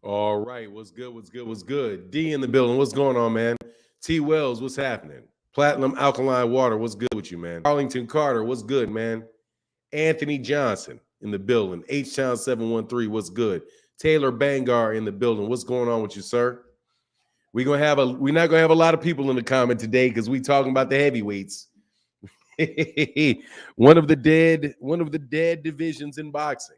All right. What's good? What's good? What's good? D in the building. What's going on, man? T Wells, what's happening? Platinum Alkaline Water, what's good with you, man? Arlington Carter, what's good, man? Anthony Johnson in the building. H Town 713, what's good? Taylor Bangar in the building. What's going on with you, sir? We're not gonna have a lot of people in the comment today because we talking about the heavyweights. one of the dead divisions in boxing.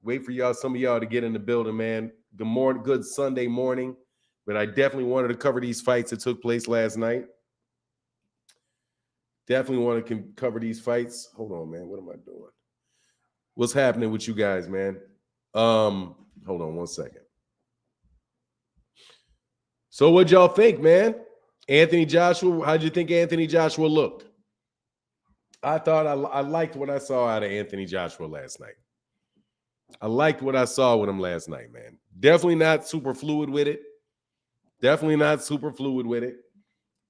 Wait for y'all, some of y'all to get in the building, man. Good morning, good Sunday morning. But I definitely wanted to cover these fights that took place last night. Definitely want to cover these fights. Hold on, man. What am I doing? What's happening with you guys, man? Hold on one second. So what'd y'all think, man? Anthony Joshua, how'd you think Anthony Joshua looked? I thought I liked what I saw out of Anthony Joshua last night. I liked what I saw with him last night, man. Definitely not super fluid with it.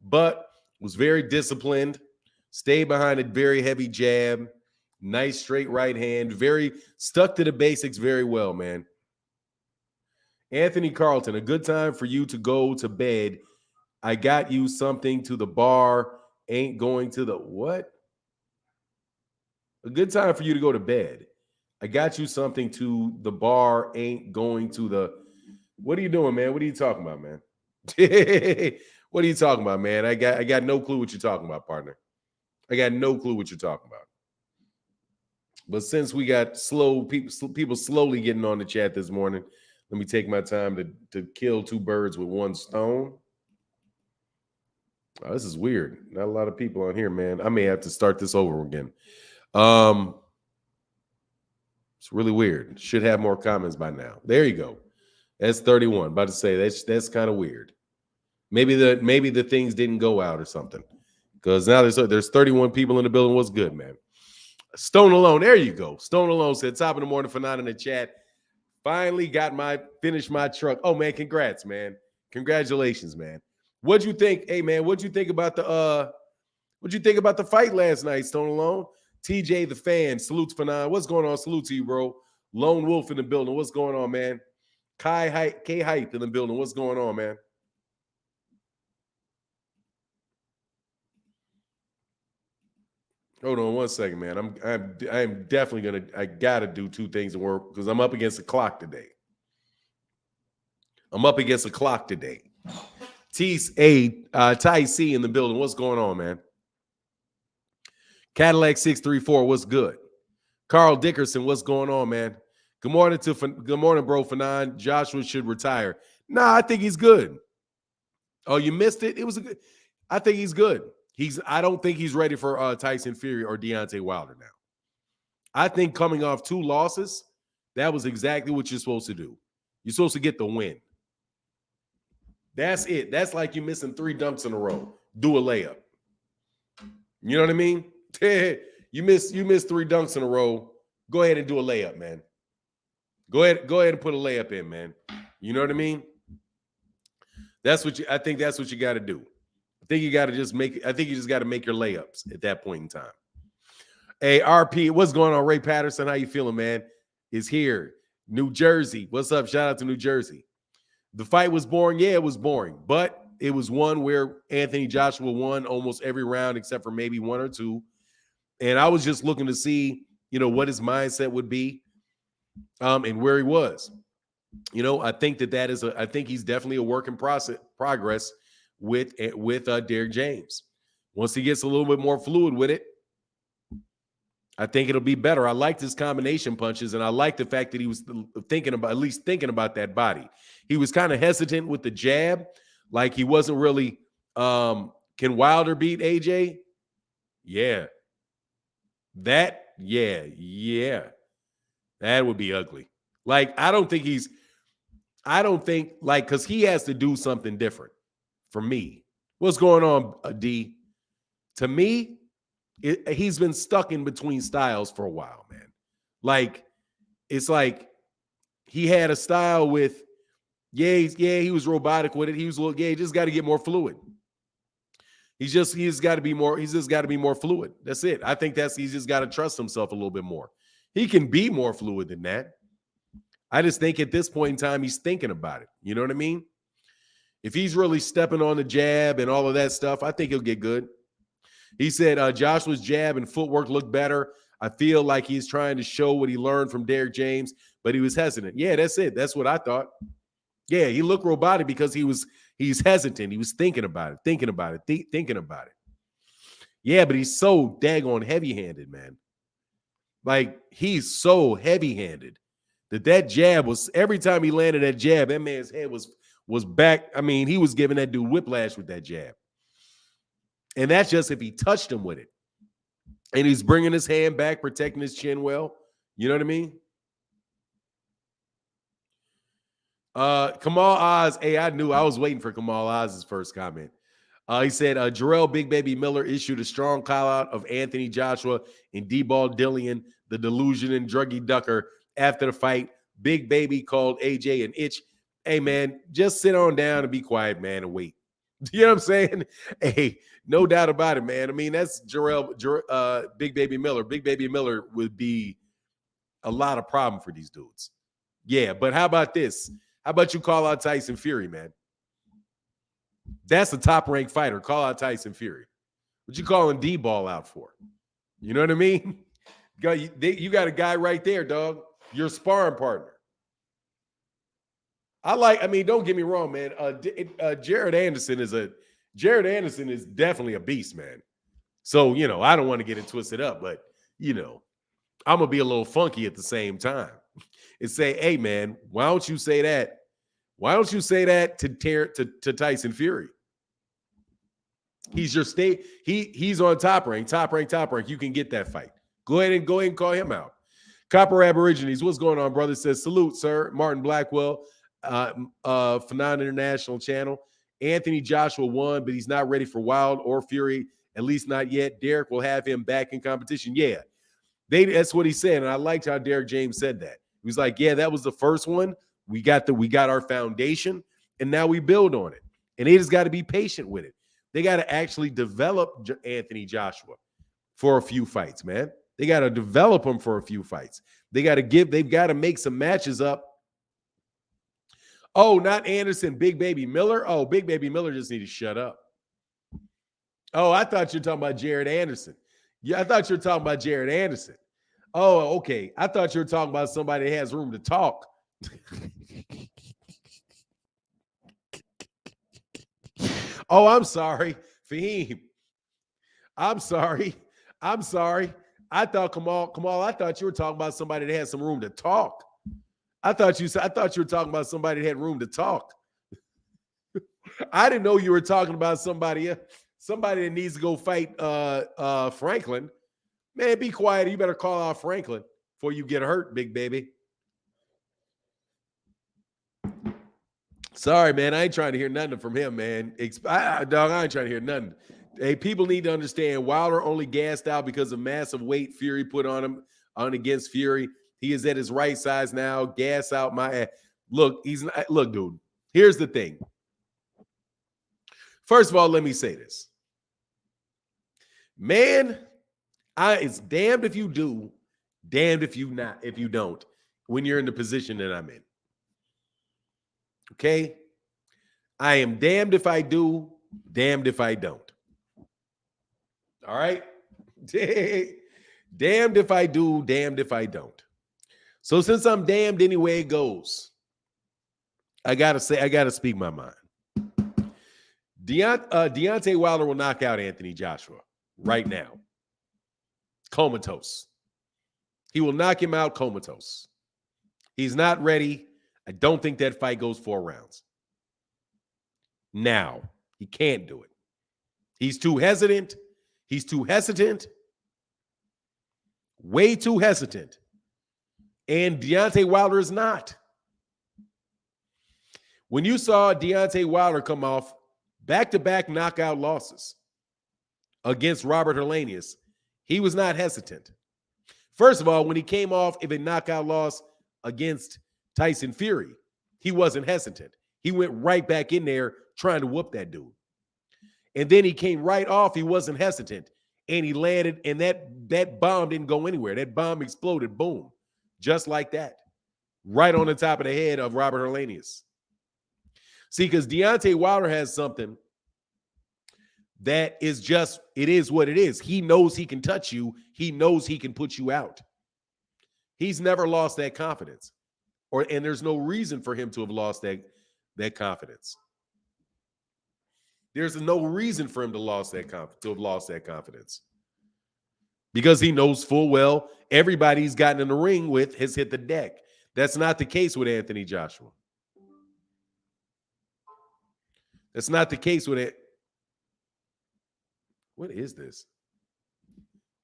But was very disciplined. Stayed behind a very heavy jab. Nice straight right hand. Very stuck to the basics very well, man. Anthony Carlton, a good time for you to go to bed. I got you something to the bar. Ain't going to the what? A good time for you to go to bed. I got you something to the bar. Ain't going to the. What are you doing, man? What are you talking about, man? What are you talking about, man? I got no clue what you're talking about, partner. I got no clue what you're talking about. But since we got people slowly getting on the chat this morning, let me take my time to kill two birds with one stone. Oh, this is weird. Not a lot of people on here, man. I may have to start this over again. It's really weird. Should have more comments by now. There you go. That's 31. About to say that's kind of weird. Maybe the things didn't go out or something. Because now there's 31 people in the building. What's good, man? Stone Alone. There you go. Stone Alone said, top of the morning for 9 in the chat. Finally finished my truck. Oh, man, congrats, man. Congratulations, man. What'd you think? Hey, man, what'd you think about the fight last night, Stone Alone? TJ the fan, salutes for 9. What's going on? Salute to you, bro. Lone Wolf in the building. What's going on, man? K Hype in the building. What's going on, man? Hold on one second, man. I'm definitely I gotta do two things at work because I'm up against the clock today. Ty C in the building. What's going on, man? Cadillac 634. What's good? Carl Dickerson. What's going on, man? Good morning, bro. Fanon. Joshua should retire. Nah, I think he's good. Oh, you missed it. I think he's good. I don't think he's ready for Tyson Fury or Deontay Wilder now. I think coming off 2 losses, that was exactly what you're supposed to do. You're supposed to get the win. That's it. That's like you missing 3 dunks in a row. Do a layup. You know what I mean? you miss 3 dunks in a row. Go ahead and do a layup, man. Go ahead and put a layup in, man. You know what I mean? I think that's what you got to do. I think you just got to make your layups at that point in time. Hey, RP, what's going on? Ray Patterson, how you feeling, man? Is here. New Jersey. What's up? Shout out to New Jersey. The fight was boring. Yeah, it was boring. But it was one where Anthony Joshua won almost every round except for maybe 1 or 2. And I was just looking to see, what his mindset would be and where he was. I think I think he's definitely a work in progress with Derrick James. Once he gets a little bit more fluid with it, I think it'll be better. I liked his combination punches, and I like the fact that he was thinking about that body. He was kind of hesitant with the jab, like he wasn't really. Can Wilder beat AJ? Yeah. That would be ugly. Like, because he has to do something different for me. What's going on, D? To me, he's been stuck in between styles for a while, man. Like, it's like he had a style with, he was robotic with it. He just got to get more fluid. He's just got to be more fluid. That's it. I think he's just got to trust himself a little bit more. He can be more fluid than that. I just think at this point in time, he's thinking about it. You know what I mean? If he's really stepping on the jab and all of that stuff, I think he'll get good. He said Joshua's jab and footwork look better. I feel like he's trying to show what he learned from Derrick James, but he was hesitant. Yeah, that's it. That's what I thought. Yeah, he looked robotic because he's hesitant. He was thinking about it. Yeah, but he's so daggone heavy-handed, man. Like, he's so heavy-handed that jab was, every time he landed that jab, that man's head was back. I mean, he was giving that dude whiplash with that jab. And that's just if he touched him with it. And he's bringing his hand back, protecting his chin well. You know what I mean? Kamal Oz. Hey, I was waiting for Kamal Oz's first comment. He said, Jarrell Big Baby Miller issued a strong call out of Anthony Joshua and D-Ball Dillian, the delusion and druggy ducker, after the fight. Big Baby called AJ an itch. Hey, man, just sit on down and be quiet, man, and wait. You know what I'm saying? Hey, no doubt about it, man. I mean, that's Big Baby Miller. Big Baby Miller would be a lot of problem for these dudes. Yeah, but how about this? How about you call out Tyson Fury, man? That's a top-ranked fighter. Call out Tyson Fury. What you calling D-Ball out for? You know what I mean? You got a guy right there, dog. Your sparring partner. Don't get me wrong, man. Jared Anderson is definitely a beast, man. So, I don't want to get it twisted up, but, I'm going to be a little funky at the same time and say, hey, man, why don't you say that? Why don't you say that to Tyson Fury? He's your state. He's on top rank. You can get that fight. Go ahead and call him out. Copper Aborigines, what's going on, brother? Says, salute, sir. Martin Blackwell, Phenom International Channel. Anthony Joshua won, but he's not ready for Wild or Fury, at least not yet. Derrick will have him back in competition. Yeah, that's what he said, and I liked how Derrick James said that. He was like, yeah, that was the first one. We got our foundation, and now we build on it. And they just got to be patient with it. They got to actually develop Anthony Joshua for a few fights, man. They got to develop him for a few fights. They've got to make some matches up. Oh, not Anderson, Big Baby Miller. Oh, Big Baby Miller just need to shut up. Oh, I thought you were talking about Jared Anderson. Yeah, I thought you were talking about Jared Anderson. Oh, okay. I thought you were talking about somebody that has room to talk. Oh, I'm sorry, Fahim. I'm sorry. I thought Kamal, I thought you were talking about somebody that had some room to talk. I thought you were talking about somebody that had room to talk. I didn't know you were talking about somebody that needs to go fight Franklin. Man, be quiet. You better call out Franklin before you get hurt, big baby. Sorry, man. I ain't trying to hear nothing from him, man. I ain't trying to hear nothing. Hey, people need to understand Wilder only gassed out because of massive weight Fury put on him against Fury. He is at his right size now. Gas out my ass. Look, dude. Here's the thing. First of all, let me say this. Man, it's damned if you do, damned if you don't, when you're in the position that I'm in. Okay? I am damned if I do, damned if I don't. All right? Damned if I do, damned if I don't. So since I'm damned anyway it goes, I gotta speak my mind. Deontay Wilder will knock out Anthony Joshua right now. Comatose. He will knock him out comatose. He's not ready. I don't think that fight goes 4 rounds. Now, he can't do it. He's too hesitant. Way too hesitant. And Deontay Wilder is not. When you saw Deontay Wilder come off back-to-back knockout losses against Robert Helenius, he was not hesitant. First of all, when he came off of a knockout loss against Tyson Fury, he wasn't hesitant. He went right back in there trying to whoop that dude. And then he came right off. He wasn't hesitant. And he landed, and that bomb didn't go anywhere. That bomb exploded, boom, just like that. right on the top of the head of Robert Hellenius. See, because Deontay Wilder has something that is just, it is what it is. He knows he can touch you. He knows he can put you out. He's never lost that confidence. And there's no reason for him to have lost that confidence. There's no reason for him to have lost that confidence. Because he knows full well everybody he's gotten in the ring with has hit the deck. That's not the case with Anthony Joshua. That's not the case with it. What is this?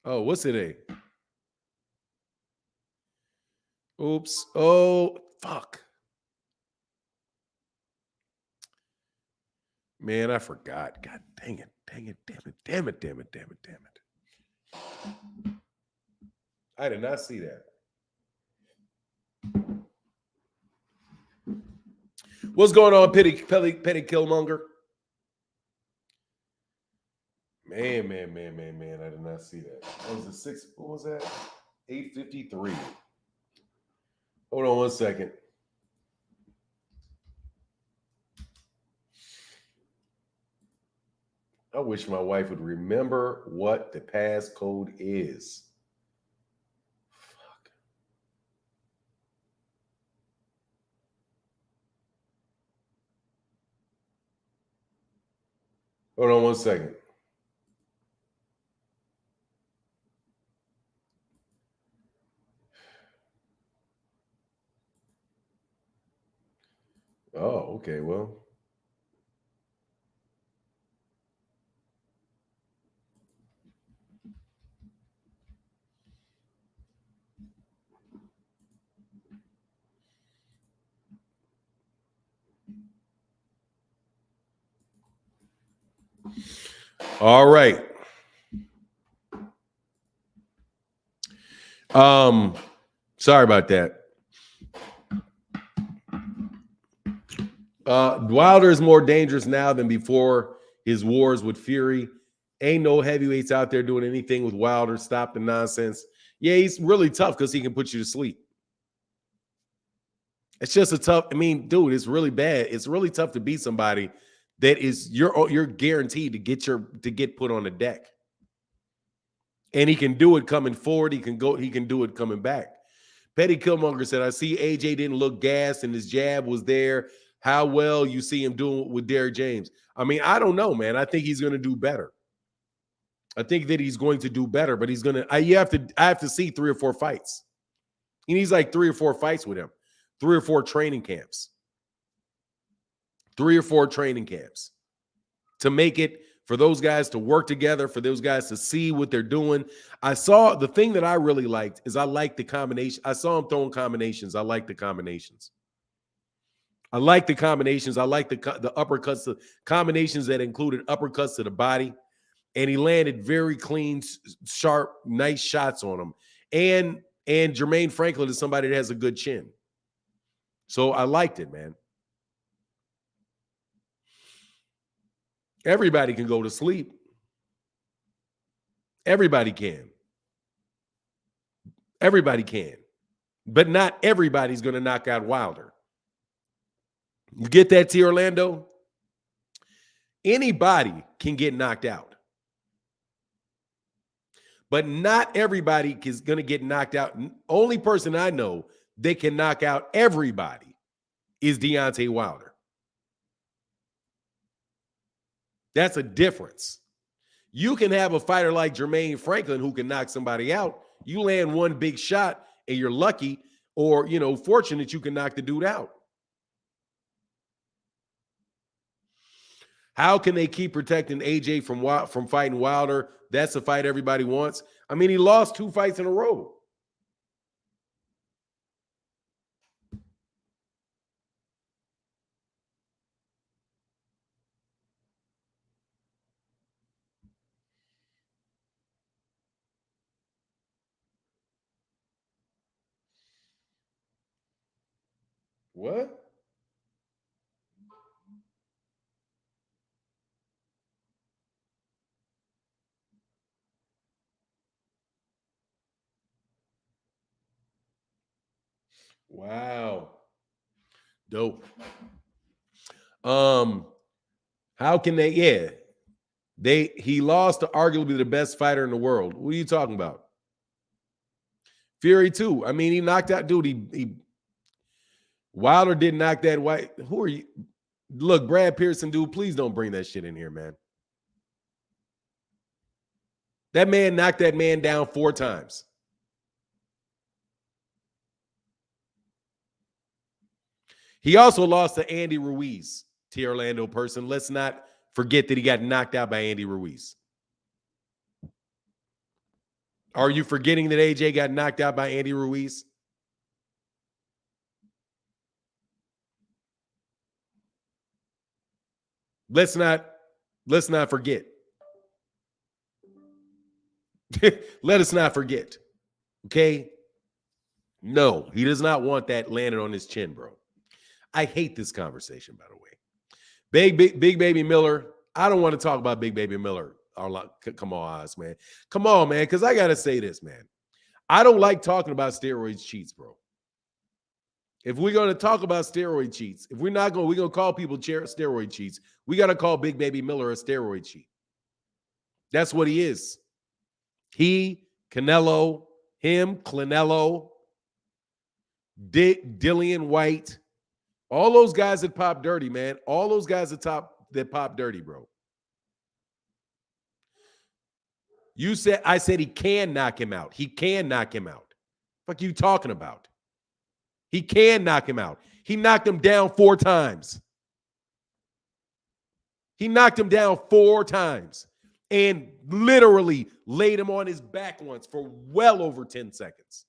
Oh, what's today? Oops. Oh, fuck. Man, I forgot. God dang it. Dang it. Damn it. Damn it. Damn it. Damn it. Damn it. I did not see that. What's going on, Petty Killmonger? Man. I did not see that. What was it? 6? What was that? 8:53. Hold on 1 second. I wish my wife would remember what the passcode is. Fuck. Hold on 1 second. Oh, okay. Well. All right. Sorry about that. Wilder is more dangerous now than before his wars with Fury. Ain't no heavyweights out there doing anything with Wilder. Stop the nonsense. Yeah, he's really tough because he can put you to sleep. It's just a tough. I mean, dude, it's really bad. It's really tough to beat somebody that is you're guaranteed to get put on the deck. And he can do it coming forward. He can do it coming back. Petty Killmonger said, I see AJ didn't look gassed and his jab was there. How well you see him doing with Derrick James? I mean, I don't know, man. I think he's going to do better. I think that he's going to do better, but he's going to, I have to see 3 or 4 fights. He needs like 3 or 4 fights with him, 3 or 4 training camps, 3 or 4 training camps to make it for those guys to work together, for those guys to see what they're doing. I saw the thing that I really liked is I liked the combination. I saw him throwing combinations. I like the combinations. I like the combinations. I like the uppercuts, the combinations that included uppercuts to the body. And he landed very clean, sharp, nice shots on him. And Jermaine Franklin is somebody that has a good chin. So I liked it, man. Everybody can go to sleep. Everybody can. Everybody can. But not everybody's going to knock out Wilder. You get that, T. Orlando? Anybody can get knocked out. But not everybody is going to get knocked out. Only person I know that can knock out everybody is Deontay Wilder. That's a difference. You can have a fighter like Jermaine Franklin who can knock somebody out. You land one big shot and you're lucky or, fortunate you can knock the dude out. How can they keep protecting AJ from fighting Wilder? That's the fight everybody wants. I mean, he lost 2 fights in a row. What? Wow. Dope. How can they? Yeah, he lost to arguably the best fighter in the world. What are you talking about? Fury too. I mean, he knocked out, dude. He Wilder didn't knock that white. Who are you? Look, Brad Pearson, dude. Please don't bring that shit in here, man. That man knocked that man down 4 times. He also lost to Andy Ruiz, T. Orlando person. Let's not forget that he got knocked out by Andy Ruiz. Are you forgetting that AJ got knocked out by Andy Ruiz? Let's not forget. Let us not forget. Okay? No, he does not want that landed on his chin, bro. I hate this conversation, by the way. Big Baby Miller. I don't want to talk about Big Baby Miller. Come on, Oz, man. Come on, man, because I got to say this, man. I don't like talking about steroid cheats, bro. If we're going to talk about steroid cheats, if we're not going, we're going to call people steroid cheats, we got to call Big Baby Miller a steroid cheat. That's what he is. He, Canelo, him, Clinello, Dillian White, all those guys that pop dirty, man. All those guys that pop dirty, bro. I said he can knock him out. He can knock him out. What are you talking about? He can knock him out. He knocked him down 4 times. He knocked him down 4 times and literally laid him on his back once for well over 10 seconds.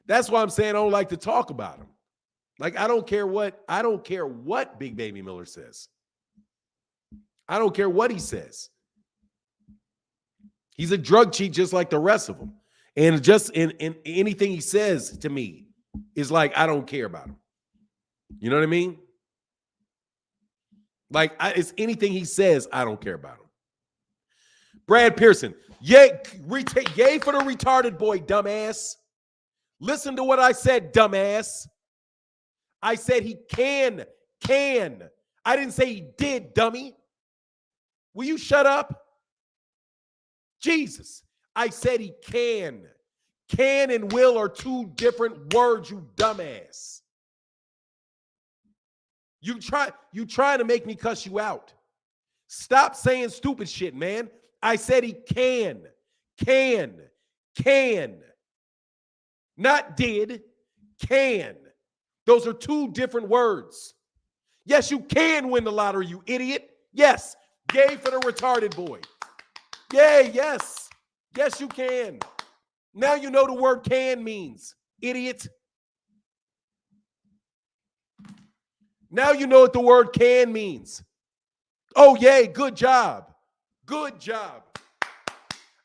That's why I'm saying I don't like to talk about him. Like, I don't care what Big Baby Miller says. I don't care what he says. He's a drug cheat just like the rest of them. And just in anything he says to me is like, I don't care about him. You know what I mean? Like, it's anything he says, I don't care about him. Brad Pearson, yay for the retarded boy, dumbass. Listen to what I said, dumbass. I said he can. I didn't say he did, dummy. Will you shut up? Jesus. I said he can. Can and will are 2 different words, you dumbass. You trying to make me cuss you out. Stop saying stupid shit, man. I said he can. Not did. Can. Those are 2 different words. Yes, you can win the lottery, you idiot. Yes. Yay for the retarded boy. Yay, yes. Yes, you can. Now you know the word can means, idiot. Now you know what the word can means. Oh, yay, good job. Good job.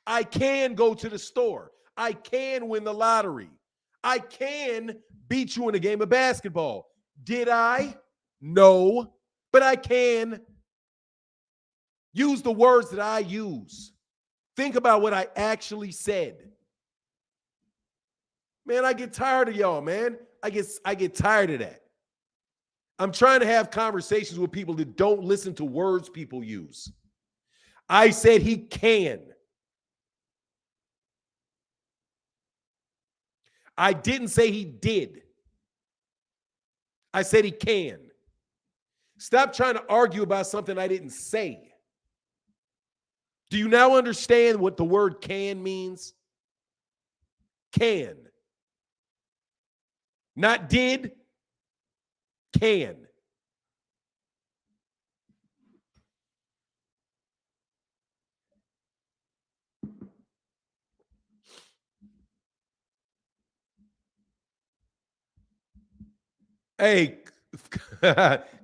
I can go to the store. I can win the lottery. I can beat you in a game of basketball. Did I? No, but I can. Use the words that I use. Think about what I actually said. Man, I get tired of y'all, man. I get tired of that. I'm trying to have conversations with people that don't listen to words people use. I said he can. I didn't say he did. I said he can. Stop trying to argue about something I didn't say. Do you now understand what the word can means? Can. Not did. Can. Hey,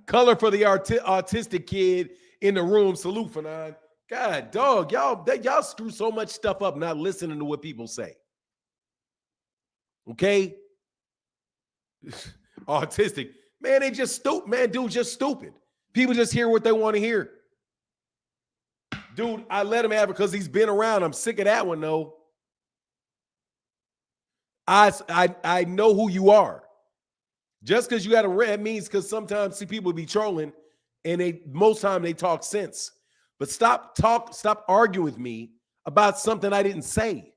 color for the autistic kid in the room. Salute, Fanon. God, dog, y'all screw so much stuff up not listening to what people say. Okay? Autistic. Man, they just stupid. Man, dude's just stupid. People just hear what they want to hear. Dude, I let him have it because he's been around. I'm sick of that one, though. I know who you are. Just because you got a red means because sometimes see people be trolling and most time they talk sense. But stop arguing with me about something I didn't say.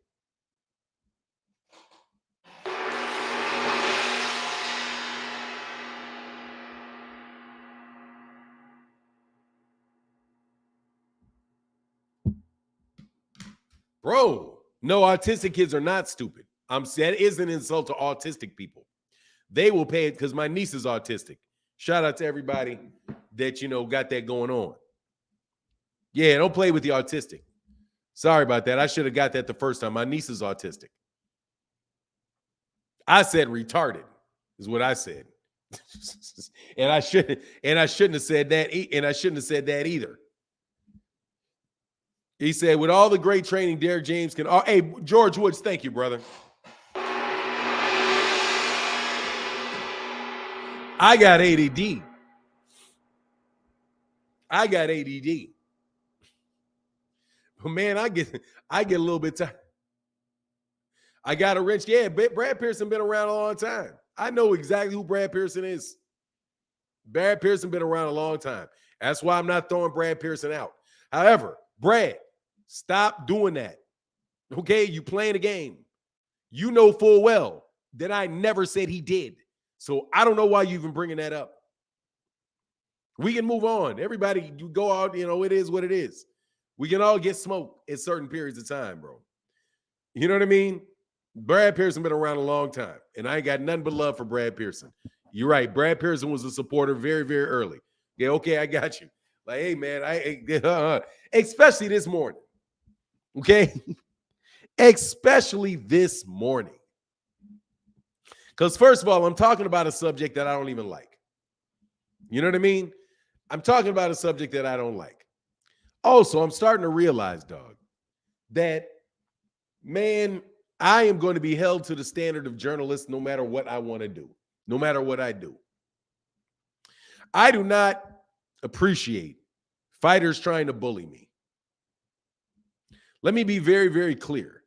Bro, no, autistic kids are not stupid. I'm saying it is an insult to autistic people. They will pay it because my niece is autistic. Shout out to everybody that, got that going on. Yeah, don't play with the autistic. Sorry about that. I should have got that the first time. My niece is autistic. I said retarded is what I said. and I shouldn't have said that. And I shouldn't have said that either. He said, with all the great training, Derek James can. Oh, hey, George Woods, thank you, brother. I got ADD. But man, I get a little bit tired. I got a wrench. Yeah, Brad Pearson been around a long time. I know exactly who Brad Pearson is. Brad Pearson been around a long time. That's why I'm not throwing Brad Pearson out. However, Brad, stop doing that. Okay, you playing a game. You know full well that I never said he did. So I don't know why you even bringing that up. We can move on. Everybody, you go out, it is what it is. We can all get smoked at certain periods of time, bro. You know what I mean? Brad Pearson been around a long time, and I ain't got nothing but love for Brad Pearson. You're right. Brad Pearson was a supporter very, very early. Yeah, okay, I got you. Like, hey, man, especially this morning. Okay? Especially this morning. Because first of all, I'm talking about a subject that I don't even like. You know what I mean? I'm talking about a subject that I don't like. Also, I'm starting to realize, dog, that, man, I am going to be held to the standard of journalists no matter what I want to do, no matter what I do. I do not appreciate fighters trying to bully me. Let me be very, very clear.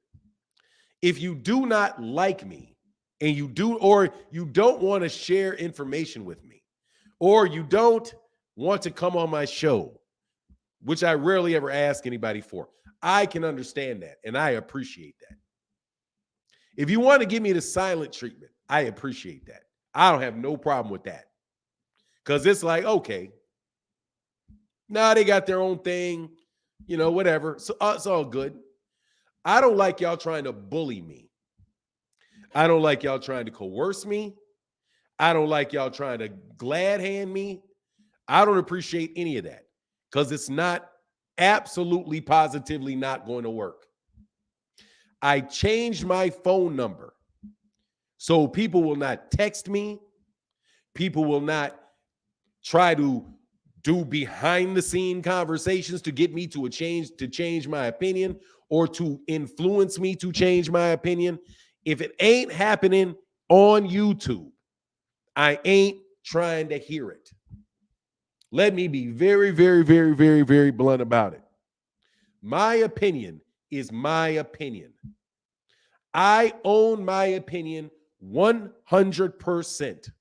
If you do not like me and you don't want to share information with me, or you don't want to come on my show, which I rarely ever ask anybody for, I can understand that, and I appreciate that. If you want to give me the silent treatment, I appreciate that. I don't have no problem with that. Because it's like, okay, nah, they got their own thing, whatever. So it's all good. I don't like y'all trying to bully me. I don't like y'all trying to coerce me. I don't like y'all trying to glad hand me. I don't appreciate any of that because it's not absolutely positively not going to work. I changed my phone number so people will not text me. People will not try to do behind the scene conversations to get me to change my opinion or to influence me to change my opinion. If it ain't happening on YouTube, I ain't trying to hear it. Let me be very, very, very, very, very blunt about it. My opinion is my opinion. I own my opinion 100%.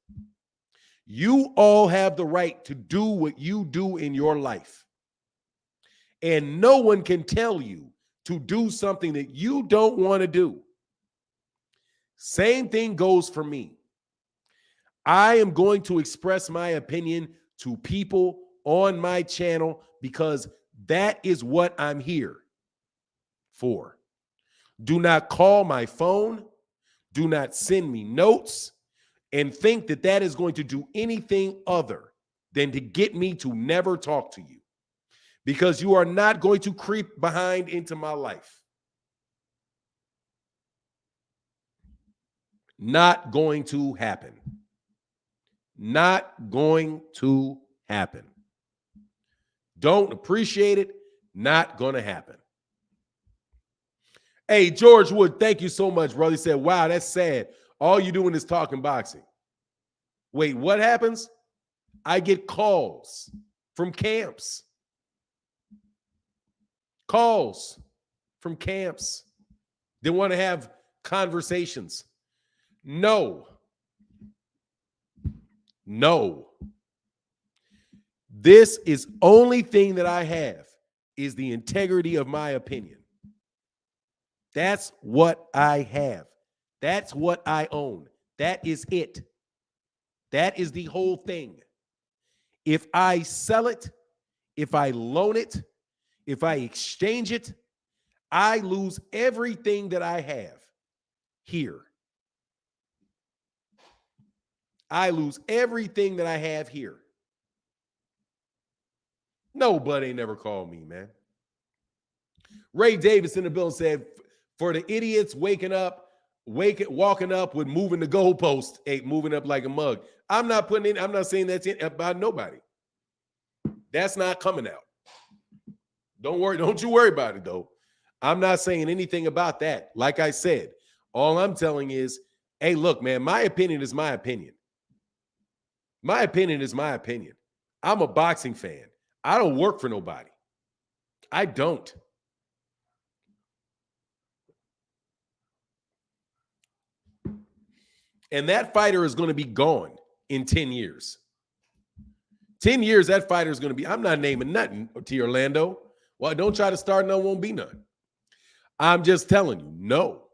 You all have the right to do what you do in your life. And no one can tell you to do something that you don't want to do. Same thing goes for me. I am going to express my opinion to people on my channel because that is what I'm here for. Do not call my phone. Do not send me notes and think that that is going to do anything other than to get me to never talk to you, because you are not going to creep behind into my life. Not going to happen. Not going to happen. Don't appreciate it. Not going to happen. Hey, George Wood, thank you so much, brother. He said, wow, that's sad. All you doing is talking boxing. Wait, what happens? I get calls from camps. Calls from camps. They want to have conversations. No. No. This is only thing that I have is the integrity of my opinion. That's what I have. That's what I own. That is it. That is the whole thing. If I sell it, if I loan it, if I exchange it, I lose everything that I have here. I lose everything that I have here. Nobody never called me, man. Ray Davis in the building said, for the idiots walking up with moving the goalpost, moving up like a mug. I'm not saying that's about nobody. That's not coming out. Don't you worry about it, though. I'm not saying anything about that. Like I said, all I'm telling is, hey, look, man, my opinion is my opinion. My opinion is my opinion. I'm a boxing fan. I don't work for nobody. I don't. And that fighter is going to be gone in 10 years. 10 years, that fighter is going to be, I'm not naming nothing to Orlando. Well, don't try to start none, won't be none. I'm just telling you, no.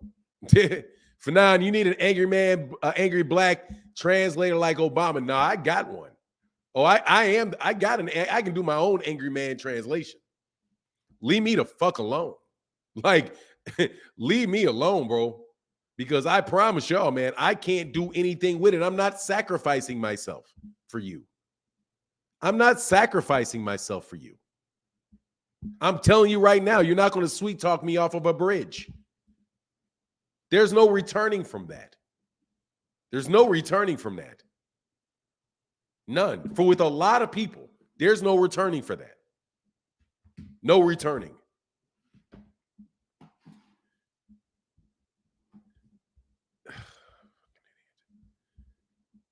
Fanon, you need an angry man, angry black translator like Obama. No, I got one. Oh, I can do my own angry man translation. Leave me the fuck alone. Like, leave me alone, bro. Because I promise y'all, man, I can't do anything with it. I'm not sacrificing myself for you. I'm not sacrificing myself for you. I'm telling you right now, you're not going to sweet talk me off of a bridge. There's no returning from that. There's no returning from that. None. For with a lot of people, there's no returning for that. No returning.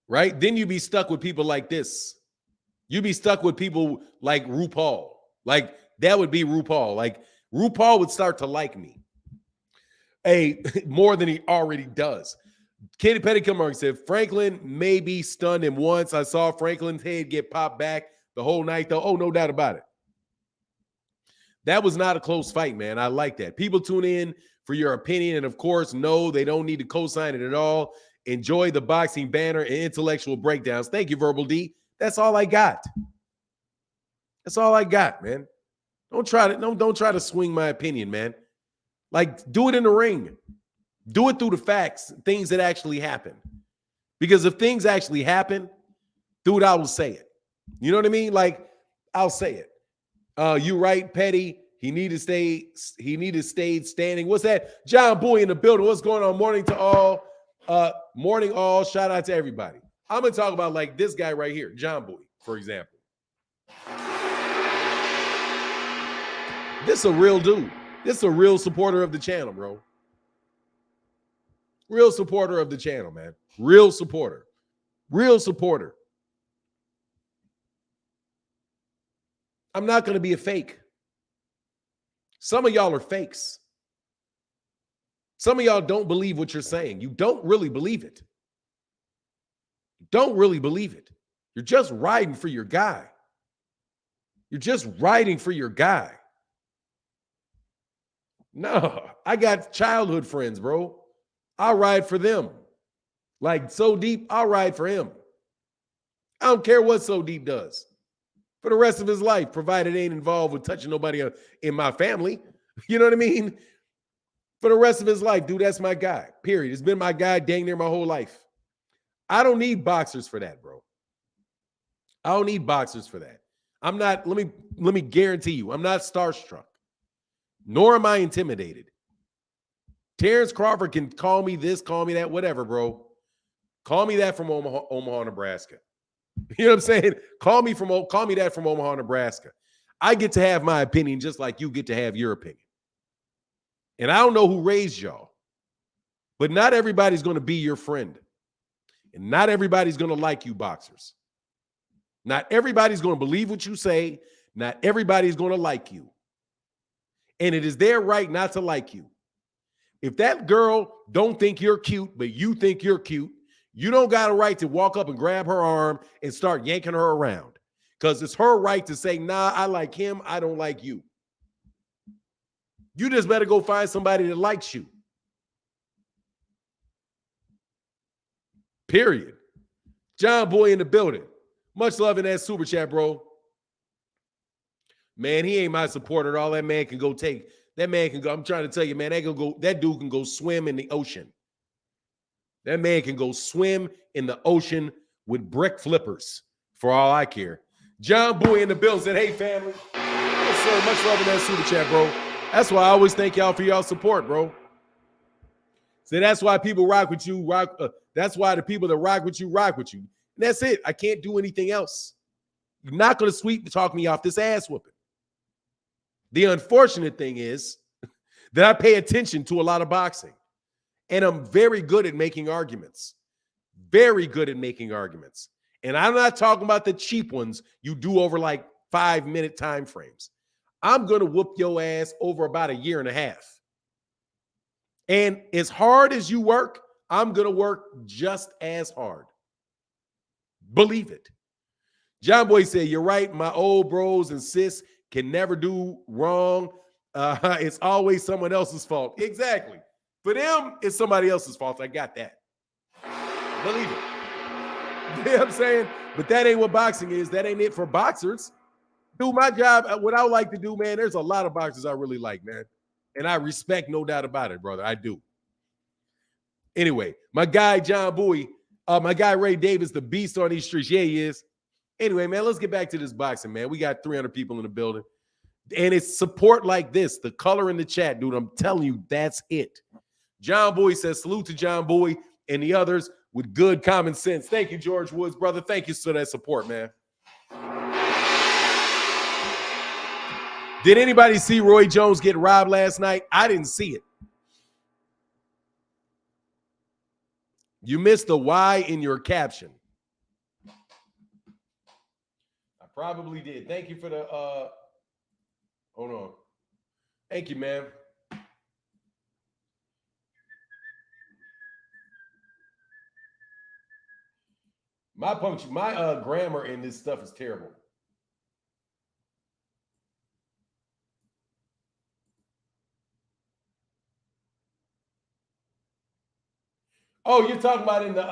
Right? Then you be stuck with people like this. You be stuck with people like RuPaul. Like, that would be RuPaul. Like, RuPaul would start to like me. More than he already does. Katie Petty-Kilmark said, Franklin may be stunned, and once I saw Franklin's head get popped back the whole night, though. Oh, no doubt about it. That was not a close fight, man. I like that. People tune in for your opinion, and of course, no, they don't need to co-sign it at all. Enjoy the boxing banner and intellectual breakdowns. Thank you, Verbal D. That's all I got. That's all I got, man. Don't try to swing my opinion, man. Like, do it in the ring. Do it through the facts, things that actually happen. Because if things actually happen, dude, I will say it. You know what I mean? Like, I'll say it. You right, Petty. He needed to stay standing. What's that? John Boy in the building. What's going on? Morning to all. Morning all. Shout out to everybody. I'm gonna talk about like this guy right here, John Boy, for example. This is a real dude. This is a real supporter of the channel, bro. Real supporter of the channel, man. Real supporter. Real supporter. I'm not going to be a fake. Some of y'all are fakes. Some of y'all don't believe what you're saying. You don't really believe it. You don't really believe it. You're just riding for your guy. You're just riding for your guy. No, I got childhood friends, bro. I'll ride for them. Like So Deep, I'll ride for him. I don't care what So Deep does for the rest of his life, provided it ain't involved with touching nobody in my family. You know what I mean? For the rest of his life, dude, that's my guy, period. It's been my guy dang near my whole life. I don't need boxers for that, bro. I don't need boxers for that. I'm not, let me guarantee you, I'm not starstruck, nor am I intimidated. Terrence Crawford can call me this, call me that, whatever, bro. Call me that from Omaha, Nebraska. You know what I'm saying? Call me that from Omaha, Nebraska. I get to have my opinion just like you get to have your opinion. And I don't know who raised y'all, but not everybody's going to be your friend. And not everybody's going to like you, boxers. Not everybody's going to believe what you say. Not everybody's going to like you. And it is their right not to like you. If that girl don't think you're cute, but you think you're cute, you don't got a right to walk up and grab her arm and start yanking her around. Because it's her right to say, nah, I like him, I don't like you. You just better go find somebody that likes you. Period. John Boy in the building. Much love in that super chat, bro. Man, he ain't my supporter at all. That man can go take. That man can go. I'm trying to tell you, man, that dude can go swim in the ocean. That man can go swim in the ocean with brick flippers, for all I care. John Boy in the building said, hey, family. So much love in that super chat, bro. That's why I always thank y'all for y'all support, bro. So that's why people rock with you. That's why the people that rock with you rock with you. And that's it. I can't do anything else. You're not going to sweep talk me off this ass whooping. The unfortunate thing is that I pay attention to a lot of boxing, and I'm very good at making arguments. Very good at making arguments. And I'm not talking about the cheap ones you do over like 5-minute time frames. I'm going to whoop your ass over about a year and a half. And as hard as you work, I'm going to work just as hard. Believe it. John Boy said, you're right. My old bros and sis can never do wrong. It's always someone else's fault. Exactly. For them, it's somebody else's fault. I got that. Believe it. You know what I'm saying? But that ain't what boxing is. That ain't it for boxers. Do my job. What I like to do, man, there's a lot of boxers I really like, man. And I respect, no doubt about it, brother. I do. Anyway, my guy, John Bowie, my guy, Ray Davis, the beast on these streets. Yeah, he is. Anyway, man, let's get back to this boxing, man. We got 300 people in the building. And it's support like this. The color in the chat, dude. I'm telling you, that's it. John Bowie says, salute to John Bowie and the others with good common sense. Thank you, George Woods, brother. Thank you for that support, man. Did anybody see Roy Jones get robbed last night? I didn't see it. You missed the Y in your caption. I probably did. Thank you for the hold on. Thank you, man. My grammar in this stuff is terrible. Oh, you're talking about in the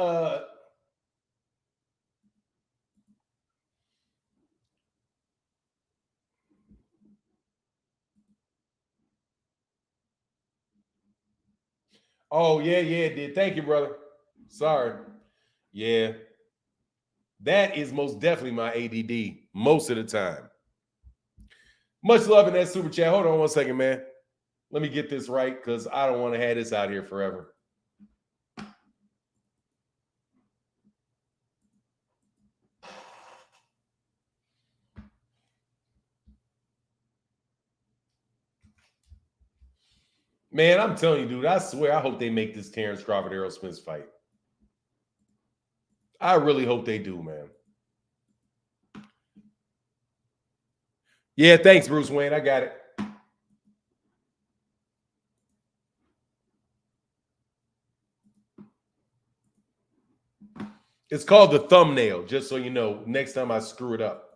oh, yeah, it did. Thank you, brother. Sorry. Yeah. That is most definitely my ADD most of the time. Much love in that super chat. Hold on one second, man. Let me get this right because I don't want to have this out here forever. Man, I'm telling you, dude, I swear I hope they make this Terrence Crawford Errol Spence fight. I really hope they do, man. Yeah, thanks, Bruce Wayne. I got it. It's called the thumbnail, just so you know, next time I screw it up.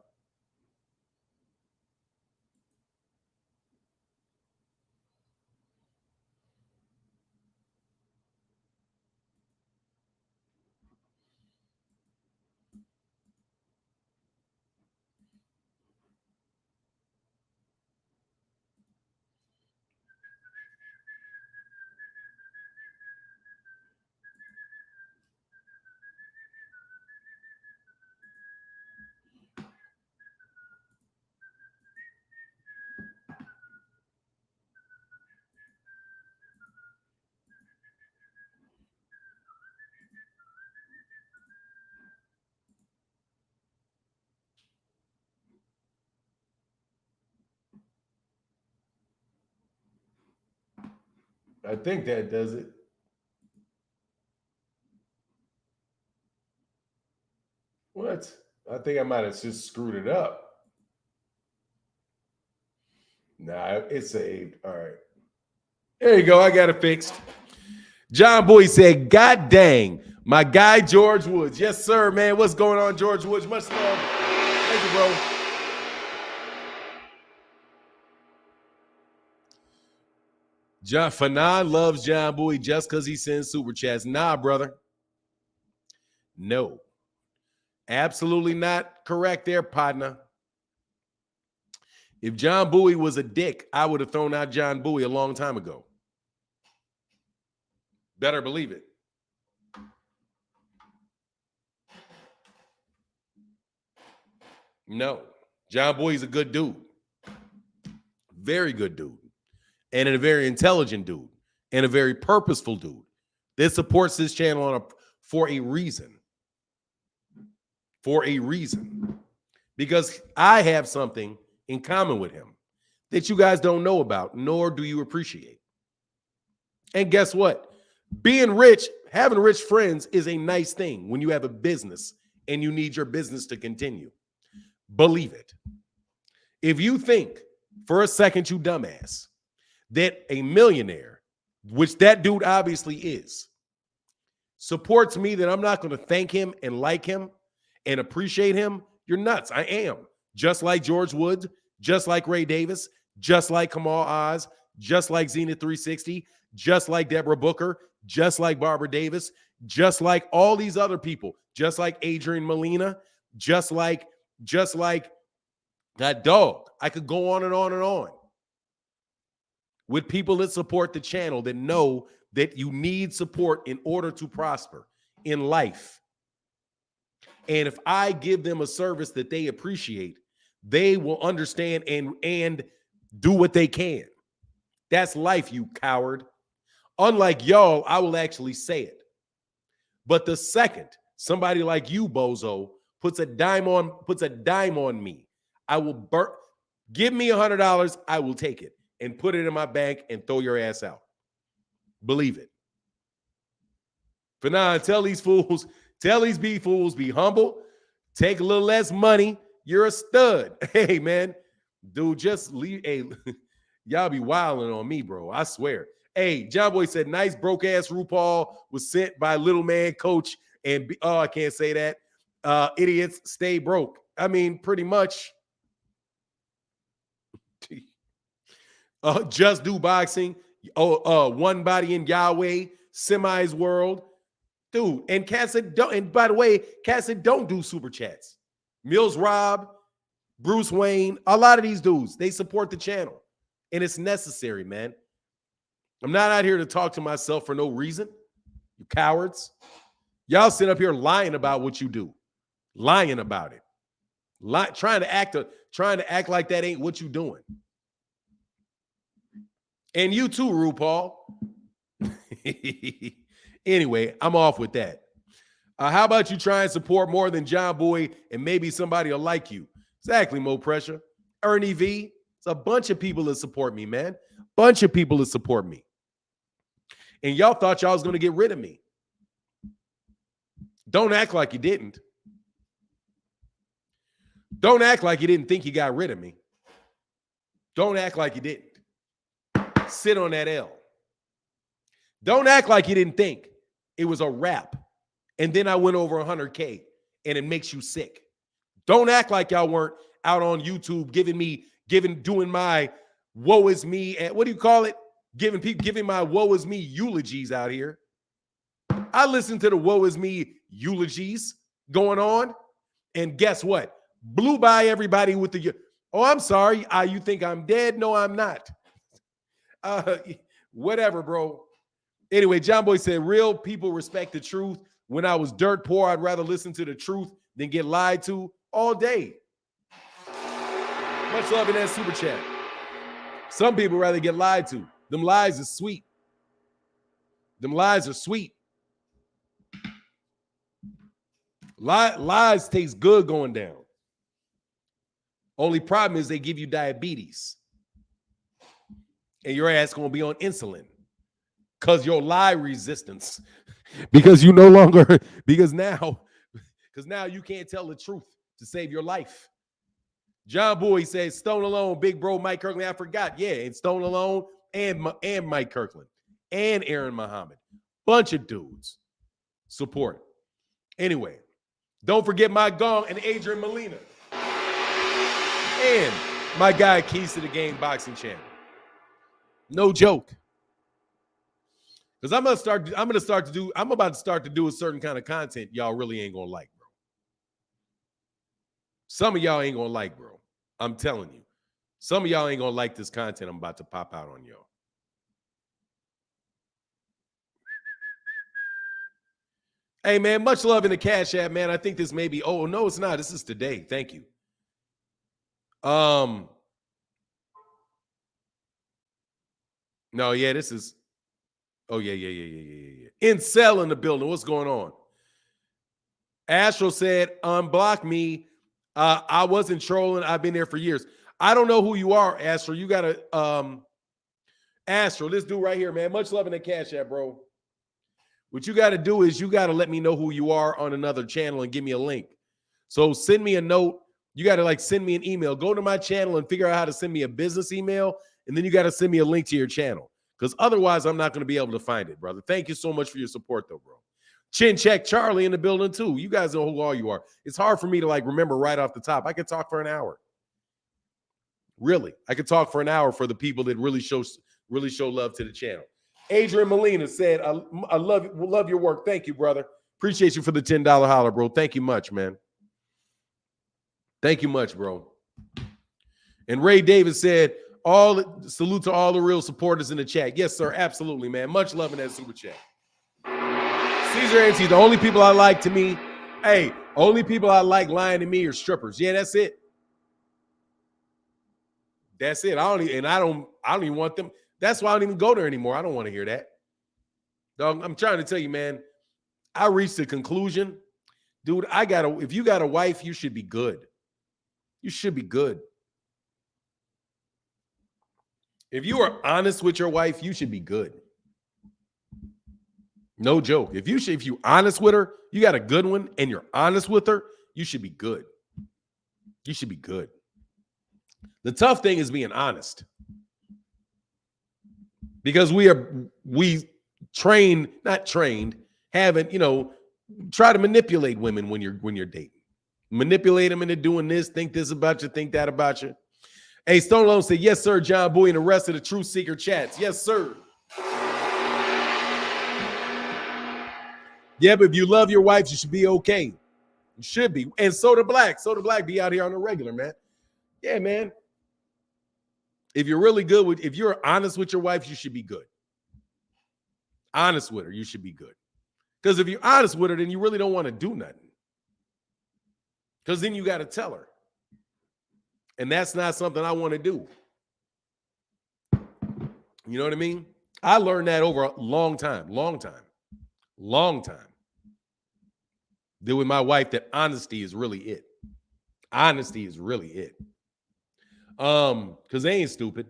I think that does it. What? I think I might have just screwed it up. Nah, it's saved. All right. There you go. I got it fixed. John Boy said, God dang, my guy George Woods. Yes, sir, man. What's going on, George Woods? Much love. Thank you, bro. John Fanon loves John Boy just because he sends super chats. Nah, brother. No. Absolutely not correct there, partner. If John Bowie was a dick, I would have thrown out John Bowie a long time ago. Better believe it. No. John Bowie's a good dude. Very good dude. And a very intelligent dude. And a very purposeful dude that supports this channel for a reason. For a reason. Because I have something in common with him that you guys don't know about, nor do you appreciate. And guess what? Being rich, having rich friends is a nice thing when you have a business and you need your business to continue. Believe it. If you think for a second, you dumbass, that a millionaire, which that dude obviously is, supports me, that I'm not going to thank him and like him and appreciate him, you're nuts. I am. Just like George Woods, just like Ray Davis, just like Kamal Oz, just like Zenith 360, just like Deborah Booker, just like Barbara Davis, just like all these other people, just like Adrian Molina, just like that dog. I could go on and on and on with people that support the channel, that know that you need support in order to prosper in life. And if I give them a service that they appreciate, they will understand and do what they can. That's life, you coward. Unlike y'all, I will actually say it. But the second somebody like you, bozo, puts a dime on me, I will give me $100, I will take it and put it in my bank and throw your ass out. Believe it. For now, tell these fools, be humble, take a little less money. You're a stud. Hey, man, dude, just leave. Hey, y'all be wilding on me, bro. I swear. Hey, John Boy said, nice broke ass RuPaul was sent by little man coach. And I can't say that. Idiots stay broke. I mean, pretty much. Just do boxing. One body in Yahweh, Semi's world. Dude, and Cass said, don't, and by the way, Cass said, don't do super chats. Mills Rob, Bruce Wayne, a lot of these dudes, they support the channel. And it's necessary, man. I'm not out here to talk to myself for no reason. You cowards. Y'all sit up here lying about what you do. Lying about it. Trying to act like that ain't what you doing. And you too, RuPaul. Anyway, I'm off with that. How about you try and support more than John Boy, and maybe somebody will like you? Exactly, Mo Pressure. Ernie V. It's a bunch of people that support me, man. Bunch of people that support me. And y'all thought y'all was going to get rid of me. Don't act like you didn't. Don't act like you didn't think you got rid of me. Don't act like you didn't. Sit on that L. Don't act like you didn't think it was a wrap. And then I went over 100K and it makes you sick. Don't act like y'all weren't out on YouTube doing my woe is me. And what do you call it? Giving my woe is me eulogies out here. I listened to the woe is me eulogies going on. And guess what? Blew by everybody with the, oh, I'm sorry. You think I'm dead? No, I'm not. Whatever, bro. Anyway, John Boy said, real people respect the truth. When I was dirt poor, I'd rather listen to the truth than get lied to all day. Much love in that super chat. Some people rather get lied to. Them lies are sweet. Them lies are sweet. Lies taste good going down. Only problem is they give you diabetes. And your ass going to be on insulin. Because your lie resistance. Because now you can't tell the truth to save your life. John Boy says, Stone Alone, big bro Mike Kirkland. I forgot. Yeah, and Stone Alone and Mike Kirkland and Aaron Muhammad. Bunch of dudes support. Anyway, don't forget my gong and Adrian Molina. And my guy, Keys to the Game Boxing Channel. No joke. Because I'm about to start to do a certain kind of content y'all really ain't gonna like, bro. Some of y'all ain't gonna like, bro. I'm telling you. Some of y'all ain't gonna like this content I'm about to pop out on y'all. Hey, man, much love in the Cash App, man. I think this may be, oh, no, it's not. This is today. Thank you. No, yeah, this is, oh, yeah. Incel in the building. What's going on? Astro said, unblock me. I wasn't trolling. I've been there for years. I don't know who you are, Astro. You got to, Astro, this dude right here, man. Much love in the Cash App, bro. What you got to do is you got to let me know who you are on another channel and give me a link. So send me a note. You got to like send me an email. Go to my channel and figure out how to send me a business email. And then you got to send me a link to your channel. Because otherwise, I'm not going to be able to find it, brother. Thank you so much for your support, though, bro. Chin Check Charlie in the building, too. You guys know who all you are. It's hard for me to like remember right off the top. I could talk for an hour. Really. I could talk for an hour for the people that really show love to the channel. Adrian Molina said, I love your work. Thank you, brother. Appreciate you for the $10 holler, bro. Thank you much, man. Thank you much, bro. And Ray Davis said, salute to all the real supporters in the chat. Yes, sir. Absolutely, man. Much love in that super chat. Caesar MC, the only people I like to me, hey, only people I like lying to me are strippers. Yeah, that's it. That's it. I don't even want them. That's why I don't even go there anymore. I don't want to hear that. Dog, I'm trying to tell you, man, I reached the conclusion. Dude, if you got a wife, you should be good. You should be good. If you are honest with your wife, you should be good. No joke. If you're honest with her, you got a good one, and you're honest with her, you should be good. You should be good. The tough thing is being honest. Because try to manipulate women when you're dating. Manipulate them into doing this, think this about you, think that about you. Hey, Stone Alone said, yes, sir, John Boy, and the rest of the Truth Seeker chats. Yes, sir. Yeah, but if you love your wife, you should be okay. You should be. And Soda Black be out here on the regular, man. Yeah, man. If you're really good if you're honest with your wife, you should be good. Honest with her, you should be good. Because if you're honest with her, then you really don't want to do nothing. Because then you got to tell her. And that's not something I want to do. You know what I mean? I learned that over a long time. Deal with my wife that honesty is really it. Honesty is really it. Because they ain't stupid.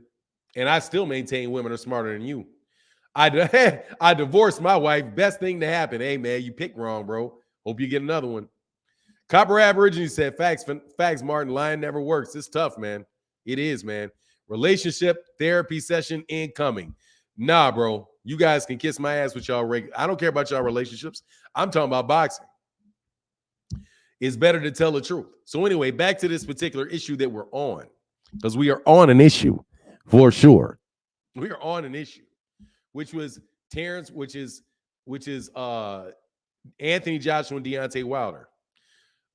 And I still maintain women are smarter than you. I divorced my wife. Best thing to happen. Hey, man, you picked wrong, bro. Hope you get another one. Copper Aborigine said, facts, Martin. Lying never works. It's tough, man. It is, man. Relationship therapy session incoming. Nah, bro. You guys can kiss my ass with y'all. I don't care about y'all relationships. I'm talking about boxing. It's better to tell the truth. So anyway, back to this particular issue that we're on. Because we are on an issue for sure. We are on an issue, which was Terrence, which is Anthony Joshua and Deontay Wilder.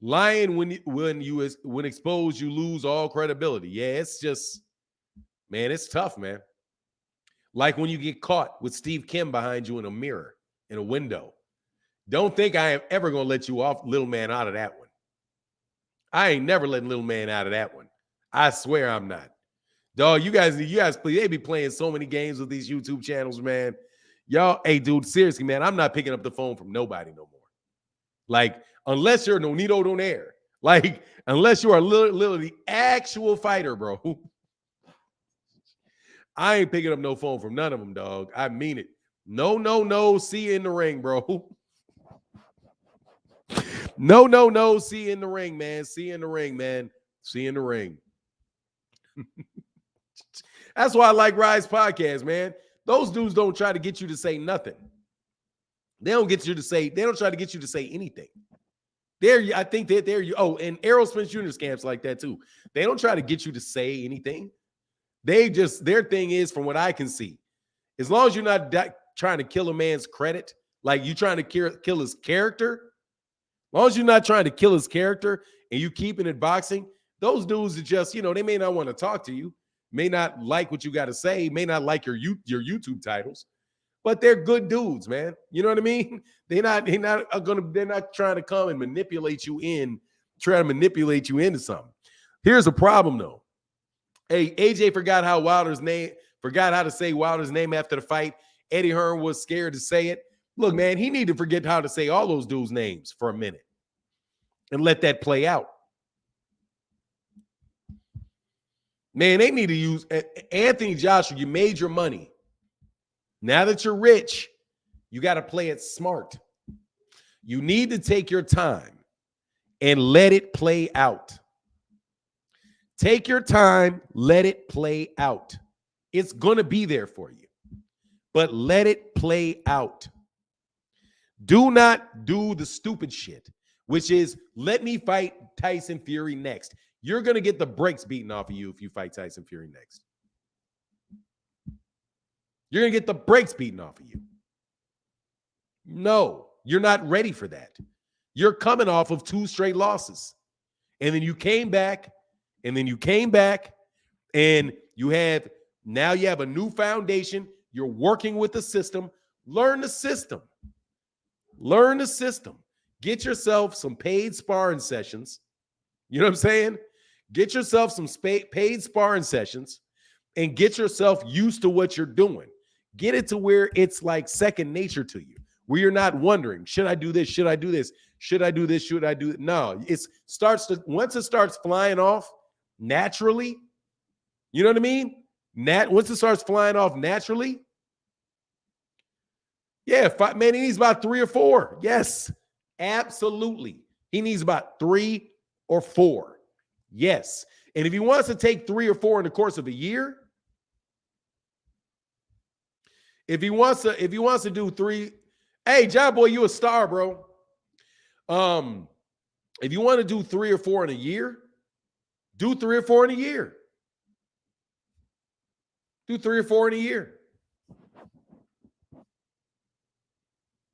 Lying when exposed, you lose all credibility. Yeah, it's just, man, it's tough, man. Like when you get caught with Steve Kim behind you in a mirror, in a window. Don't think I am ever going to let you off, little man, out of that one. I ain't never letting little man out of that one. I swear I'm not. Dog, you guys play. They be playing so many games with these YouTube channels, man. Y'all, hey, dude, seriously, man, I'm not picking up the phone from nobody no more. Like, unless you're Nonito Donaire. Like, unless you are literally the actual fighter, bro. I ain't picking up no phone from none of them, dog. I mean it. No. See you in the ring, bro. No. See you in the ring, man. See you in the ring, man. See you in the ring. That's why I like Rise podcast, man. Those dudes don't try to get you to say nothing. They don't try to get you to say anything. I think that and Errol Spence Jr.'s camps like that too. They don't try to get you to say anything. Their thing is, from what I can see, as long as you're not trying to kill a man's credit, like you trying to kill his character, as long as you're not trying to kill his character and you keeping it boxing, those dudes are just, they may not want to talk to you, may not like what you got to say, may not like your YouTube titles, but they're good dudes, man. You know what I mean? They're not trying to come and manipulate you into something. Here's a problem though. Hey, AJ forgot how to say Wilder's name after the fight. Eddie Hearn was scared to say it. Look, man, he need to forget how to say all those dudes' names for a minute and let that play out. Man, they need to use Anthony Joshua. You made your money. Now that you're rich, you got to play it smart. You need to take your time and let it play out. Take your time, let it play out. It's going to be there for you, but let it play out. Do not do the stupid shit, which is let me fight Tyson Fury next. You're going to get the brakes beaten off of you if you fight Tyson Fury next. You're going to get the brakes beaten off of you. No, you're not ready for that. You're coming off of 2 straight losses. And then you came back, and you have a new foundation. You're working with the system. Learn the system. Get yourself some paid sparring sessions. You know what I'm saying? Get yourself some paid sparring sessions and get yourself used to what you're doing. Get it to where it's like second nature to you, where you're not wondering, should I do this? Should I do this? Should I do this? Should I do it? No, once it starts flying off naturally, you know what I mean? Once it starts flying off naturally, yeah, man, he needs about 3 or 4. Yes, absolutely. He needs about 3 or 4. Yes. And if he wants to take 3 or 4 in the course of a year, if he wants to do 3, hey, John Boy, you a star, bro. If you want to do 3 or 4 in a year, do 3 or 4 in a year. Do 3 or 4 in a year.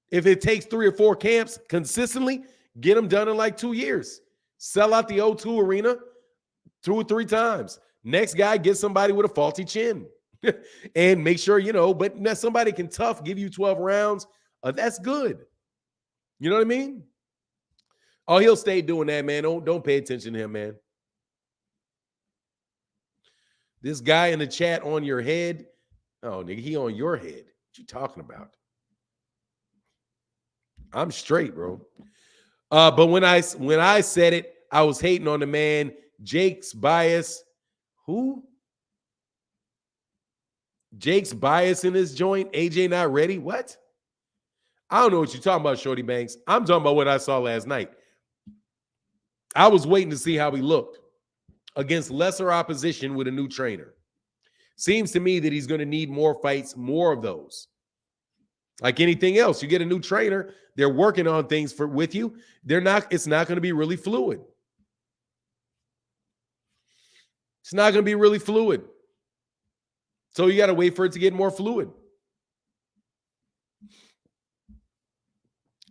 If it takes 3 or 4 camps consistently, get them done in like 2 years. Sell out the O2 arena 2 or 3 times. Next guy, get somebody with a faulty chin. And make sure, but somebody can give you 12 rounds. That's good. You know what I mean? Oh, he'll stay doing that, man. Don't pay attention to him, man. This guy in the chat on your head. Oh, nigga, he on your head. What you talking about? I'm straight, bro. But when I said it, I was hating on the man. Jake's bias. Who? Jake's bias in his joint. AJ not ready. What? I don't know what you're talking about, Shorty Banks. I'm talking about what I saw last night. I was waiting to see how he looked against lesser opposition with a new trainer. Seems to me that he's going to need more fights, more of those. Like anything else, you get a new trainer, they're working on things with you. It's not going to be really fluid. It's not going to be really fluid. So you got to wait for it to get more fluid.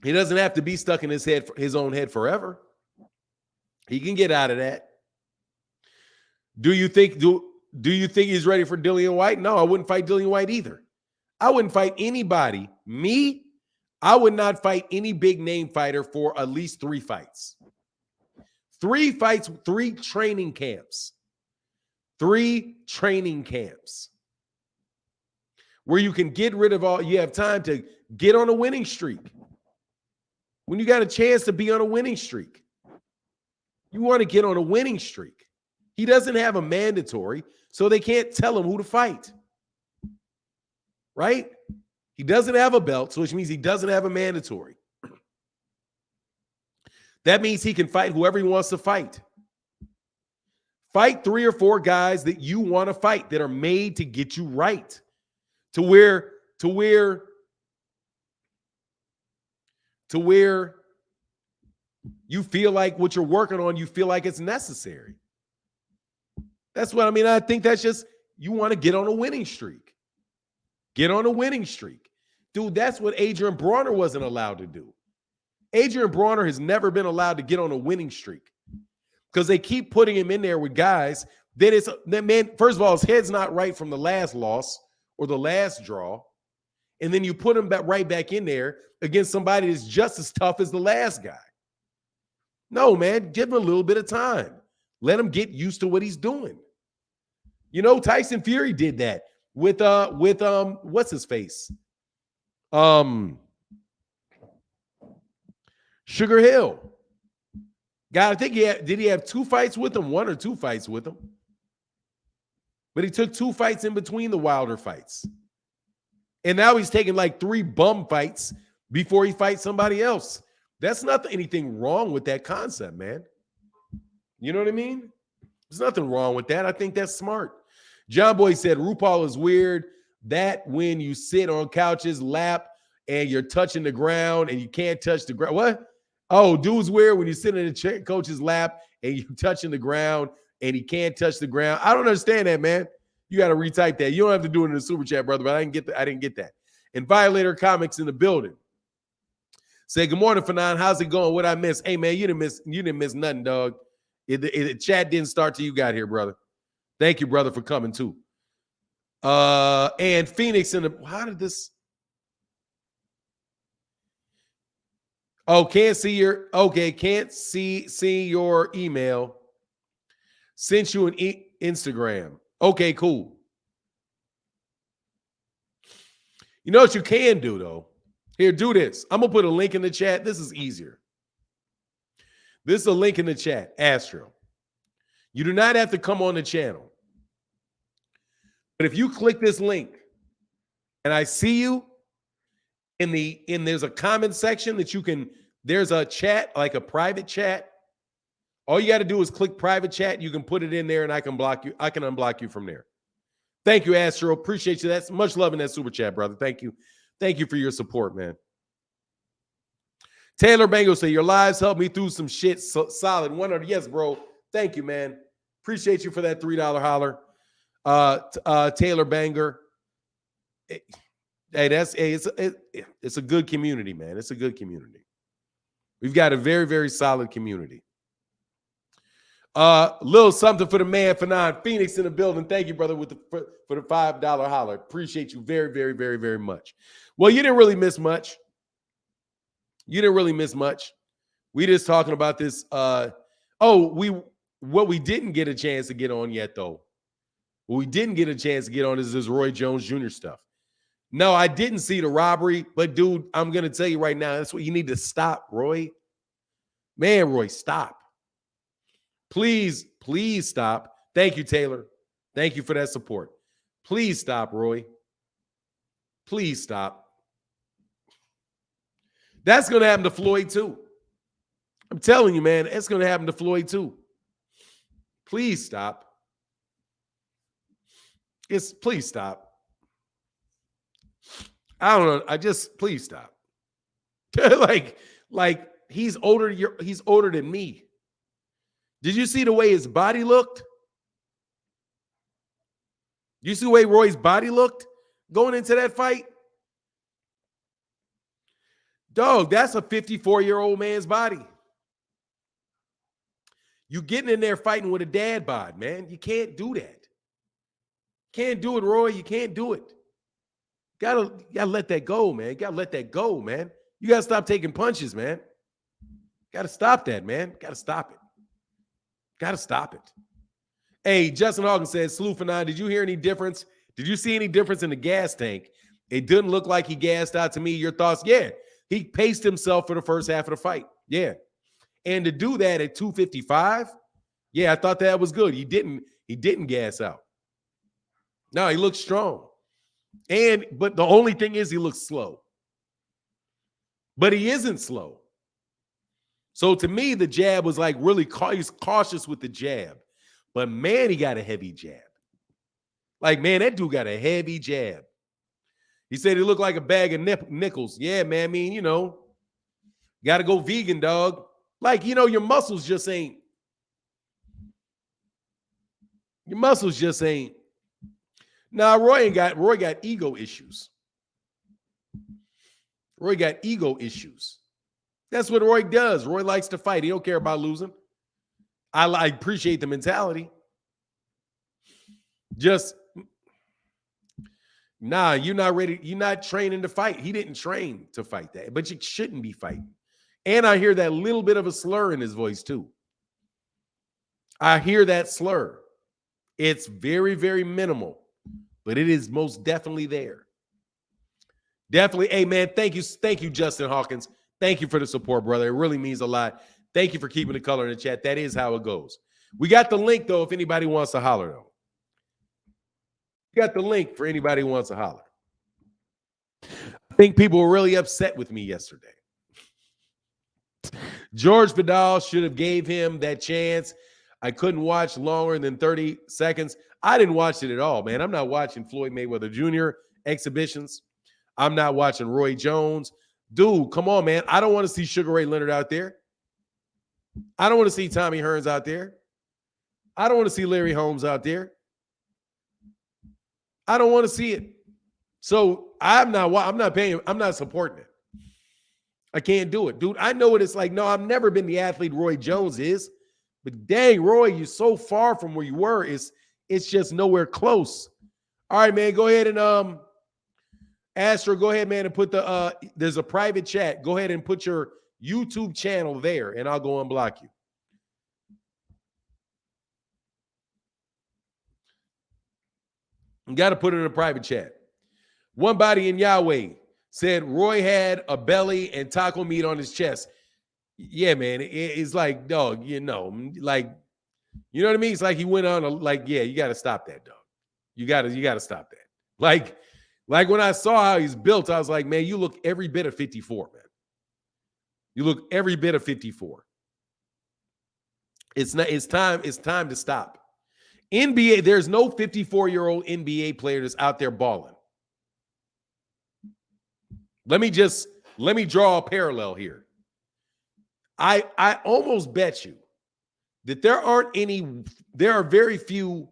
He doesn't have to be stuck in his own head forever. He can get out of that. Do you think he's ready for Dillian White? No, I wouldn't fight Dillian White either. I wouldn't fight anybody. I would not fight any big name fighter for at least 3 fights. 3 fights, 3 training camps. 3 training camps. Where you can get rid of you have time to get on a winning streak. When you got a chance to be on a winning streak. You want to get on a winning streak. He doesn't have a mandatory, so they can't tell him who to fight. Right? He doesn't have a belt, so which means he doesn't have a mandatory. That means he can fight whoever he wants to fight. Fight 3 or 4 guys that you want to fight that are made to get you right. To where you feel like what you're working on, you feel like it's necessary. That's what I mean. I think that's just, you want to get on a winning streak. Get on a winning streak. Dude, that's what Adrian Brawner wasn't allowed to do. Adrian Brawner has never been allowed to get on a winning streak because they keep putting him in there with guys that man, first of all, his head's not right from the last loss or the last draw. And then you put him right back in there against somebody that's just as tough as the last guy. No, man, give him a little bit of time. Let him get used to what he's doing. You know, Tyson Fury did that with what's his face? Sugar Hill. God, I think did he have 2 fights with him? 1 or 2 fights with him. But he took 2 fights in between the Wilder fights. And now he's taking like 3 bum fights before he fights somebody else. That's not anything wrong with that concept, man. You know what I mean? There's nothing wrong with that. I think that's smart. John Boy said, RuPaul is weird that when you sit on couches, lap, and you're touching the ground and you can't touch the ground. What? Oh, dude's weird when you sit in the coach's lap and you're touching the ground and he can't touch the ground. I don't understand that, man. You got to retype that. You don't have to do it in the super chat, brother, but I didn't get that. And Violator Comics in the building. Say, good morning, Fanon. How's it going? What I miss? Hey, man, you didn't miss nothing, dog. The chat didn't start till you got here, brother. Thank you, brother, for coming too. And Phoenix in the, how did this? Oh, can't see your email. Sent you an Instagram. Okay, cool. You know what you can do, though? Here, do this. I'm going to put a link in the chat. This is easier. This is a link in the chat, Astro. You do not have to come on the channel. But if you click this link and I see you there's a comment section that you can, there's a chat, like a private chat. All you got to do is click private chat. You can put it in there and I can block you. I can unblock you from there. Thank you, Astro. Appreciate you. That's much love in that super chat, brother. Thank you. Thank you for your support, man. Taylor Bango say, your lives helped me through some shit. Solid. 100. Yes, bro. Thank you, man. Appreciate you for that $3 holler. Taylor Banger. Hey, it's a good community, man. It's a good community. We've got a very, very solid community. Little something for the man, Fanon. Phoenix in the building. Thank you, brother, for the $5 holler. Appreciate you very, very, very, very much. Well, you didn't really miss much. You didn't really miss much. We just talking about this. What we didn't get a chance to get on yet, though. What we didn't get a chance to get on is this Roy Jones Jr. stuff. No, I didn't see the robbery, but dude, I'm going to tell you right now, that's what you need to stop, Roy. Man, Roy, stop. Please, please stop. Thank you, Taylor. Thank you for that support. Please stop, Roy. Please stop. That's going to happen to Floyd, too. I'm telling you, man, it's going to happen to Floyd, too. Please stop. Please stop. I don't know. Please stop. like he's older. He's older than me. Did you see the way his body looked? You see the way Roy's body looked going into that fight? Dog, that's a 54-year-old man's body. You getting in there fighting with a dad bod, man. You can't do that. Can't do it, Roy. You can't do it. Gotta let that go, man. Gotta let that go, man. You gotta stop taking punches, man. Gotta stop that, man. Gotta stop it. Gotta stop it. Hey, Justin Hawkins says, Salute for 9. Did you hear any difference? Did you see any difference in the gas tank? It didn't look like he gassed out to me. Your thoughts? Yeah. He paced himself for the first half of the fight. Yeah. And to do that at 255, yeah, I thought that was good. He didn't gas out. No, he looked strong. But the only thing is he looks slow. But he isn't slow. So to me, the jab was like really he's cautious with the jab. But man, he got a heavy jab. Like, man, that dude got a heavy jab. He said he looked like a bag of nickels. Yeah, man. I mean, got to go vegan, dog. Like, your muscles just ain't. Your muscles just ain't. Nah, Roy got ego issues. Roy got ego issues. That's what Roy does. Roy likes to fight. He don't care about losing. I appreciate the mentality. Just, nah, you're not ready. You're not training to fight. He didn't train to fight that, but you shouldn't be fighting. And I hear that little bit of a slur in his voice too. I hear that slur. It's very, very minimal, but it is most definitely there. Definitely. Hey, man, thank you, Justin Hawkins. Thank you for the support, brother. It really means a lot. Thank you for keeping the color in the chat. That is how it goes. We got the link, though, if anybody wants to holler, though. We got the link for anybody who wants to holler. I think people were really upset with me yesterday. George Vidal should have gave him that chance. I couldn't watch longer than 30 seconds. I didn't watch it at all, man. I'm not watching Floyd Mayweather Jr. exhibitions. I'm not watching Roy Jones. Dude, come on, man. I don't want to see Sugar Ray Leonard out there. I don't want to see Tommy Hearns out there. I don't want to see Larry Holmes out there. I don't want to see it. So I'm not supporting it. I can't do it. Dude, I know what it's like. No, I've never been the athlete Roy Jones is. But dang, Roy, you're so far from where you were. It's just nowhere close. All right, man, go ahead and Astro, go ahead, man, and put there's a private chat. Go ahead and put your YouTube channel there, and I'll go unblock you. You got to put it in a private chat. One body in Yahweh said Roy had a belly and taco meat on his chest. Yeah, man, it's like, dog, like, you know what I mean? It's like he went on yeah, you got to stop that, dog. You got to stop that. Like when I saw how he's built, I was like, man, you look every bit of 54, man. You look every bit of 54. It's time to stop. NBA, there's no 54-year-old NBA player that's out there balling. Let me draw a parallel here. I almost bet you that there are very few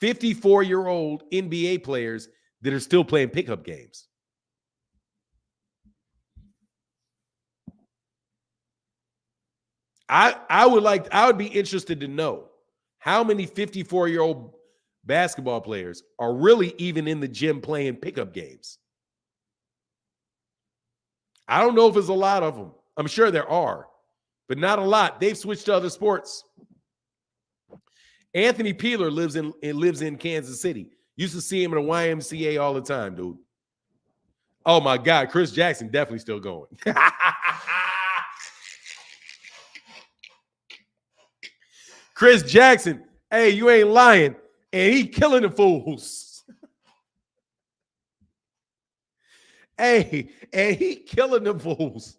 54-year-old NBA players that are still playing pickup games. I would be interested to know how many 54-year-old basketball players are really even in the gym playing pickup games. I don't know if there's a lot of them. I'm sure there are, but not a lot. They've switched to other sports. Anthony Peeler lives in Kansas City. Used to see him in a YMCA all the time, dude. Oh my God, Chris Jackson definitely still going. Chris Jackson, hey, you ain't lying, and he killing the fools. Hey, and he killing the fools.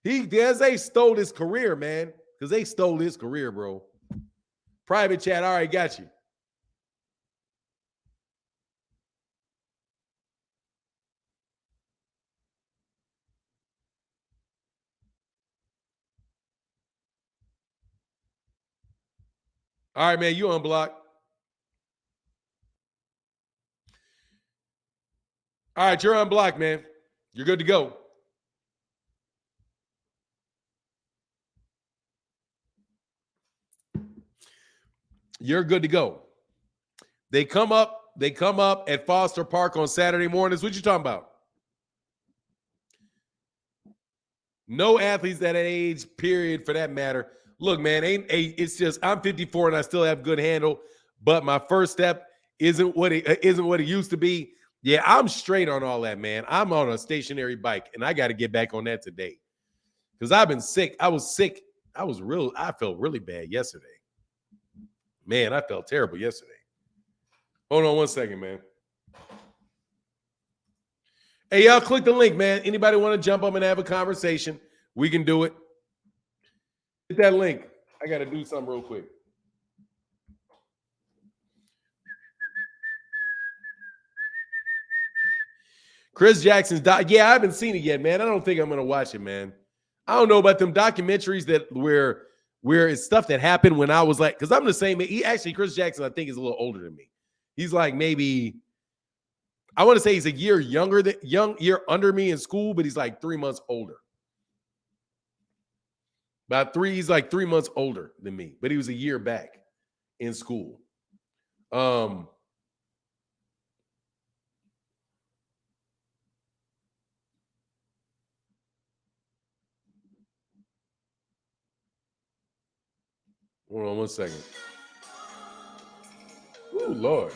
They stole his career, man, because they stole his career, bro. Private chat, all right, got you. All right, man, you unblocked. All right, you're unblocked, man. You're good to go. You're good to go. They come up at Foster Park on Saturday mornings. What you talking about? No athletes at that age, period, for that matter. Look, man, it's just I'm 54 and I still have good handle, but my first step isn't what it used to be. Yeah, I'm straight on all that, man. I'm on a stationary bike, and I got to get back on that today because I've been sick. I was sick. I felt really bad yesterday. Man, I felt terrible yesterday. Hold on one second, man. Hey, y'all, click the link, man. Anybody want to jump up and have a conversation? We can do it. Hit that link. I got to do something real quick. Chris Jackson's yeah, I haven't seen it yet, man. I don't think I'm gonna watch it, man. I don't know about them documentaries that where it's stuff that happened when I was like, because I'm the same. He actually, Chris Jackson, I think, is a little older than me. He's like maybe, I want to say he's a year year under me in school, but he's like 3 months older. He's like 3 months older than me, but he was a year back in school. Hold on one second. Oh, Lord.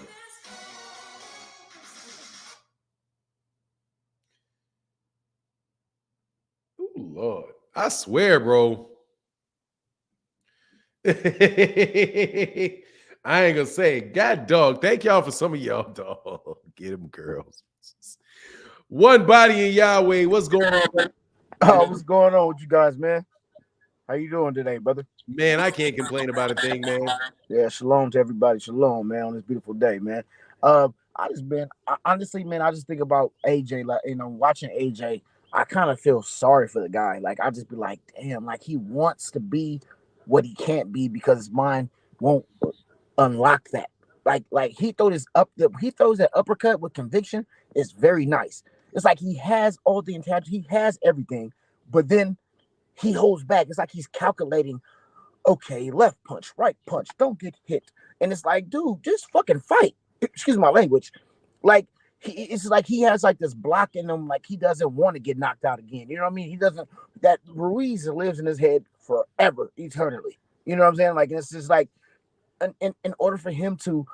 Oh, Lord. I swear, bro. I ain't gonna say it. God dog. Thank y'all for some of y'all, dog. Get them girls. One body in Yahweh. What's going on? Oh, what's going on with you guys, man? How you doing today, brother? Man, I can't complain about a thing, man. Yeah, shalom to everybody. Shalom, man, on this beautiful day, man. Honestly, man, I just think about AJ, like, watching AJ, I kind of feel sorry for the guy. Like, I just be like, damn, like he wants to be what he can't be because his mind won't unlock that. Like he throws that uppercut with conviction. It's very nice. It's like he has all the intelligence, he has everything, but then he holds back. It's like he's calculating, okay, left punch, right punch, don't get hit. And it's like, dude, just fucking fight. Excuse my language. Like, it's like he has like this block in him, like he doesn't want to get knocked out again. You know what I mean? He doesn't, that Ruiz lives in his head forever, eternally. You know what I'm saying? Like, it's just like, in order for him to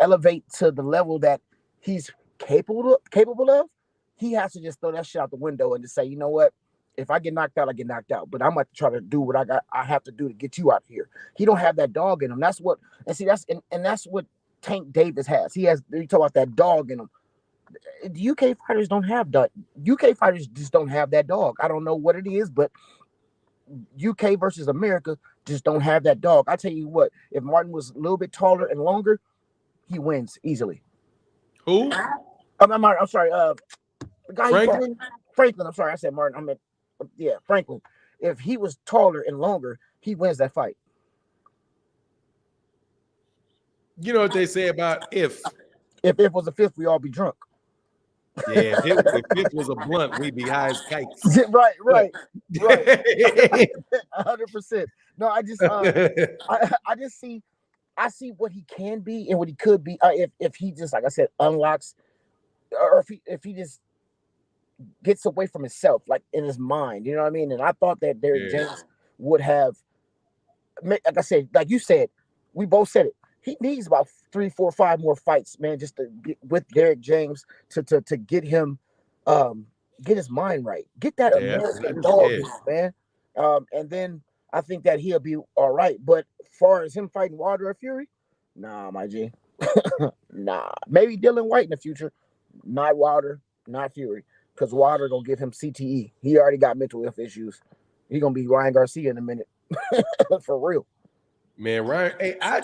elevate to the level that he's capable of, he has to just throw that shit out the window and just say, you know what? If I get knocked out, I get knocked out. But I'm going to try to do what I have to do to get you out of here. He don't have that dog in him. That's what, and see, that's what Tank Davis has. You talk about that dog in him. The UK fighters don't have that. UK fighters just don't have that dog. I don't know what it is, but UK versus America just don't have that dog. I tell you what, if Martin was a little bit taller and longer, he wins easily. Who? I'm sorry. The guy Franklin. I'm sorry, I said Martin. I meant Franklin. If he was taller and longer, he wins that fight. You know what they say about if it was a fifth, we all be drunk. Yeah, if fifth was a blunt, we'd be high as kites. Right. 100%. No, I just see what he can be and what he could be if he just, like I said, unlocks, or if he just gets away from himself, like in his mind, you know what I mean? And I thought that Derrick James would have, like I said, like you said, we both said it. He needs about 3, 4, 5 more fights, man, just to get with Derrick James to get him, get his mind right, get that American dog, man. And then I think that he'll be all right. But as far as him fighting Wilder or Fury, nah, my G, nah. Maybe Dylan White in the future, not Wilder, not Fury, because Wilder gonna give him CTE. He already got mental health issues. He gonna be Ryan Garcia in a minute, for real. Man, Ryan, hey, I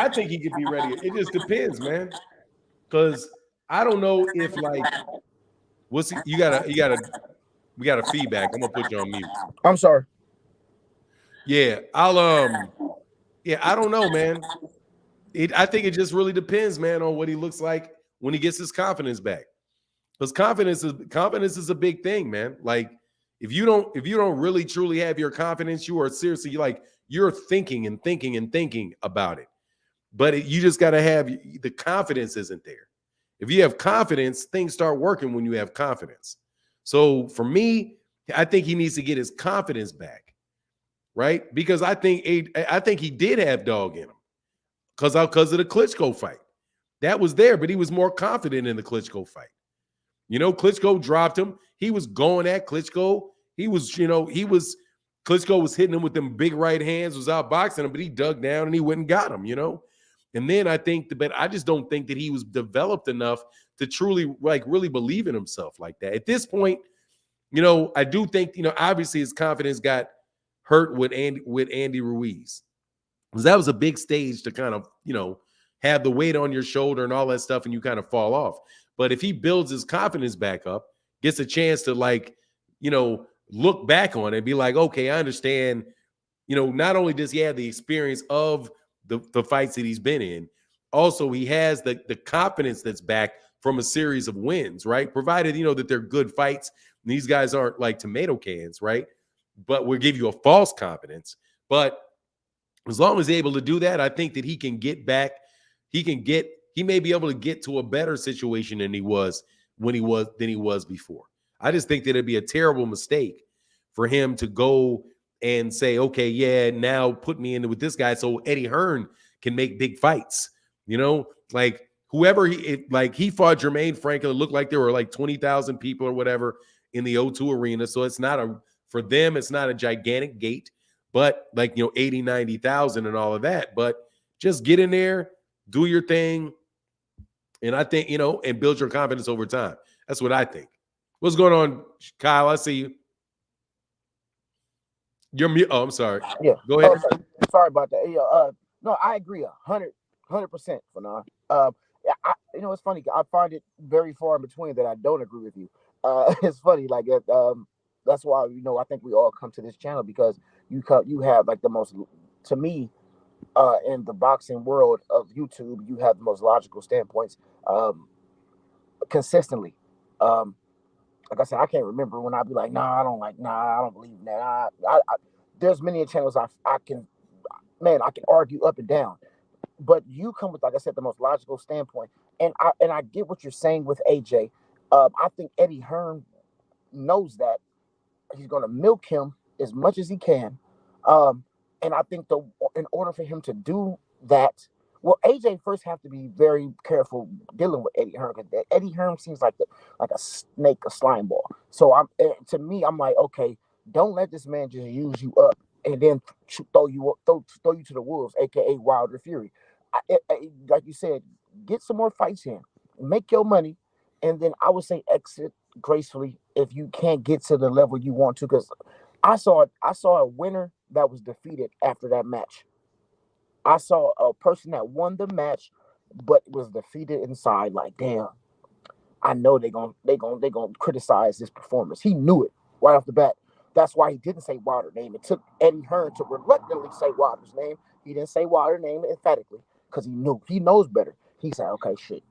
think he could be ready. It just depends, man. Because I don't know if like we got a feedback. I'm gonna put you on mute. I'm sorry. Yeah, I don't know, man. I think it just really depends, man, on what he looks like when he gets his confidence back. Because confidence is a big thing, man. Like if you don't really truly have your confidence, you are seriously like you're thinking and thinking and thinking about it. But you just got to have the confidence isn't there. If you have confidence, things start working when you have confidence. So for me, I think he needs to get his confidence back, right? Because I think he did have dog in him because of the Klitschko fight. That was there, but he was more confident in the Klitschko fight. You know, Klitschko dropped him. He was going at Klitschko. Klitschko was hitting him with them big right hands, was outboxing him, but he dug down and he went and got him, you know? And then I just don't think that he was developed enough to truly, like, really believe in himself like that. At this point, you know, I do think, you know, obviously his confidence got hurt with Andy Ruiz. Because that was a big stage to kind of, you know, have the weight on your shoulder and all that stuff, and you kind of fall off. But if he builds his confidence back up, gets a chance to look back on it and be like, okay, I understand. Not only does he have the experience of the fights that he's been in, also he has the confidence that's back from a series of wins, right? Provided, that they're good fights. And these guys aren't like tomato cans, right? But we'll give you a false confidence. But as long as he's able to do that, I think that he can get back. He may be able to get to a better situation than he was before. I just think that it'd be a terrible mistake for him to go and say, okay, yeah, now put me in with this guy so Eddie Hearn can make big fights. Like whoever he fought Jermaine Franklin, it looked like there were like 20,000 people or whatever in the O2 arena. So it's not for them, it's not a gigantic gate, but 80, 90,000 and all of that. But just get in there, do your thing. And I think, and build your confidence over time. That's what I think. What's going on, Kyle? I see you. You're mute. Oh, I'm sorry. Yeah. Go ahead. Sorry about that. Yeah, no, I agree 100%, Fanon. It's funny. I find it very far in between that I don't agree with you. It's funny, like that's why I think we all come to this channel because you have like the most, to me, in the boxing world of YouTube, you have the most logical standpoints consistently. Like I said, I can't remember when I'd be like, I don't believe in that. There's many channels I can argue up and down, but you come with, like I said, the most logical standpoint, and I get what you're saying with AJ. I think Eddie Hearn knows that he's going to milk him as much as he can, and I think in order for him to do that, well, AJ first have to be very careful dealing with Eddie Hearn because Eddie Hearn seems like a snake, a slime ball. So to me, I'm like, okay, don't let this man just use you up and then throw you to the wolves, aka Wilder Fury. Like you said, get some more fights in, make your money, and then I would say exit gracefully if you can't get to the level you want to. Because I saw a winner that was defeated after that match. I saw a person that won the match, but was defeated inside. Like, damn, I know they gonna criticize this performance. He knew it right off the bat. That's why he didn't say Wilder's name. It took Eddie Hearn to reluctantly say Wilder's name. He didn't say Wilder's name emphatically because he knows better. He said, okay, shit,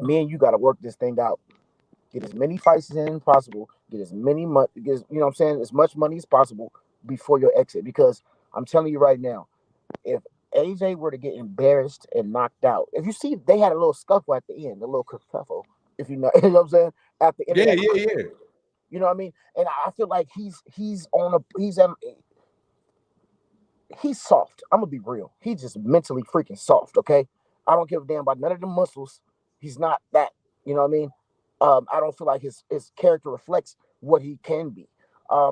me and you got to work this thing out. Get as many fights in as possible. Get as many money. As much money as possible before your exit. Because I'm telling you right now, if AJ were to get embarrassed and knocked out, if you see, they had a little scuffle at the end, a little kerfuffle, if you know, you know what I'm saying? At the end, Yeah. You know what I mean? And I feel like he's soft. I'm gonna be real. He's just mentally freaking soft. Okay, I don't give a damn about none of the muscles. He's not that. You know what I mean? I don't feel like his character reflects what he can be.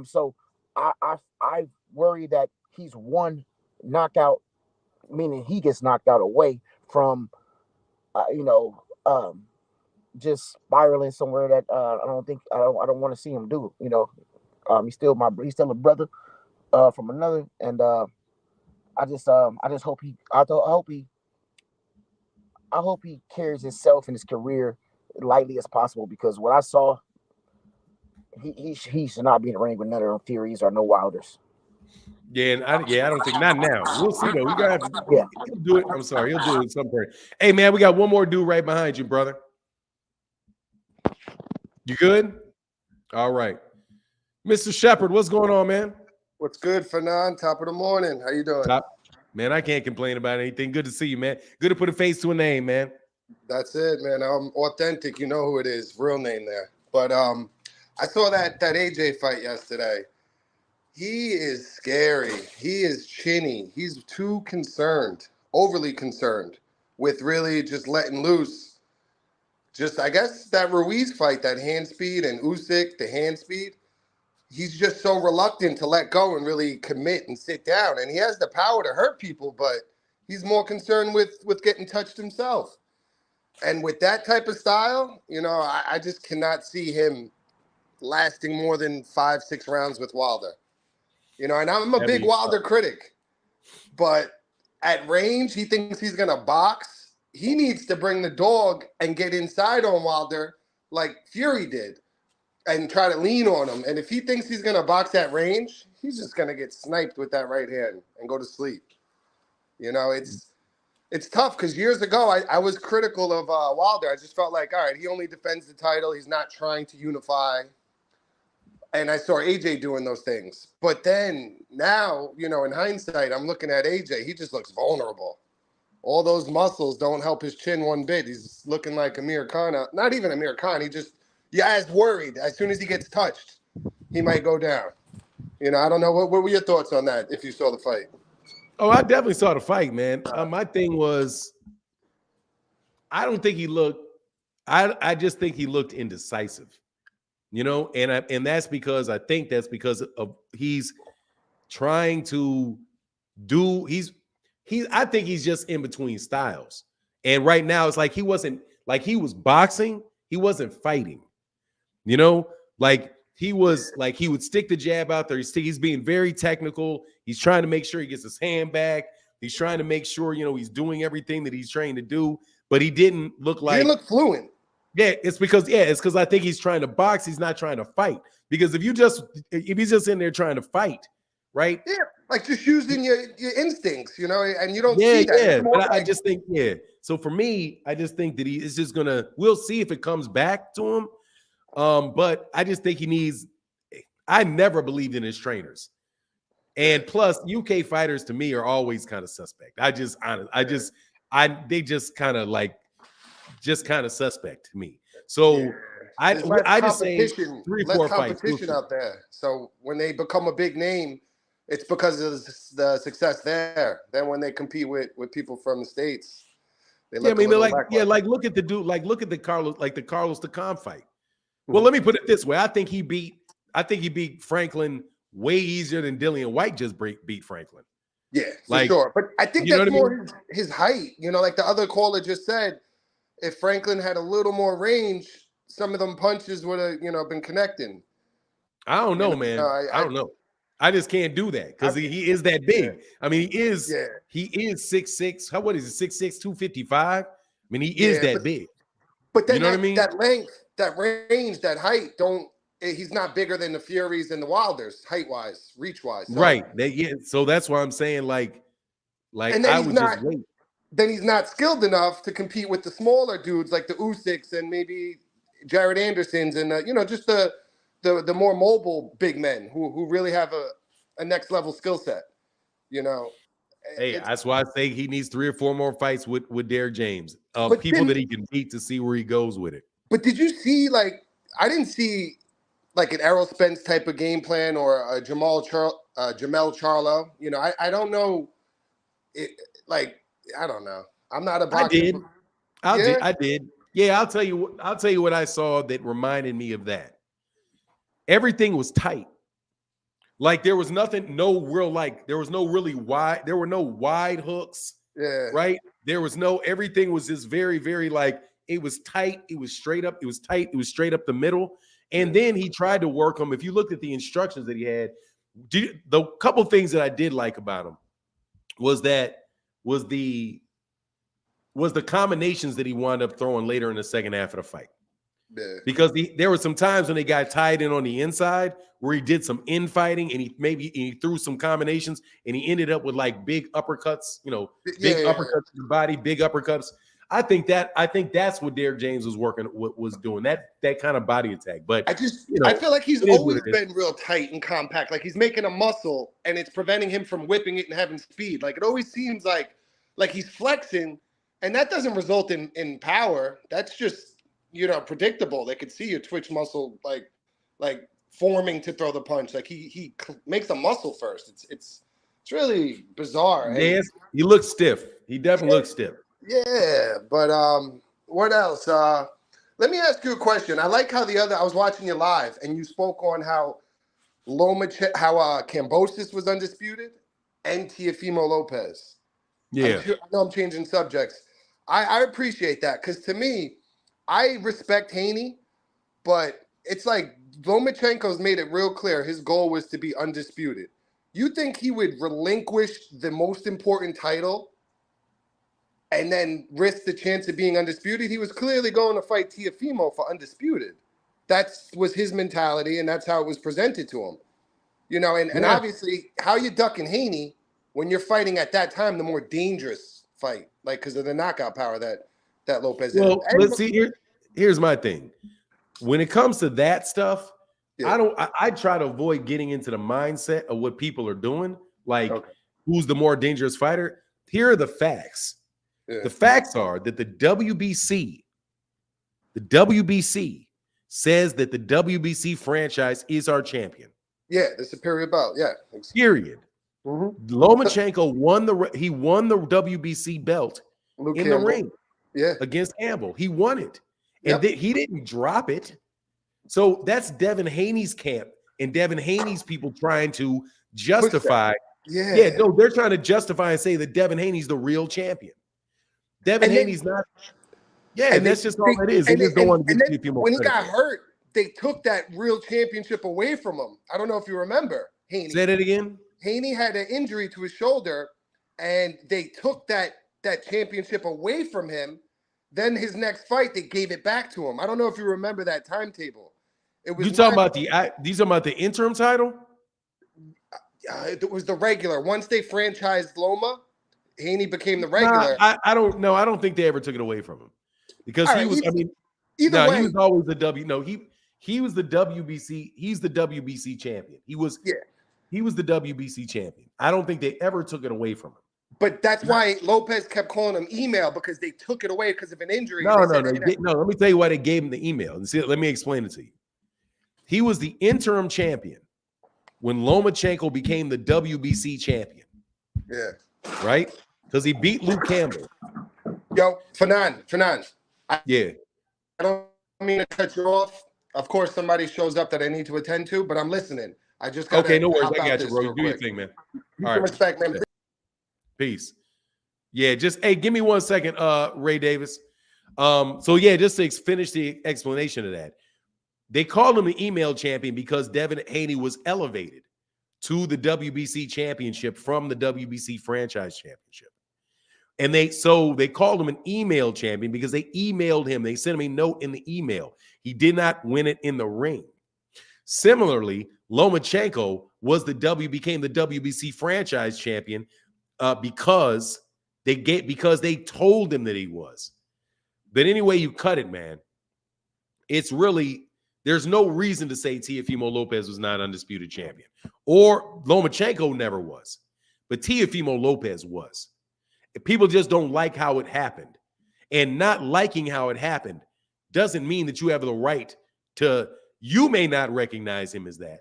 So I worry that he's one knockout, meaning he gets knocked out away from, just spiraling somewhere that I don't want to see him do. He's still a brother from another, and I just hope he carries himself and his career lightly as possible because what I saw, he should not be in the ring with none of them Furies or no Wilders. Yeah, and I don't think not now. We'll see though. We gotta have to. Yeah. He'll do it. I'm sorry, he'll do it at some point. Hey man, we got one more dude right behind you, brother. You good? All right, Mr. Shepard, what's going on, man? What's good, Fanon? Top of the morning. How you doing? Man, I can't complain about anything. Good to see you, man. Good to put a face to a name, man. That's it, man. I'm authentic. You know who it is. Real name there. But I saw that AJ fight yesterday. He is scary. He is chinny. He's too concerned, overly concerned with really just letting loose. Just, I guess, that Ruiz fight, that hand speed, and Usyk, the hand speed, he's just so reluctant to let go and really commit and sit down. And he has the power to hurt people, but he's more concerned with getting touched himself. And with that type of style, I just cannot see him lasting more than 5-6 rounds with Wilder. And I'm a big Wilder critic, but at range, he thinks he's going to box he needs to bring the dog and get inside on Wilder like Fury did and try to lean on him. And if he thinks he's going to box at range, he's just going to get sniped with that right hand and go to sleep. You know, it's tough because years ago I was critical of Wilder. I just felt like, all right, he only defends the title. He's not trying to unify. And I saw AJ doing those things. But then now, you know, in hindsight, I'm looking at AJ. He just looks vulnerable. All those muscles don't help his chin one bit. He's looking like Amir Khan. Not even Amir Khan. Yeah, is worried. As soon as he gets touched, he might go down. You know, I don't know. What were your thoughts on that if you saw the fight? Oh, I definitely saw the fight, man. My thing was, I don't think he looked. I just think he looked indecisive. You know, and that's because I think that's because of he's trying to do. I think he's just in between styles. And right now, it's like he wasn't like he was boxing. He wasn't fighting. You know, like he was like he would stick the jab out there. He's being very technical. He's trying to make sure he gets his hand back. He's trying to make sure, you know, he's doing everything that he's trained to do. But he didn't look like. He didn't look fluent. Yeah, it's because I think he's trying to box. He's not trying to fight. Because if he's just in there trying to fight, right? Yeah, like just using your instincts, you know, and you don't Yeah, see that. yeah. But I just think, yeah. So for me, I just think that he is just gonna. We'll see if it comes back to him. But I just think he needs. I never believed in his trainers, and plus UK fighters to me are always kind of suspect. They just kind of suspect to me. So Yeah. I just say 3-4 fights. Competition out there. So when they become a big name, it's because of the success there. Then when they compete with people from the States, they look they're like, like look at the dude, like look at the Carlos Takam fight. Well, let me put it this way. I think he beat Franklin way easier than Dillian White just beat Franklin. Yeah, for sure. But I think that's more his height. You know, like the other caller just said, if Franklin had a little more range, some of them punches would have, you know, been connecting. I don't know, man. I don't know. I just can't do that because he is that big. Yeah. I mean, he is 6'6". What is it? 6'6", 255. I mean, he is that big. But then you know what I mean? That length, that range, that height, he's not bigger than the Furies and the Wilders, height-wise, reach-wise. So. Right. So that's why I'm saying, like and I would just wait. Then he's not skilled enough to compete with the smaller dudes like the Usyks and maybe Jared Andersons and you know, just the more mobile big men who really have a next level skill set. You know. Hey, that's why I say he needs 3 or 4 more fights with Derrick James. People that he can beat to see where he goes with it. But did you see I didn't see like an Errol Spence type of game plan or a Jamel Charlo. You know, I don't know. I don't know. I'm not a boxer. I did. Yeah, I'll tell you what I saw that reminded me of that. Everything was tight. Like there was there were no wide hooks. Yeah. Right? Everything was just very, very it was tight. It was straight up. It was tight. It was straight up the middle. And then he tried to work them. If you looked at the instructions that he had, the couple things that I did like about him was the combinations that he wound up throwing later in the second half of the fight. Yeah. Because there were some times when they got tied in on the inside where he did some infighting and he threw some combinations and he ended up with like big uppercuts, you know, uppercuts to the body, big uppercuts. I think that's what Derrick James was doing, that kind of body attack. But I feel like he's always been real tight and compact. Like he's making a muscle and it's preventing him from whipping it and having speed. Like it always seems like he's flexing, and that doesn't result in power. That's just, you know, predictable. They could see your twitch muscle like forming to throw the punch. Like he makes a muscle first. It's really bizarre. Yes, he looks stiff. He definitely looks stiff. Yeah, but what else? Let me ask you a question. I like how I was watching you live and you spoke on how Kambosos was undisputed and Teofimo Lopez. Yeah. I know I'm changing subjects. I appreciate that because to me, I respect Haney, but it's like Lomachenko's made it real clear his goal was to be undisputed. You think he would relinquish the most important title and then risk the chance of being undisputed. He was clearly going to fight Teofimo for undisputed. That was his mentality, and that's how it was presented to him. You know, and obviously, how you ducking Haney when you're fighting at that time, the more dangerous fight, like because of the knockout power that Lopez is. Well, let's see. Here's my thing. When it comes to that stuff, I try to avoid getting into the mindset of what people are doing, like who's the more dangerous fighter. Here are the facts. Yeah. The facts are that the WBC says that the WBC franchise is our champion. Yeah, the superior belt. Yeah. Period. Mm-hmm. Lomachenko won the WBC belt in the ring. Yeah. Against Campbell. He won it. And he didn't drop it. So that's Devin Haney's camp and Devin Haney's people trying to justify. Yeah, no, they're trying to justify and say that Devin Haney's the real champion. Devin Haney's not. Yeah, and that's just all it is. They just don't want to give people when he got hurt, they took that real championship away from him. I don't know if you remember Haney. Say that again. Haney had an injury to his shoulder, and they took that championship away from him. Then his next fight, they gave it back to him. I don't know if you remember that timetable. It was you talking about the interim title? It was the regular. Once they franchised Loma, Haney became the regular. I don't know. I don't think they ever took it away from him because he was. I mean, he was always the W. No, he was the WBC. He's the WBC champion. He was the WBC champion. I don't think they ever took it away from him. But that's why Lopez kept calling him email because they took it away because of an injury. No. Let me tell you why they gave him the email. And see, let me explain it to you. He was the interim champion when Lomachenko became the WBC champion. Yeah. Right? Because he beat Luke Campbell. Yo, Fanan. I don't mean to cut you off. Of course, somebody shows up that I need to attend to, but I'm listening. I just got no worries. I got you, bro. Do your thing, man. All right. Respect, man. Peace. Yeah, just give me 1 second, Ray Davis. So just to finish the explanation of that. They called him the email champion because Devin Haney was elevated to the WBC championship from the WBC franchise championship. And they called him an email champion because they emailed him. They sent him a note in the email. He did not win it in the ring. Similarly, Lomachenko became the WBC franchise champion because they told him that he was. But anyway, you cut it, man. It's really, there's no reason to say Teofimo Lopez was not undisputed champion, or Lomachenko never was, but Teofimo Lopez was. People just don't like how it happened, and not liking how it happened doesn't mean that you have the right to. You may not recognize him as that,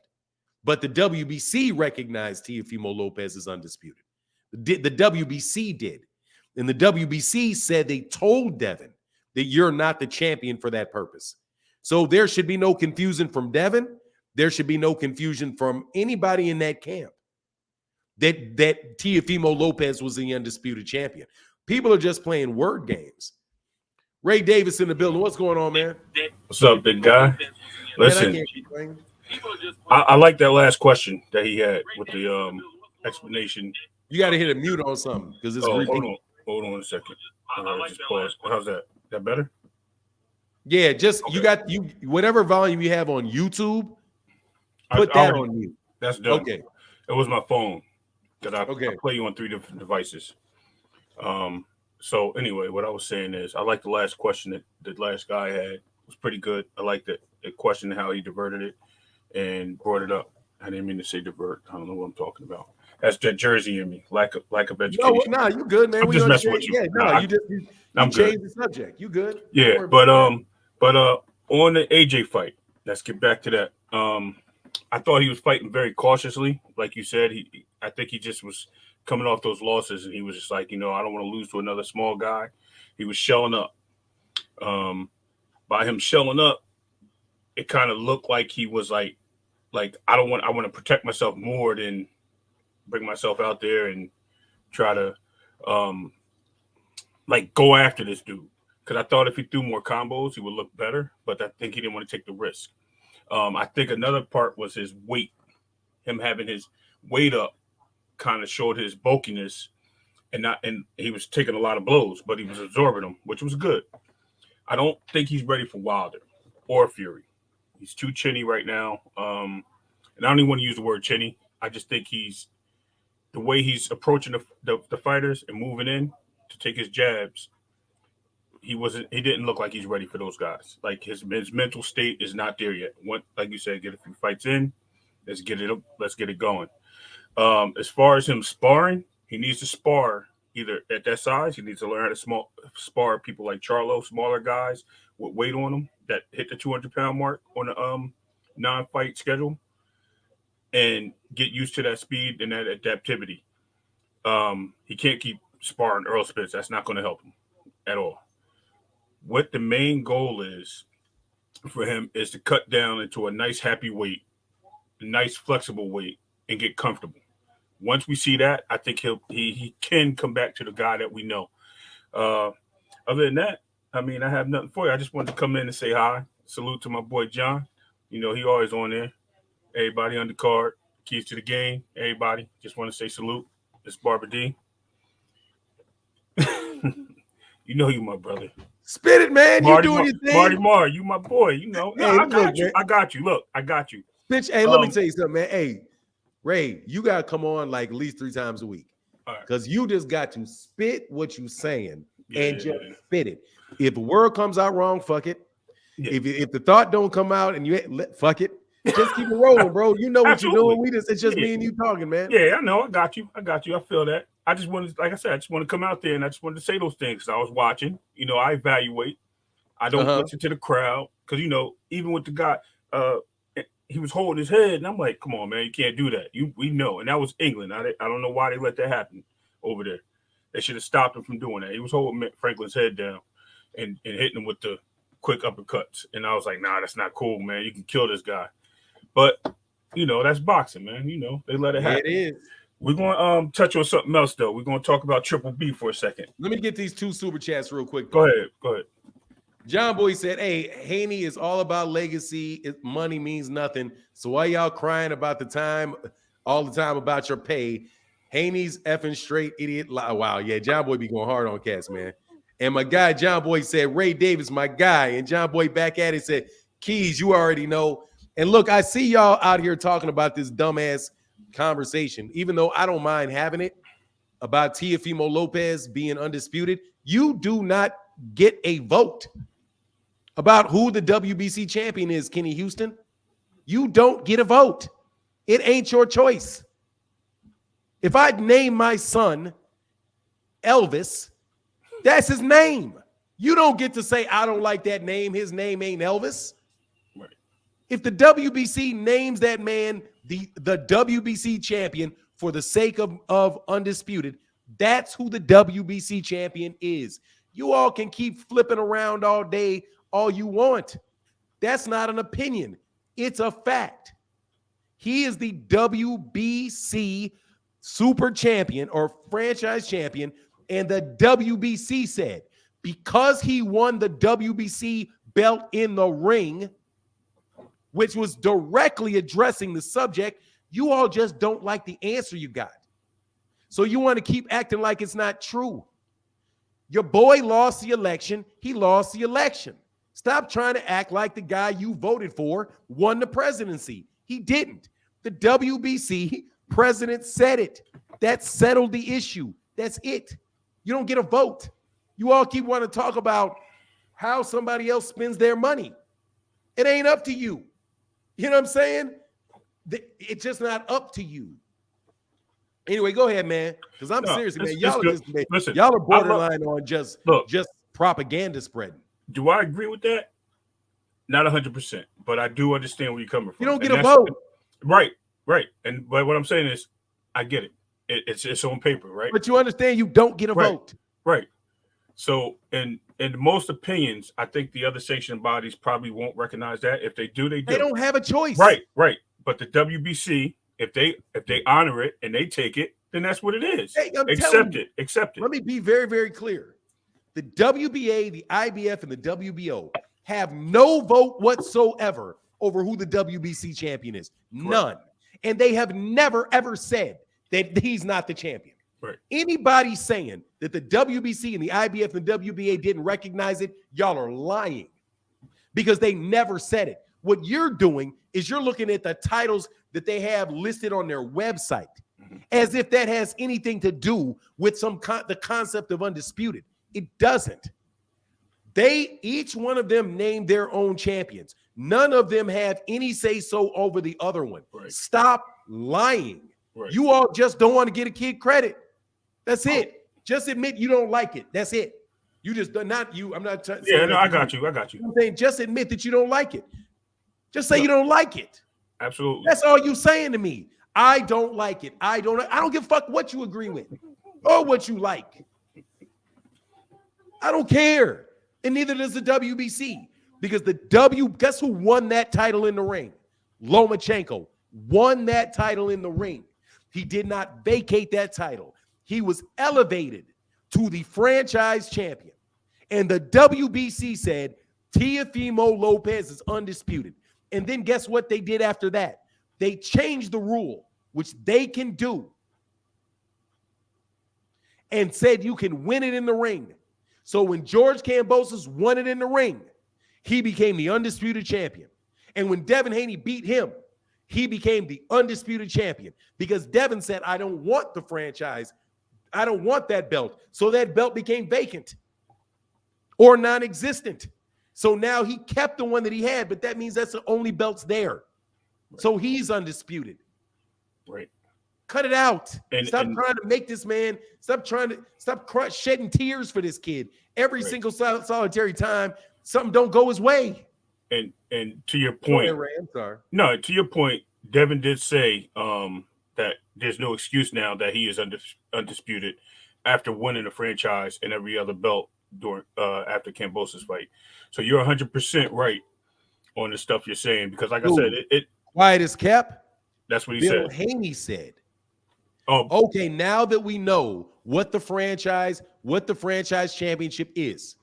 but the WBC recognized Teofimo Lopez as undisputed. The WBC did. And the WBC said they told Devin that you're not the champion for that purpose. So there should be no confusion from Devin. There should be no confusion from anybody in that camp that Teofimo Lopez was the undisputed champion. People are just playing word games. Ray Davis in the building. What's going on, man? What's up, big guy? Listen, I like that last question that he had with the explanation. You got to hit a mute on something because it's repeating. Hold on a second. Just pause. How's that? Is that better? Yeah, just okay. Whatever volume you have on YouTube, put that on mute. That's done. Okay. It was my phone that I play you on 3 different devices. So anyway, what I was saying is I like the last question that the last guy had. It was pretty good. I like the question, how he diverted it and brought it up. I didn't mean to say divert. I don't know what I'm talking about. That's that Jersey in me, lack of education. No, you good, man. I'm just messing with you. Yeah, you changed the subject. You good? Yeah, but on the AJ fight, let's get back to that. I thought he was fighting very cautiously, like you said. I think he just was coming off those losses, and he was just like, I don't want to lose to another small guy. He was shelling up. By him shelling up, it kind of looked like he was like I want to protect myself more than bring myself out there and try to go after this dude. Because I thought if he threw more combos, he would look better, but I think he didn't want to take the risk. I think another part was his weight. Him having his weight up kind of showed his bulkiness and he was taking a lot of blows, but he was absorbing them, which was good. I don't think he's ready for Wilder or Fury. He's too chinny right now. And I don't even want to use the word chinny. I just think the way he's approaching the fighters and moving in to take his jabs. He didn't look like he's ready for those guys. Like his mental state is not there yet. Like you said, get a few fights in. Let's get it going. As far as him sparring, he needs to spar either at that size. He needs to learn how to spar people like Charlo, smaller guys with weight on them that hit the 200-pound mark on a non-fight schedule, and get used to that speed and that adaptivity. He can't keep sparring Earl Spence. That's not going to help him at all. What the main goal is for him is to cut down into a nice, happy weight, a nice, flexible weight, and get comfortable. Once we see that, I think he can come back to the guy that we know. Other than that, I mean, I have nothing for you. I just wanted to come in and say hi. Salute to my boy John. You know, he always on there. Everybody on the card, keys to the game. Everybody, just want to say salute. It's Barber D. You know you my brother. Spit it, man. You doing your thing. Marty Mar, you my boy. You know. No, I got you. Man. I got you. Look, I got you. Bitch, hey, let me tell you something, man. Hey, Ray, you got to come on like at least 3 times a week. Because you just got to spit what you saying and just spit it. If the word comes out wrong, fuck it. Yeah. If the thought don't come out and fuck it. Just keep it rolling, bro. You know what you're doing. It's just me and you talking, man. Yeah, I know. I got you. I feel that. I just wanted, like I said, I just want to come out there and I just wanted to say those things. I was watching. You know, I evaluate. I don't listen to the crowd because, you know, even with the guy, he was holding his head, and I'm like, come on, man, you can't do that. We know, and that was England. I don't know why they let that happen over there. They should have stopped him from doing that. He was holding Franklin's head down and hitting him with the quick uppercuts, and I was like, nah, that's not cool, man. You can kill this guy. But, you know, that's boxing, man. You know, they let it happen. It is. We're going to touch on something else, though. We're going to talk about Triple B for a second. Let me get these 2 super chats real quick. Go ahead. John Boy said, hey, Haney is all about legacy. Money means nothing. So why y'all crying about all the time about your pay? Haney's effing straight idiot. Wow, yeah, John Boy be going hard on cats, man. And my guy, John Boy, said, Ray Davis, my guy. And John Boy back at it said, Keys, you already know. And look, I see y'all out here talking about this dumbass conversation, even though I don't mind having it, about Teofimo Lopez being undisputed. You do not get a vote about who the WBC champion is, Kenny Houston. You don't get a vote. It ain't your choice. If I'd name my son Elvis, that's his name. You don't get to say, I don't like that name. His name ain't Elvis. Right. If the WBC names that man the WBC champion for the sake of undisputed, that's who the WBC champion is. You all can keep flipping around all day, all you want. That's not an opinion. It's a fact. He is the WBC super champion or franchise champion, and the WBC said because he won the WBC belt in the ring, which was directly addressing the subject, you all just don't like the answer you got. So you want to keep acting like it's not true. Your boy lost the election. He lost the election. Stop trying to act like the guy you voted for won the presidency. He didn't. The WBC president said it. That settled the issue. That's it. You don't get a vote. You all keep wanting to talk about how somebody else spends their money. It ain't up to you. You know what I'm saying? It's just not up to you. Anyway, go ahead, man. Because I'm serious, man. Y'all are borderline on just propaganda spreading. Do I agree with that? Not 100%, but I do understand where you're coming from. You don't get a vote. Right. But what I'm saying is, I get it. It's on paper, right? But you understand you don't get a vote. Right. So, in most opinions, I think the other sanctioning bodies probably won't recognize that. If they do, they do. They don't have a choice. Right. But the WBC, if they honor it and they take it, then that's what it is. Hey, Accept it. Let me be very, very clear. The WBA, the IBF, and the WBO have no vote whatsoever over who the WBC champion is. None. And they have never, ever said that he's not the champion. Right. Anybody saying that the WBC and the IBF and WBA didn't recognize it, y'all are lying because they never said it. What you're doing is you're looking at the titles that they have listed on their website as if that has anything to do with the concept of undisputed. It doesn't. Each one of them named their own champions. None of them have any say-so over the other one. Right. Stop lying. Right. You all just don't want to get a kid credit. That's it. Just admit you don't like it. That's it. You just not you. I'm not trying. Yeah, no, I got you. I'm saying just admit that you don't like it. Just say you don't like it. Absolutely. That's all you saying to me. I don't like it. I don't give a fuck what you agree with or what you like. I don't care. And neither does the WBC. Because guess who won that title in the ring? Lomachenko won that title in the ring. He did not vacate that title. He was elevated to the franchise champion. And the WBC said, Teofimo Lopez is undisputed. And then guess what they did after that? They changed the rule, which they can do, and said you can win it in the ring. So when George Kambosos won it in the ring, he became the undisputed champion. And when Devin Haney beat him, he became the undisputed champion because Devin said, I don't want the franchise. I don't want that belt. So that belt became vacant or non-existent. So now he kept the one that he had, but that means that's the only belts there. Right. So he's undisputed. Right. Cut it out. Stop and trying to make this man. Stop shedding tears for this kid. Every single solitary time, something don't go his way. And to your point, I'm sorry. No, to your point, Devin did say that there's no excuse now that he is undisputed after winning the franchise and every other belt during after Kambosos' fight. So you're 100% right on the stuff you're saying because, like I said, it quiet as kept. That's what he Bill said. Haney said. Oh, okay. Now that we know what the franchise championship is,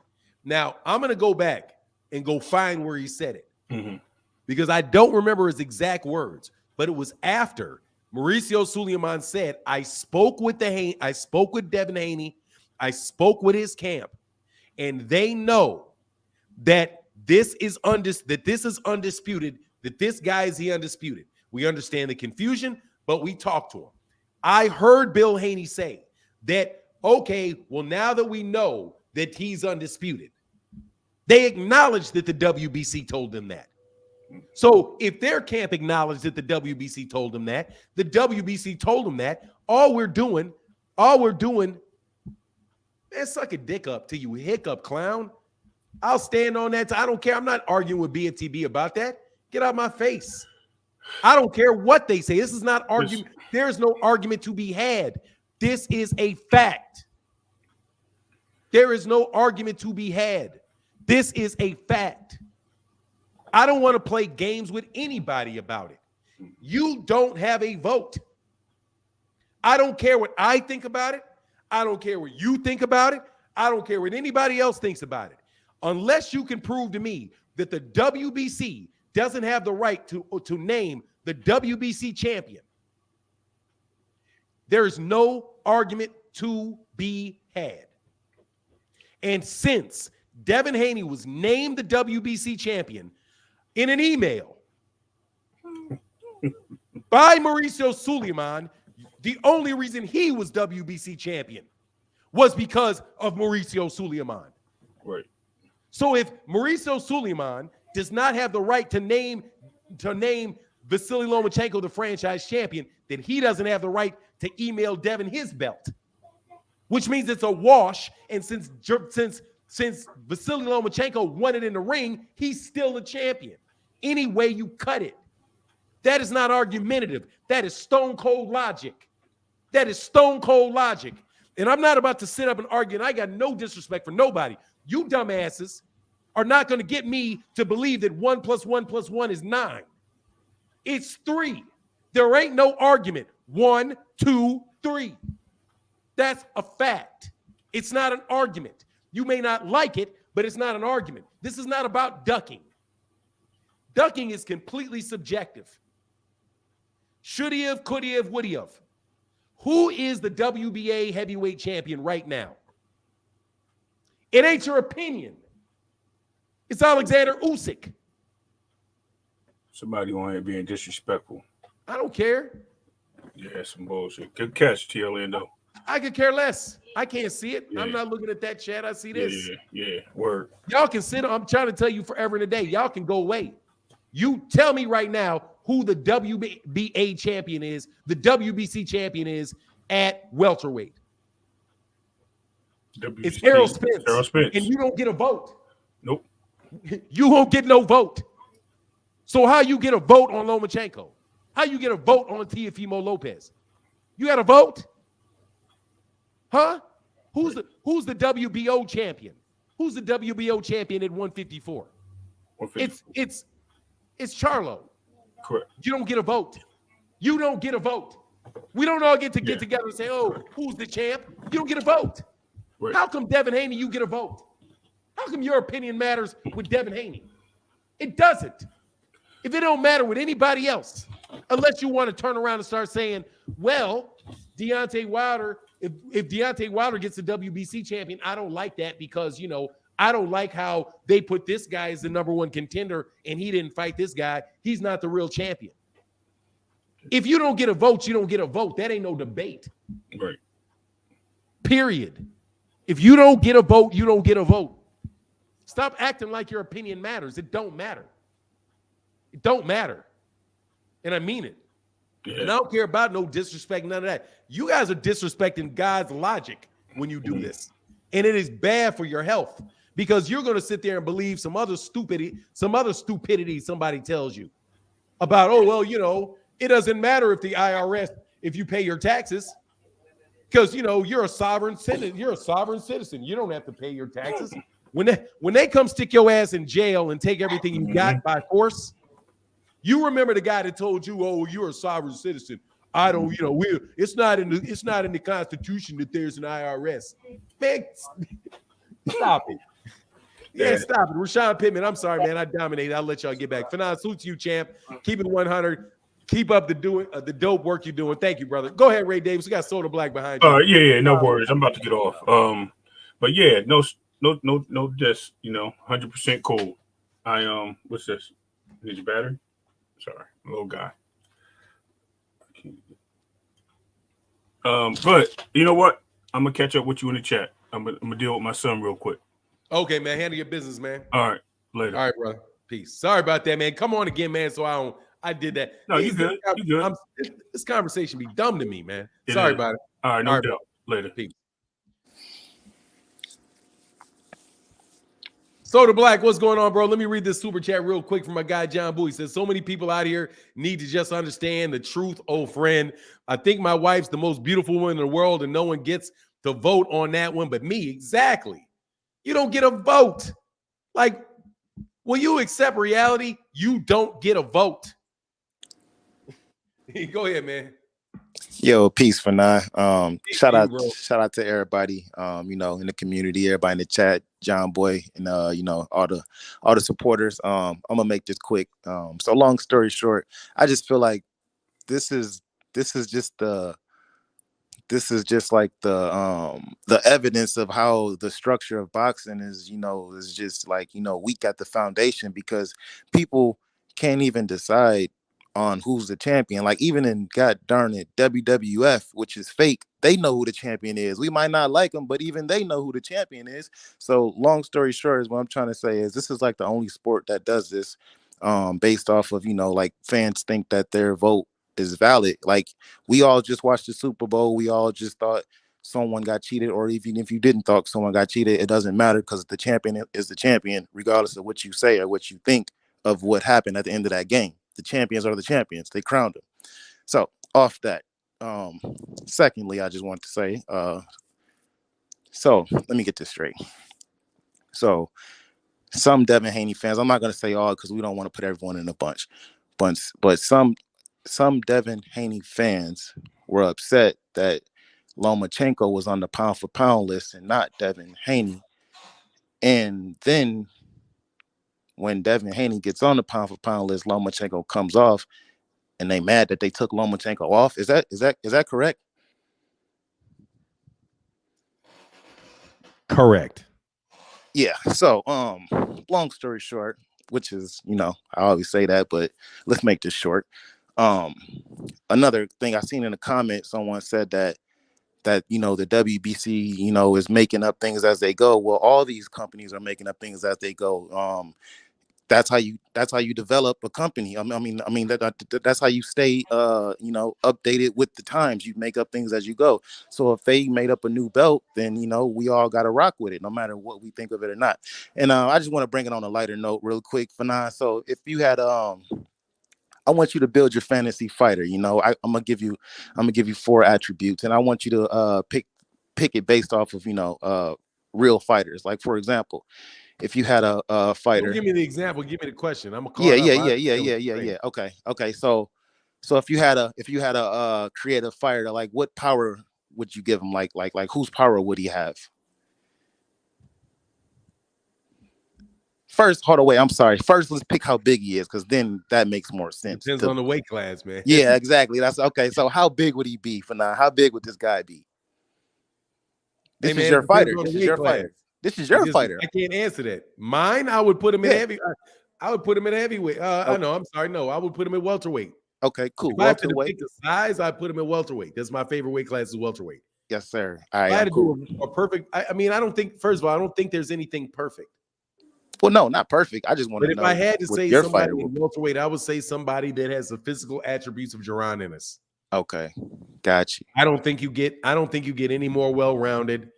now I'm going to go back and go find where he said it because I don't remember his exact words, but it was after Mauricio Suleiman said, I spoke with Devin Haney, I spoke with his camp, and they know that this is undisputed, that this guy is the undisputed. We understand the confusion, but we talked to him. I heard Bill Haney say that, okay, well, now that we know that he's undisputed, they acknowledged that the WBC told them that. So if their camp acknowledged that the WBC told them that, the WBC told them that, all we're doing, man, suck a dick up till you hiccup, clown. I'll stand on that. I don't care. I'm not arguing with BNTB about that. Get out of my face. I don't care what they say. This is not argument. There is no argument to be had. This is a fact. There is no argument to be had. This is a fact. I don't want to play games with anybody about it. You don't have a vote. I don't care what I think about it. I don't care what you think about it. I don't care what anybody else thinks about it. Unless you can prove to me that the WBC doesn't have the right to name the WBC champion, there's no argument to be had. And since Devin Haney was named the WBC champion in an email by Mauricio Suleiman, the only reason he was WBC champion was because of Mauricio Suleiman. Right. So if Mauricio Suleiman does not have the right to name Vasily Lomachenko the franchise champion, then he doesn't have the right to email Devin his belt, which means it's a wash. And since Vasily Lomachenko won it in the ring, he's still a champion. Any way you cut it. That is not argumentative. That is stone cold logic. That is stone cold logic. And I'm not about to sit up and argue, and I got no disrespect for nobody. You dumbasses are not going to get me to believe that 1 + 1 + 1 is 9. It's 3. There ain't no argument. 1, 2, 3. That's a fact. It's not an argument. You may not like it, but it's not an argument. This is not about ducking. Ducking is completely subjective. Should he have, could he have, would he have? Who is the WBA heavyweight champion right now? It ain't your opinion. It's Alexander Usyk. Somebody on here being disrespectful. I don't care. Yeah, some bullshit. Good catch, T. Orlando. I could care less. I can't see it. Yeah. I'm not looking at that chat. I see this. Yeah. Word. Y'all can sit. I'm trying to tell you forever and a day. Y'all can go away. You tell me right now who the WBA champion is, the WBC champion is at welterweight. WBC, it's Errol Spence. Errol Spence. And you don't get a vote. Nope. You won't get no vote. So how you get a vote on Lomachenko? How you get a vote on Teofimo Lopez? You got a vote? Huh? Who's the WBO champion? Who's the WBO champion at 154? 154. It's Charlo. Correct. You don't get a vote. You don't get a vote. We don't all get together and say, oh, who's the champ? You don't get a vote. Right. How come Devin Haney, you get a vote? How come your opinion matters with Devin Haney? It doesn't. If it don't matter with anybody else, unless you want to turn around and start saying, well, Deontay Wilder, if Deontay Wilder gets the WBC champion, I don't like that because, you know, I don't like how they put this guy as the number one contender and he didn't fight this guy. He's not the real champion. If you don't get a vote, you don't get a vote. That ain't no debate. Right. Period. If you don't get a vote, you don't get a vote. Stop acting like your opinion matters. It don't matter. It don't matter. And I mean it. Yeah. And I don't care about no disrespect, none of that. You guys are disrespecting God's logic when you do this. And it is bad for your health because you're going to sit there and believe some other stupidity somebody tells you about, oh, well, you know, it doesn't matter if the IRS, if you pay your taxes, because, you know, you're a sovereign citizen. You're a sovereign citizen. You don't have to pay your taxes. When they come stick your ass in jail and take everything you got by force, you remember the guy that told you, oh, you're a sovereign citizen. I don't, you know, it's not in the Constitution that there's an IRS. Man, stop it. Yeah, stop it. Rashad Pittman, I'm sorry, man. I dominated. I'll let y'all get back. Fanon, salute to you, champ. Keep it 100. Keep up the dope work you're doing. Thank you, brother. Go ahead, Ray Davis. We got Soda Black behind you. Yeah, no worries. I'm about to get off. But yeah, no, just, you know, 100% cool. What's this? Need your battery? Sorry, little guy. But you know what? I'm gonna catch up with you in the chat. I'm gonna deal with my son real quick. Okay, man. Handle your business, man. All right, later. All right, brother. Peace. Sorry about that, man. Come on again, man. So I did that. No, you good. You good. This conversation be dumb to me, man. Sorry about it. All right, no doubt. Later. Peace. Soda Black, what's going on, bro? Let me read this super chat real quick from my guy, John Boo. He says, so many people out here need to just understand the truth, old friend. I think my wife's the most beautiful woman in the world, and no one gets to vote on that one but me. Exactly. You don't get a vote. Like, when you accept reality, you don't get a vote. Go ahead, man. Yo, peace for now. Shout out to everybody, you know, in the community, everybody in the chat, John Boy, and you know, all the supporters. I'm gonna make this quick. So long story short, I just feel like this is just like the evidence of how the structure of boxing is, you know, is just like, you know, weak at the foundation because people can't even decide on who's the champion. Like even in God darn it WWF, which is fake, they know who the champion is. We might not like them, but even they know who the champion is. So long story short is what I'm trying to say is this is like the only sport that does this based off of, you know, like fans think that their vote is valid. Like we all just watched the Super Bowl. We all just thought someone got cheated, or even if you didn't thought someone got cheated, it doesn't matter because the champion is the champion, regardless of what you say or what you think of what happened at the end of that game. The champions are the champions. They crowned them. So off that. Secondly, I just want to say, so let me get this straight. So some Devin Haney fans, I'm not going to say all because we don't want to put everyone in a bunch, but some Devin Haney fans were upset that Lomachenko was on the pound for pound list and not Devin Haney. And then when Devin Haney gets on the pound for pound list, Lomachenko comes off, and they mad that they took Lomachenko off. Is that correct? Correct. Yeah. So, long story short, which is, I always say that, but let's make this short. Another thing I seen in the comments, someone said that the WBC, is making up things as they go. Well, all these companies are making up things as they go. That's how you develop a company. That's how you stay updated with the times. You make up things as you go. So if they made up a new belt, then we all got to rock with it, no matter what we think of it or not. And I just want to bring it on a lighter note real quick, Fanon. So if you had I want you to build your fantasy fighter. I'm gonna give you 4 attributes, and I want you to pick it based off of real fighters. Like, for example, if you had a fighter. Don't give me the example. Give me the question. I'm Yeah. caught up. Yeah. Okay. So if you had a creative fighter, like, what power would you give him? Like whose power would he have? First, hold on, wait. I'm sorry. First, let's pick how big he is, because then that makes more sense. Depends on the weight class, man. Yeah, exactly. That's okay. So how big would he be for now? How big would this guy be? This is your fighter. This is your fighter. This is your fighter. I can't answer that. Mine, I would put him in heavy. I would put him in heavyweight. I know. I'm sorry. No, I would put him in welterweight. Okay, cool. If I have to pick the size, I'd put him in welterweight. That's my favorite weight class is welterweight. Yes, sir. All right. I had to do a perfect. I don't think. First of all, I don't think there's anything perfect. Well, no, not perfect. I just want to know. But if I had to say somebody in welterweight, I would say somebody that has the physical attributes of Jaron Ennis. Okay, got you. I don't think you get any more well-rounded.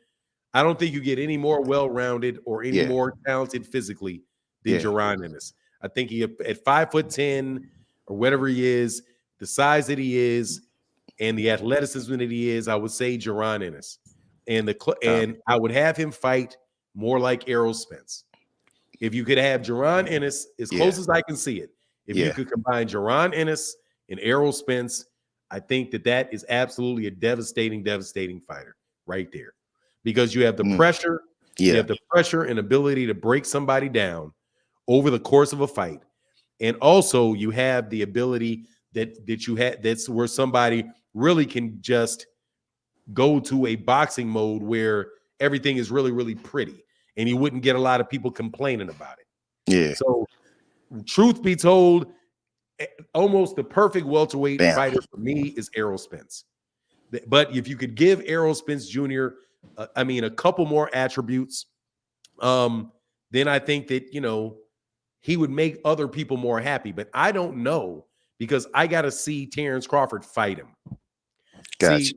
I don't think you get any more well-rounded or any more talented physically than Jaron Ennis. I think he at 5'10" or whatever he is, the size that he is, and the athleticism that he is, I would say Jaron Ennis. And I would have him fight more like Errol Spence. If you could have Jaron Ennis, as close as I can see it, if you could combine Jaron Ennis and Errol Spence, I think that is absolutely a devastating fighter right there. Because you have the pressure, you have the pressure and ability to break somebody down over the course of a fight. And also you have the ability that you had, that's where somebody really can just go to a boxing mode where everything is really, really pretty. And you wouldn't get a lot of people complaining about it. Yeah. So, truth be told, almost the perfect welterweight fighter for me is Errol Spence. But if you could give Errol Spence Jr., a couple more attributes, then I think that, he would make other people more happy. But I don't know, because I got to see Terrence Crawford fight him. Gotcha. See,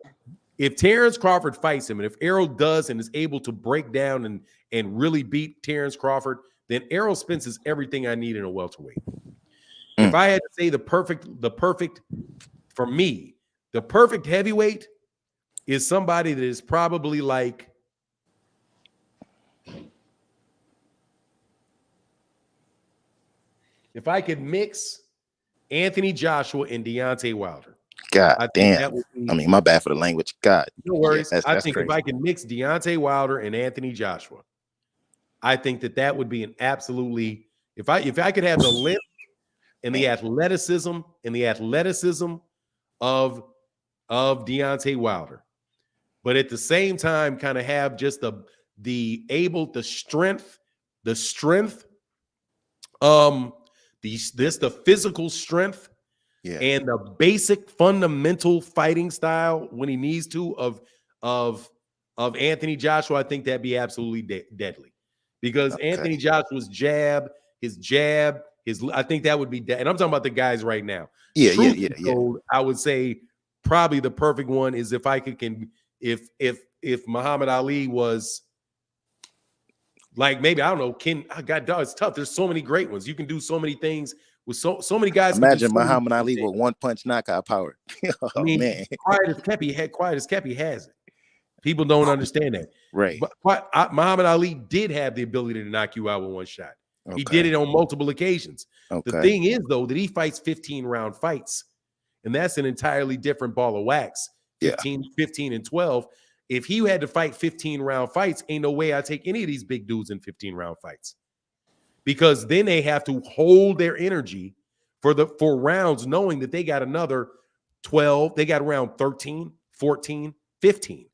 if Terrence Crawford fights him, and if Errol does and is able to break down and really beat Terrence Crawford, then Errol Spence is everything I need in a welterweight. If I had to say the perfect for me, the perfect heavyweight is somebody that is probably like if I could mix Anthony Joshua and Deontay Wilder. God damn. My bad for the language. God. No worries. That's crazy. If I can mix Deontay Wilder and Anthony Joshua, I think that would be an absolutely, if I could have the length and the athleticism of Deontay Wilder, but at the same time kind of have just the physical strength and the basic fundamental fighting style when he needs to of Anthony Joshua. I think that'd be absolutely deadly, because Anthony Joshua's jab, I think that would be and I'm talking about the guys right now. Yeah. I would say probably the perfect one is if I could if Muhammad Ali was like, maybe, I don't know, God, dog, it's tough. There's so many great ones. You can do so many things with so many guys. Imagine Muhammad Ali with one punch knockout power. Man, quiet as Kepi has it. People don't understand that. Right. But Muhammad Ali did have the ability to knock you out with one shot. Okay. He did it on multiple occasions. Okay. The thing is, though, that he fights 15-round fights, and that's an entirely different ball of wax. 15 and 12. If he had to fight 15-round fights, ain't no way I take any of these big dudes in 15-round fights, because then they have to hold their energy for rounds, knowing that they got another 12, they got around 13, 14, 15.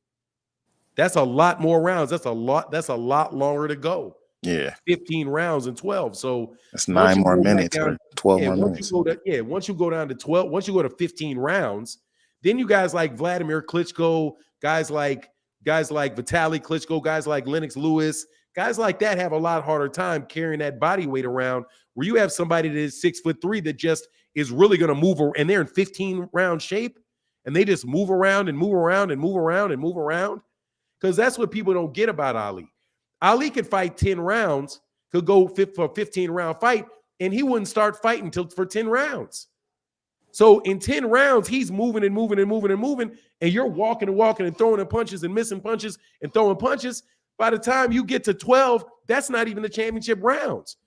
That's a lot more rounds. That's a lot longer to go. Yeah. 15 rounds and 12. So that's 9 more minutes or 12 more minutes. Once you go down to 12, once you go to 15 rounds, then you guys like Vladimir Klitschko, guys like Vitaly Klitschko, guys like Lennox Lewis, guys like that have a lot harder time carrying that body weight around, where you have somebody that is 6'3" that just is really going to move, and they're in 15 round shape, and they just move around and move around and move around and move around. Because that's what people don't get about Ali. Ali could fight 10 rounds, could go for a 15-round fight, and he wouldn't start fighting until for 10 rounds. So in 10 rounds, he's moving and moving and moving and moving, and you're walking and walking and throwing in punches and missing punches and throwing punches. By the time you get to 12, that's not even the championship rounds.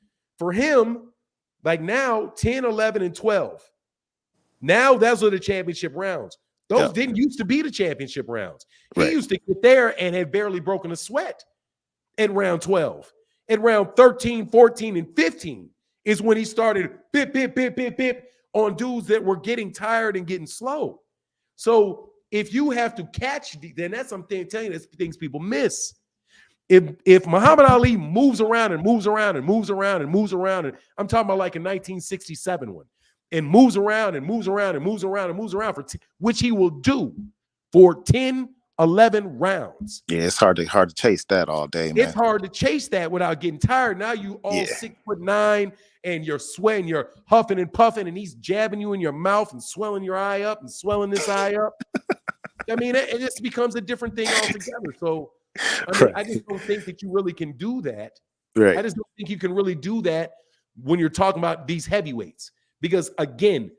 For him, like now, 10, 11, and 12. Now those are the championship rounds. Those didn't used to be the championship rounds. He used to get there and had barely broken a sweat at round 12. At round 13, 14, and 15 is when he started bip on dudes that were getting tired and getting slow. So if you have to catch, then that's something I'm telling you, that's things people miss. If Muhammad Ali moves around and moves around and moves around and moves around, and I'm talking about like a 1967 one, and moves around and moves around and moves around and moves around which he will do for 10, 11 rounds. Yeah, it's hard to chase that all day, man. It's hard to chase that without getting tired. Now you all 6'9", and you're sweating, you're huffing and puffing, and he's jabbing you in your mouth and swelling your eye up and swelling this eye up. I mean, it just becomes a different thing altogether. So I mean, I just don't think that you really can do that. Right. I just don't think you can really do that when you're talking about these heavyweights. Because again,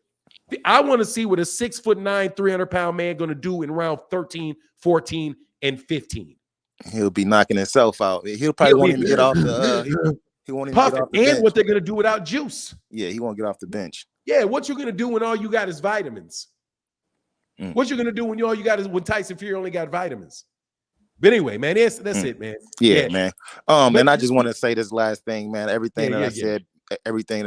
I want to see what a 6'9", 300-pound man going to do in round 13, 14, and 15. He'll be knocking himself out. He'll probably won't even get off the. He won't even get off the bench. And what they're going to do without juice. Yeah, he won't get off the bench. Yeah, what you're going to do when all you got is vitamins. What you're going to do when all you got is when Tyson Fury only got vitamins. But anyway, man, that's it, man. Yeah, man. And I just want to say this last thing, man. Everything that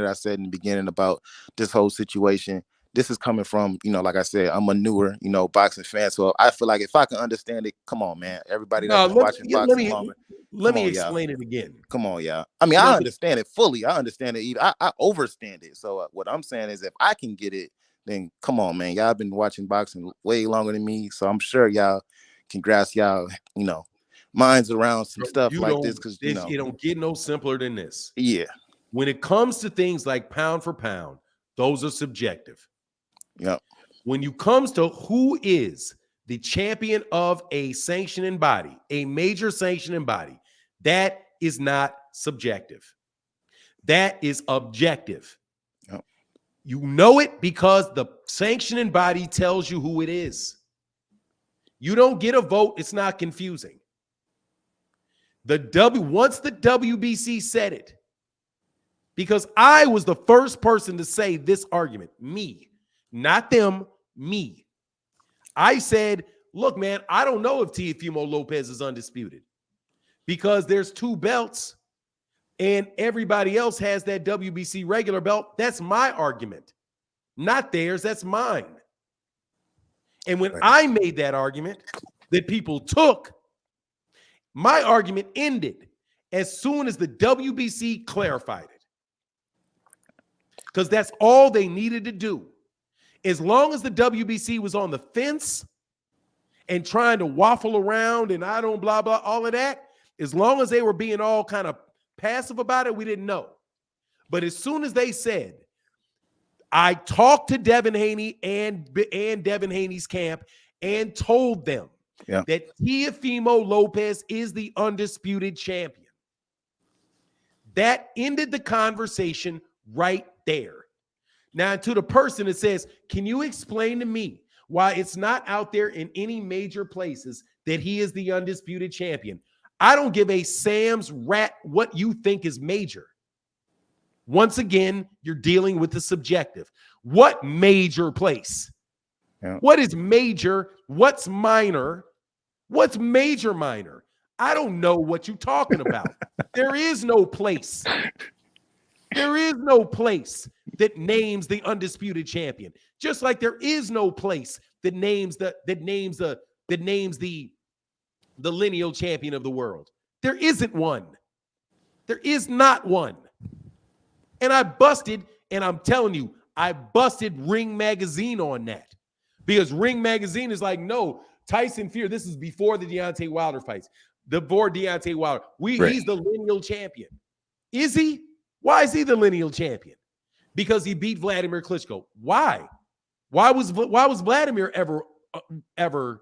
I said in the beginning about this whole situation, this is coming from, like I said, I'm a newer, boxing fan. So I feel like if I can understand it, come on, man. Everybody that's been watching boxing longer. Let me explain it again. Come on, y'all. I mean, I understand it fully. I understand it. I overstand it. So what I'm saying is if I can get it, then come on, man. Y'all been watching boxing way longer than me. So I'm sure y'all can grasp y'all, minds around some stuff like this. Because, it don't get no simpler than this. Yeah. When it comes to things like pound for pound, those are subjective. Yep. When you comes to who is the champion of a sanctioning body, a major sanctioning body, that is not subjective. That is objective. Yep. You know it because the sanctioning body tells you who it is. You don't get a vote, it's not confusing. Once the WBC said it, because I was the first person to say this argument, me, not them, me. I said, look, man, I don't know if Teofimo Lopez is undisputed because there's 2 belts and everybody else has that WBC regular belt. That's my argument, not theirs. That's mine. And when I made that argument that people took, my argument ended as soon as the WBC clarified it. Because that's all they needed to do. As long as the WBC was on the fence and trying to waffle around and I don't blah, blah, all of that, as long as they were being all kind of passive about it, we didn't know. But as soon as they said, I talked to Devin Haney and Devin Haney's camp and told them that Teofimo Lopez is the undisputed champion. That ended the conversation right there. Now, to the person that says, can you explain to me why it's not out there in any major places that he is the undisputed champion? I don't give a Sam's rat what you think is major. Once again, you're dealing with the subjective. What major place? Yeah. What is major? What's minor? What's major minor? I don't know what you're talking about. There is no place. There is no place that names the undisputed champion. Just like there is no place that names the the lineal champion of the world. There isn't one. There is not one. And I busted, and I'm telling you, I busted Ring Magazine on that. Because Ring Magazine is like, no, Tyson Fury, this is before the Deontay Wilder fights. Before Deontay Wilder. He's the lineal champion. Is he? Why is he the lineal champion? Because he beat Vladimir Klitschko. Why? Why was Vladimir ever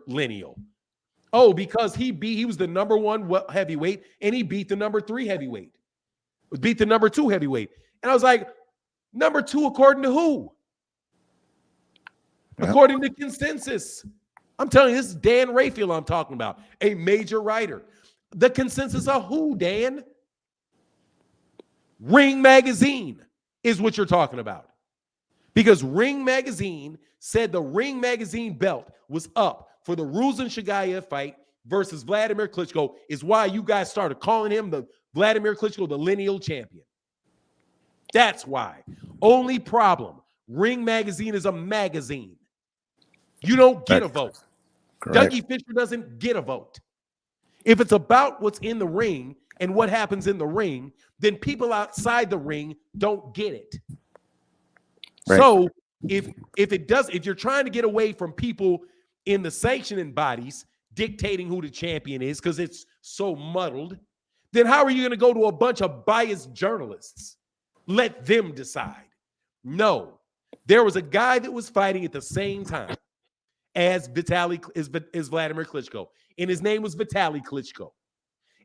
lineal? Oh, because he was the number 1 heavyweight, and he beat the number 3 heavyweight. Beat the number 2 heavyweight. And I was like, number 2 according to who? Yep. According to consensus. I'm telling you, this is Dan Rayfield I'm talking about, a major writer. The consensus of who, Dan? Ring Magazine is what you're talking about. Because Ring Magazine said the Ring Magazine belt was up for the Ruslan Shagayev fight versus Vladimir Klitschko, is why you guys started calling him the Vladimir Klitschko, the lineal champion. That's why. Only problem, Ring Magazine is a magazine. You don't get a vote. Correct. Dougie Fisher doesn't get a vote. If it's about what's in the ring and what happens in the ring, then people outside the ring don't get it. Right. So if you're trying to get away from people in the sanctioning bodies dictating who the champion is because it's so muddled, then how are you going to go to a bunch of biased journalists? Let them decide. No, there was a guy that was fighting at the same time as Vladimir Klitschko, and his name was Vitaly Klitschko.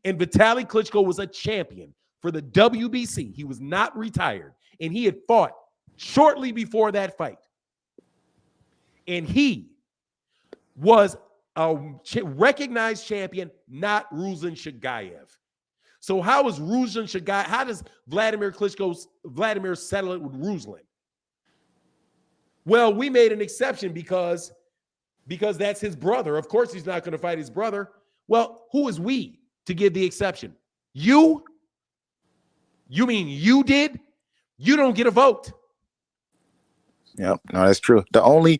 And Vitaly Klitschko was a champion for the WBC. He was not retired, and he had fought shortly before that fight. And he was a recognized champion, not Ruslan Shagayev. So how is Ruslan Shagayev? How does Vladimir settle it with Ruslan? Well, we made an exception because that's his brother. Of course, he's not going to fight his brother. Well, who is we to give the exception? You? You mean you did? You don't get a vote. Yep, no, that's true. The only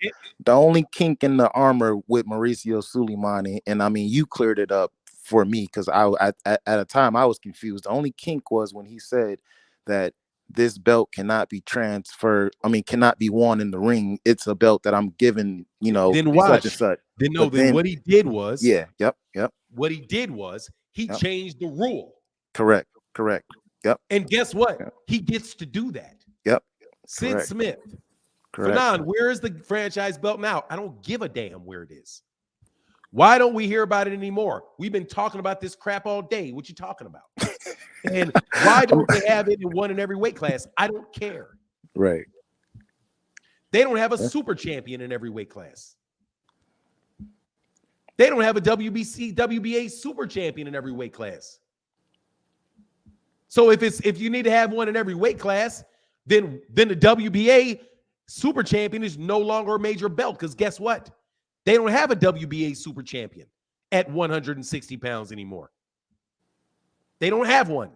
kink in the armor with Mauricio Suleimani, and I mean, you cleared it up for me because at a time I was confused. The only kink was when he said that this belt cannot be transferred. I mean, cannot be worn in the ring. It's a belt that I'm given, then watch. Such and such. Then what he did was, yep. What he did was he changed the rule. Correct. Yep. And guess what? Yep. He gets to do that. Yep. Sid Correct. Smith. Correct. Fanon, where is the franchise belt now? I don't give a damn where it is. Why don't we hear about it anymore? We've been talking about this crap all day. What you talking about? And why don't they have it in one in every weight class? I don't care. Right. They don't have a super champion in every weight class. They don't have a WBA super champion in every weight class. So if you need to have one in every weight class, then the WBA super champion is no longer a major belt because guess what? They don't have a WBA super champion at 160 pounds anymore. They don't have one.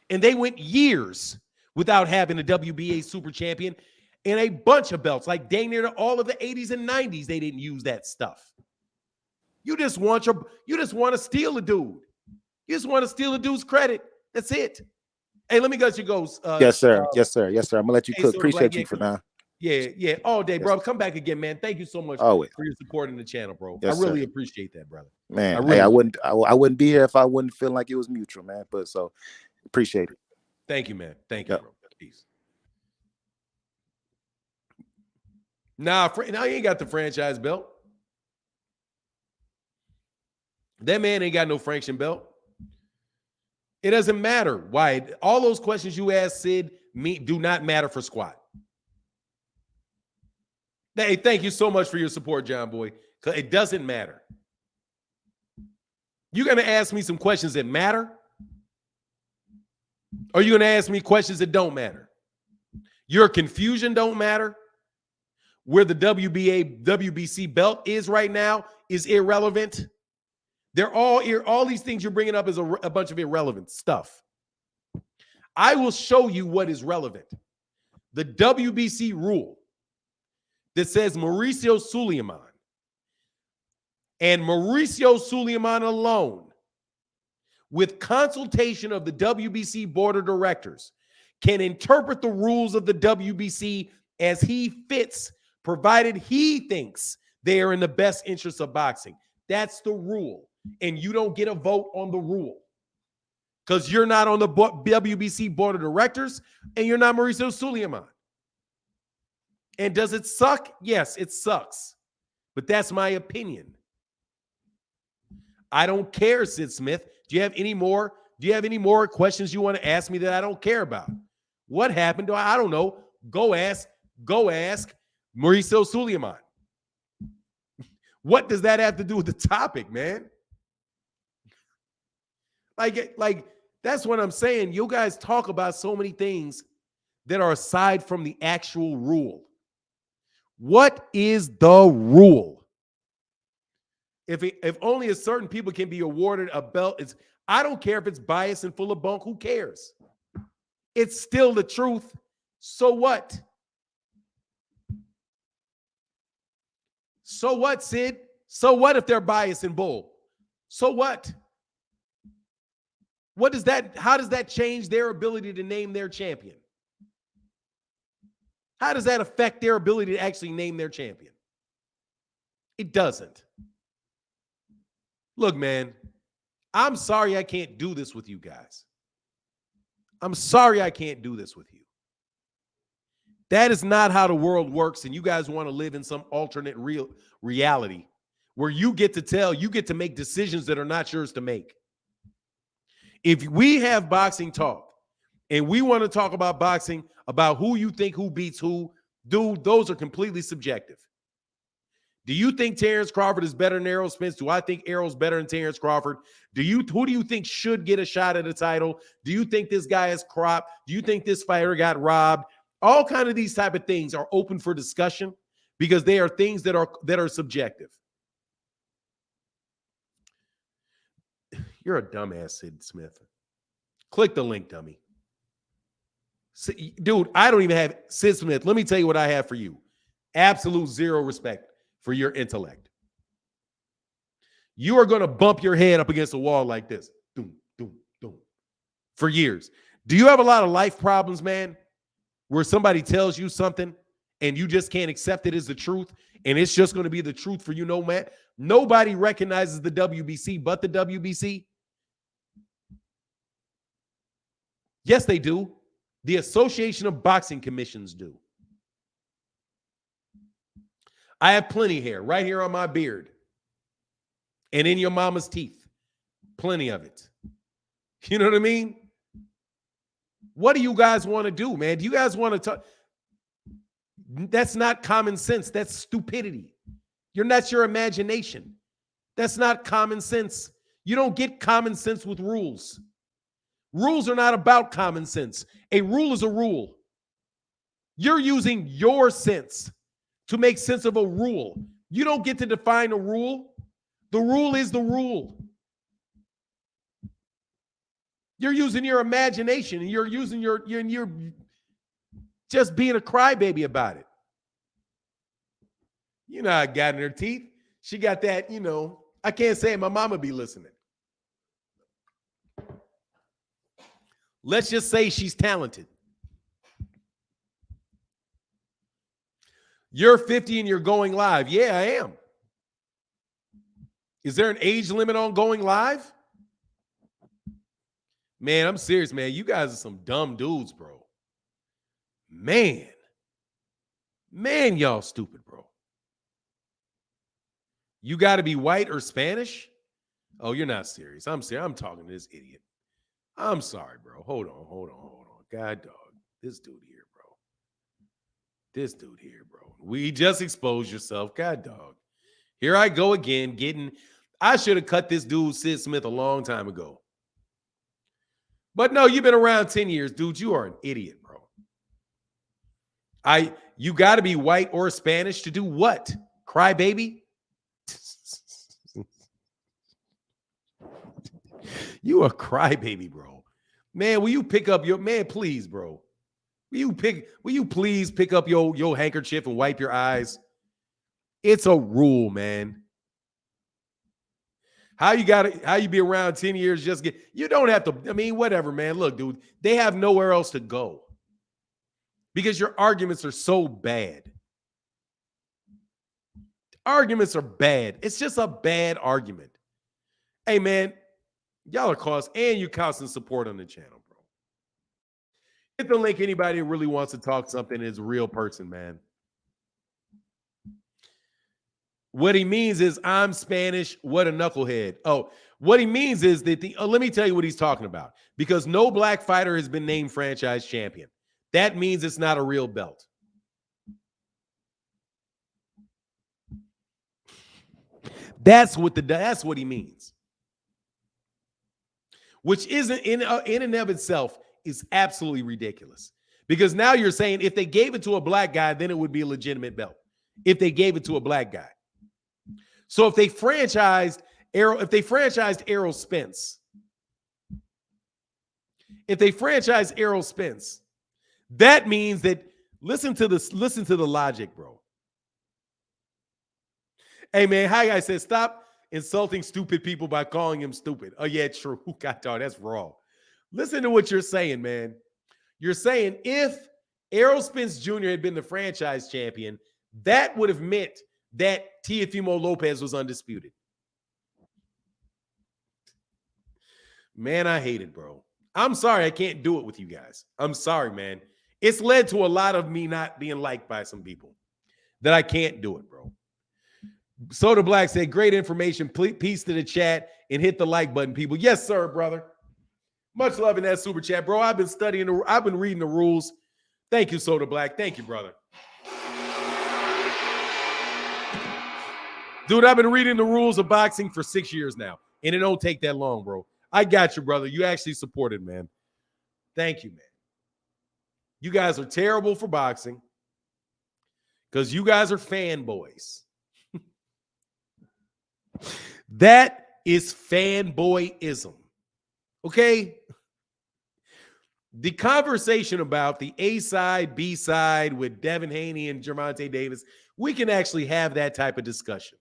And they went years without having a WBA super champion and a bunch of belts. Like dang near all of the 80s and 90s, they didn't use that stuff. You just want to steal a dude. You just want to steal a dude's credit. That's it. Hey, let me get you goes. Yes, sir. I'm gonna let you cook. Appreciate you for now. Yeah. All day, bro. Come back again, man. Thank you so much for your support in the channel, bro. Yes, I really appreciate that, brother. Man, I wouldn't be here if I wouldn't feel like it was mutual, man. But so appreciate it. Thank you, man. Thank you, bro. Peace. Now you ain't got the franchise belt. That man ain't got no franchise belt. It doesn't matter why. All those questions you asked, Sid, do not matter for squat. Hey, thank you so much for your support, John Boy. Because it doesn't matter. You're going to ask me some questions that matter? Or you're going to ask me questions that don't matter? Your confusion don't matter? Where the WBC belt is right now is irrelevant? They're all these things you're bringing up is a bunch of irrelevant stuff. I will show you what is relevant. The WBC rule that says Mauricio Suleiman And Mauricio Suleiman alone, with consultation of the WBC board of directors, can interpret the rules of the WBC as he fits, provided he thinks they are in the best interest of boxing. That's the rule. And you don't get a vote on the rule because you're not on the WBC board of directors and you're not Mauricio Suleiman. And does it suck? Yes, it sucks. But that's my opinion. I don't care, Sid Smith. Do you have any more? Do you have any more questions you want to ask me that I don't care about? What happened to I don't know. Go ask Mauricio Suleiman. What does that have to do with the topic, man? Like that's what I'm saying. You guys talk about so many things that are aside from the actual rule. What is the rule? If only a certain people can be awarded a belt, I don't care if it's biased and full of bunk. Who cares? It's still the truth. So what? So what, Sid? So what if they're biased and bull? So what? What does that? How does that change their ability to name their champion? How does that affect their ability to actually name their champion? It doesn't. Look, man, I'm sorry I can't do this with you guys. I'm sorry I can't do this with you. That is not how the world works, and you guys want to live in some alternate reality where you get to make decisions that are not yours to make. If we have boxing talk and we want to talk about boxing, about who you think who beats who, dude, those are completely subjective. Do you think Terrence Crawford is better than Errol Spence? Do I think Errol's better than Terrence Crawford? Who do you think should get a shot at a title? Do you think this guy is crop? Do you think this fighter got robbed? All kind of these type of things are open for discussion because they are things that are subjective. You're a dumbass, Sid Smith. Click the link, dummy. Dude, I don't even have Sid Smith. Let me tell you what I have for you. Absolute zero respect for your intellect. You are going to bump your head up against a wall like this. Doom, doom, doom. For years. Do you have a lot of life problems, man? Where somebody tells you something and you just can't accept it as the truth and it's just going to be the truth for you, no man. Nobody recognizes the WBC but the WBC. Yes, they do. The Association of Boxing Commissions do. I have plenty hair right here on my beard and in your mama's teeth. Plenty of it. You know what I mean? What do you guys want to do, man? Do you guys want to talk? That's not common sense. That's stupidity. That's your imagination. That's not common sense. You don't get common sense with rules. Rules are not about common sense. A rule is a rule. You're using your sense to make sense of a rule. You don't get to define a rule. The rule is the rule. You're using your imagination and you're just being a crybaby about it. You know how I got in her teeth. She got that, I can't say it. My mama be listening. Let's just say she's talented. You're 50 and you're going live. Yeah, I am. Is there an age limit on going live? Man, I'm serious, man. You guys are some dumb dudes, bro. Man, y'all stupid, bro. You got to be white or Spanish? Oh, you're not serious. I'm serious. I'm talking to this idiot. I'm sorry, bro. Hold on. God, dog. This dude here, bro. We just exposed yourself. God, dog. Here I go again I should have cut this dude, Sid Smith, a long time ago. But no, you've been around 10 years, dude. You are an idiot, bro. You got to be white or Spanish to do what? Cry baby? You a crybaby, bro. Man, will you pick up please, bro. Will you please pick up your handkerchief and wipe your eyes? It's a rule, man. How you be around 10 years just get, you don't have to, I mean, whatever, man. Look, dude, they have nowhere else to go because your arguments are so bad. Arguments are bad. It's just a bad argument. Hey, man, y'all are cost and you constant support on the channel, bro. Hit the link. Anybody who really wants to talk something is a real person, man. What he means is I'm Spanish. What a knucklehead. Oh, what he means is that let me tell you what he's talking about. Because no black fighter has been named franchise champion. That means it's not a real belt. That's what he means. Which isn't in and of itself is absolutely ridiculous. Because now you're saying if they gave it to a black guy, then it would be a legitimate belt. If they gave it to a black guy. So if they franchised Errol Spence, that means that listen to the logic, bro. Hey man, hi guys says stop insulting stupid people by calling them stupid. Oh yeah, true. God dog, that's wrong. Listen to what you're saying, man. You're saying if Errol Spence Jr. had been the franchise champion, that would have meant that Teofimo Lopez was undisputed. Man, I hate it, bro. I'm sorry I can't do it with you guys. I'm sorry, man. It's led to a lot of me not being liked by some people that I can't do it, bro. Soda Black said, great information. Peace to the chat and hit the like button, people. Yes, sir, brother. Much love in that super chat, bro. I've been reading the rules. Thank you, Soda Black. Thank you, brother. Dude, I've been reading the rules of boxing for 6 years now, and it don't take that long, bro. I got you, brother. You actually supported, man. Thank you, man. You guys are terrible for boxing because you guys are fanboys. That is fanboyism. Okay? The conversation about the A side, B side with Devin Haney and Gervonta Davis, we can actually have that type of discussion.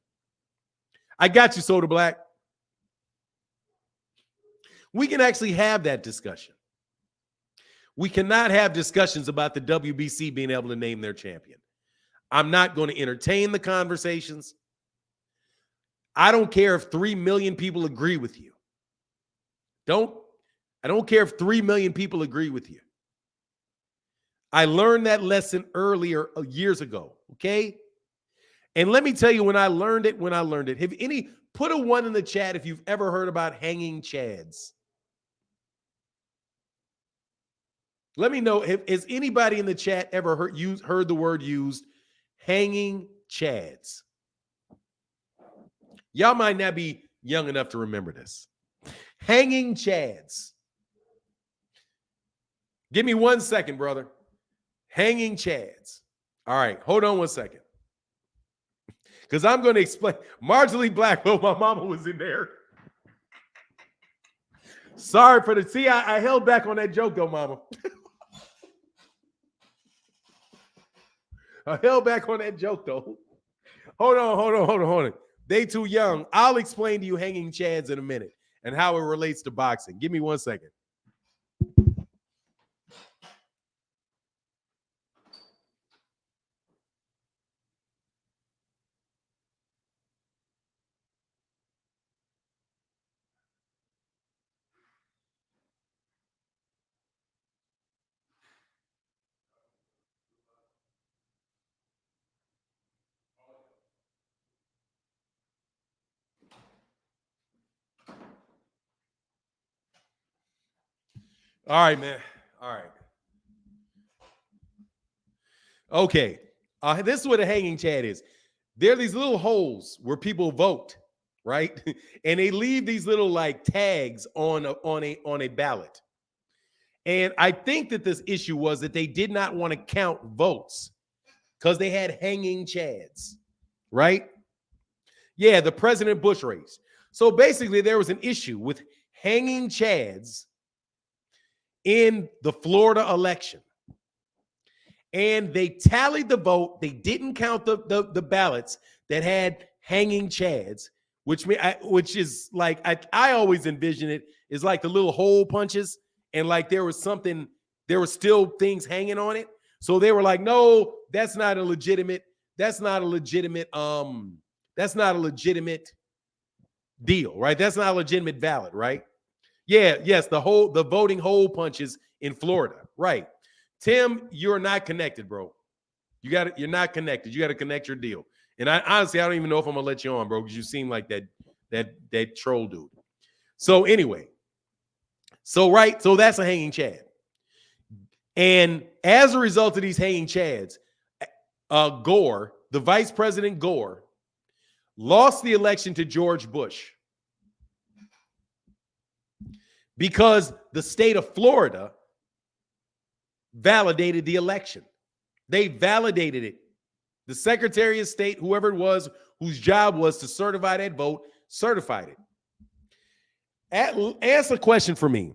I got you, Soda Black. We can actually have that discussion. We cannot have discussions about the WBC being able to name their champion. I'm not going to entertain the conversations. I don't care if 3 million people agree with you. I don't care if 3 million people agree with you. I learned that lesson earlier years ago, okay? And let me tell you when I learned it. Put a 1 in the chat if you've ever heard about hanging chads. Let me know, has anybody in the chat ever heard the word used, hanging chads? Y'all might not be young enough to remember this. Hanging chads. Give me 1 second, brother. Hanging chads. All right, hold on 1 second. Because I'm going to explain. Marginally Black, well, my mama was in there. Sorry for the, see, I held back on that joke though, mama. I held back on that joke though. Hold on. They too young. I'll explain to you hanging chads in a minute and how it relates to boxing. Give me 1 second. All right, man. All right. Okay. This is what a hanging chad is. There are these little holes where people vote, right? And they leave these little like tags on a ballot. And I think that this issue was that they did not want to count votes because they had hanging chads, right? Yeah, the President Bush race. So basically, there was an issue with hanging chads in the Florida election. And they tallied the vote. They didn't count the ballots that had hanging chads, which is like I always envision it is like the little hole punches, and like there was still things hanging on it. So they were like, no, that's not a legitimate deal, right? That's not a legitimate valid, right? Yeah, yes, the voting hole punches in Florida, right? Tim, you're not connected, bro. You're not connected. You got to connect your deal. And I don't even know if I'm gonna let you on, bro, because you seem like that troll dude. So anyway, so that's a hanging Chad. And as a result of these hanging Chads, Gore, the Vice President Gore, lost the election to George Bush because the state of Florida validated the election. They validated it. The Secretary of State, whoever it was, whose job was to certify that vote, certified it. Ask a question for me.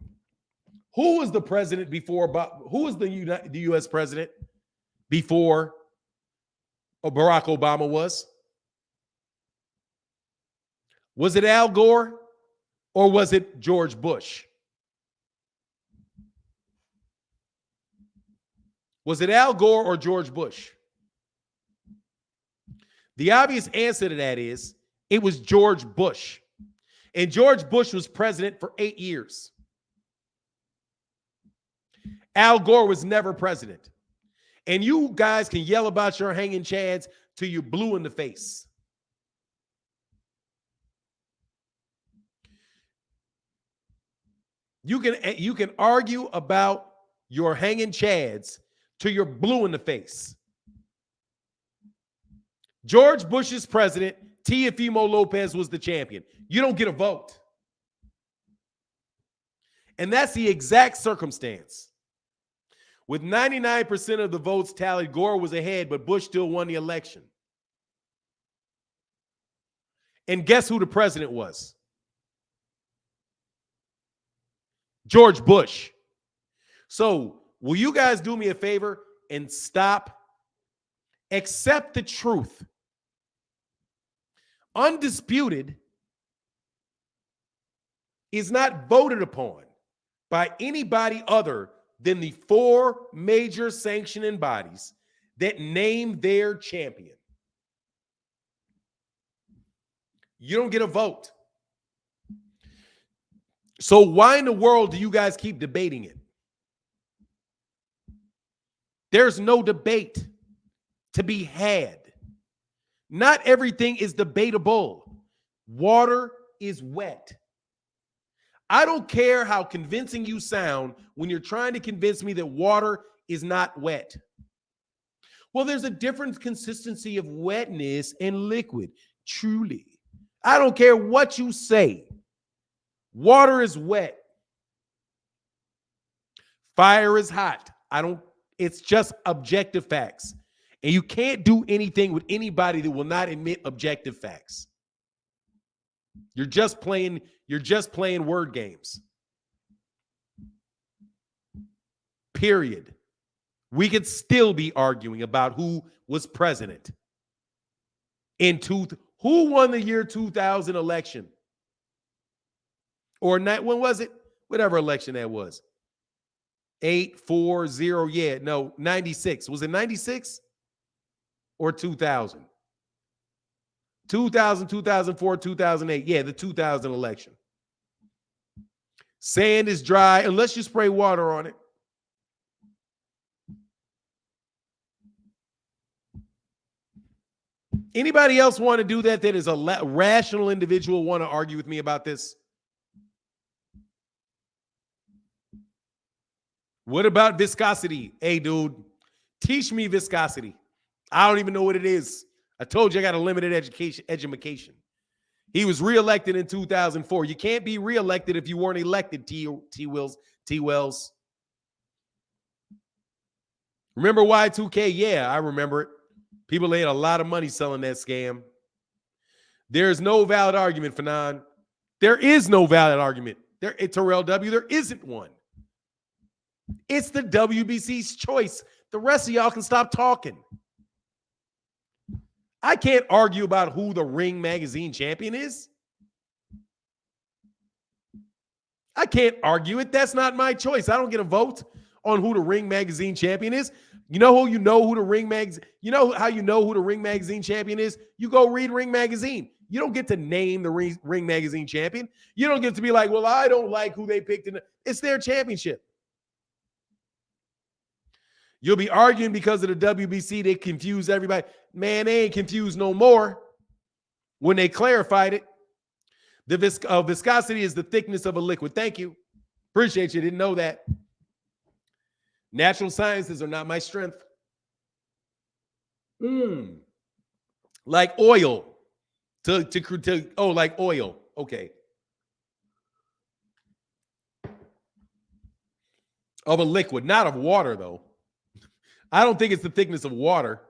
Who was the president before? Who was the U.S. president before Barack Obama was? Was it Al Gore or was it George Bush? Was it Al Gore or George Bush? The obvious answer to that is it was George Bush. And George Bush was president for 8 years. Al Gore was never president. And you guys can yell about your hanging chads till you're blue in the face. You can argue about your hanging chads till you're blue in the face. George Bush's president, Teofimo Lopez, was the champion. You don't get a vote. And that's the exact circumstance. With 99% of the votes tallied, Gore was ahead, but Bush still won the election. And guess who the president was? George Bush. So, will you guys do me a favor and stop? Accept the truth. Undisputed is not voted upon by anybody other than the 4 major sanctioning bodies that name their champion. You don't get a vote. So why in the world do you guys keep debating it? There's no debate to be had. Not everything is debatable. Water is wet. I don't care how convincing you sound when you're trying to convince me that water is not wet. Well, there's a different consistency of wetness and liquid. Truly. I don't care what you say. Water is wet. Fire is hot. It's just objective facts. And you can't do anything with anybody that will not admit objective facts. You're just playing word games. Period. We could still be arguing about who was president who won the year 2000 election. Or when was it? Whatever election that was. 8-4-0. Yeah, no, 96. Was it 96 or 2000? 2000, 2004, 2008. Yeah, the 2000 election. Sand is dry unless you spray water on it. Anybody else want to do that is a rational individual want to argue with me about this? What about viscosity? Hey, dude, teach me viscosity. I don't even know what it is. I told you I got a limited education. He was reelected in 2004. You can't be reelected if you weren't elected, T. Wells. Remember Y2K? Yeah, I remember it. People made a lot of money selling that scam. There's no valid argument, Fanon. There is no valid argument. Terrell W., there isn't one. It's the WBC's choice. The rest of y'all can stop talking. I can't argue about who the Ring magazine champion is. I can't argue it. That's not my choice. I don't get a vote on who the Ring Magazine champion is. You know who the Ring Magazine, you know how you know who the Ring Magazine champion is? You go read Ring Magazine. You don't get to name the Ring Magazine champion. You don't get to be like, well, I don't like who they picked. It's their championship. You'll be arguing because of the WBC. They confuse everybody. Man, they ain't confused no more when they clarified it. The viscosity is the thickness of a liquid. Thank you. Appreciate you. Didn't know that. Natural sciences are not my strength. Like oil. Like oil. Okay. Of a liquid, not of water, though. I don't think it's the thickness of water,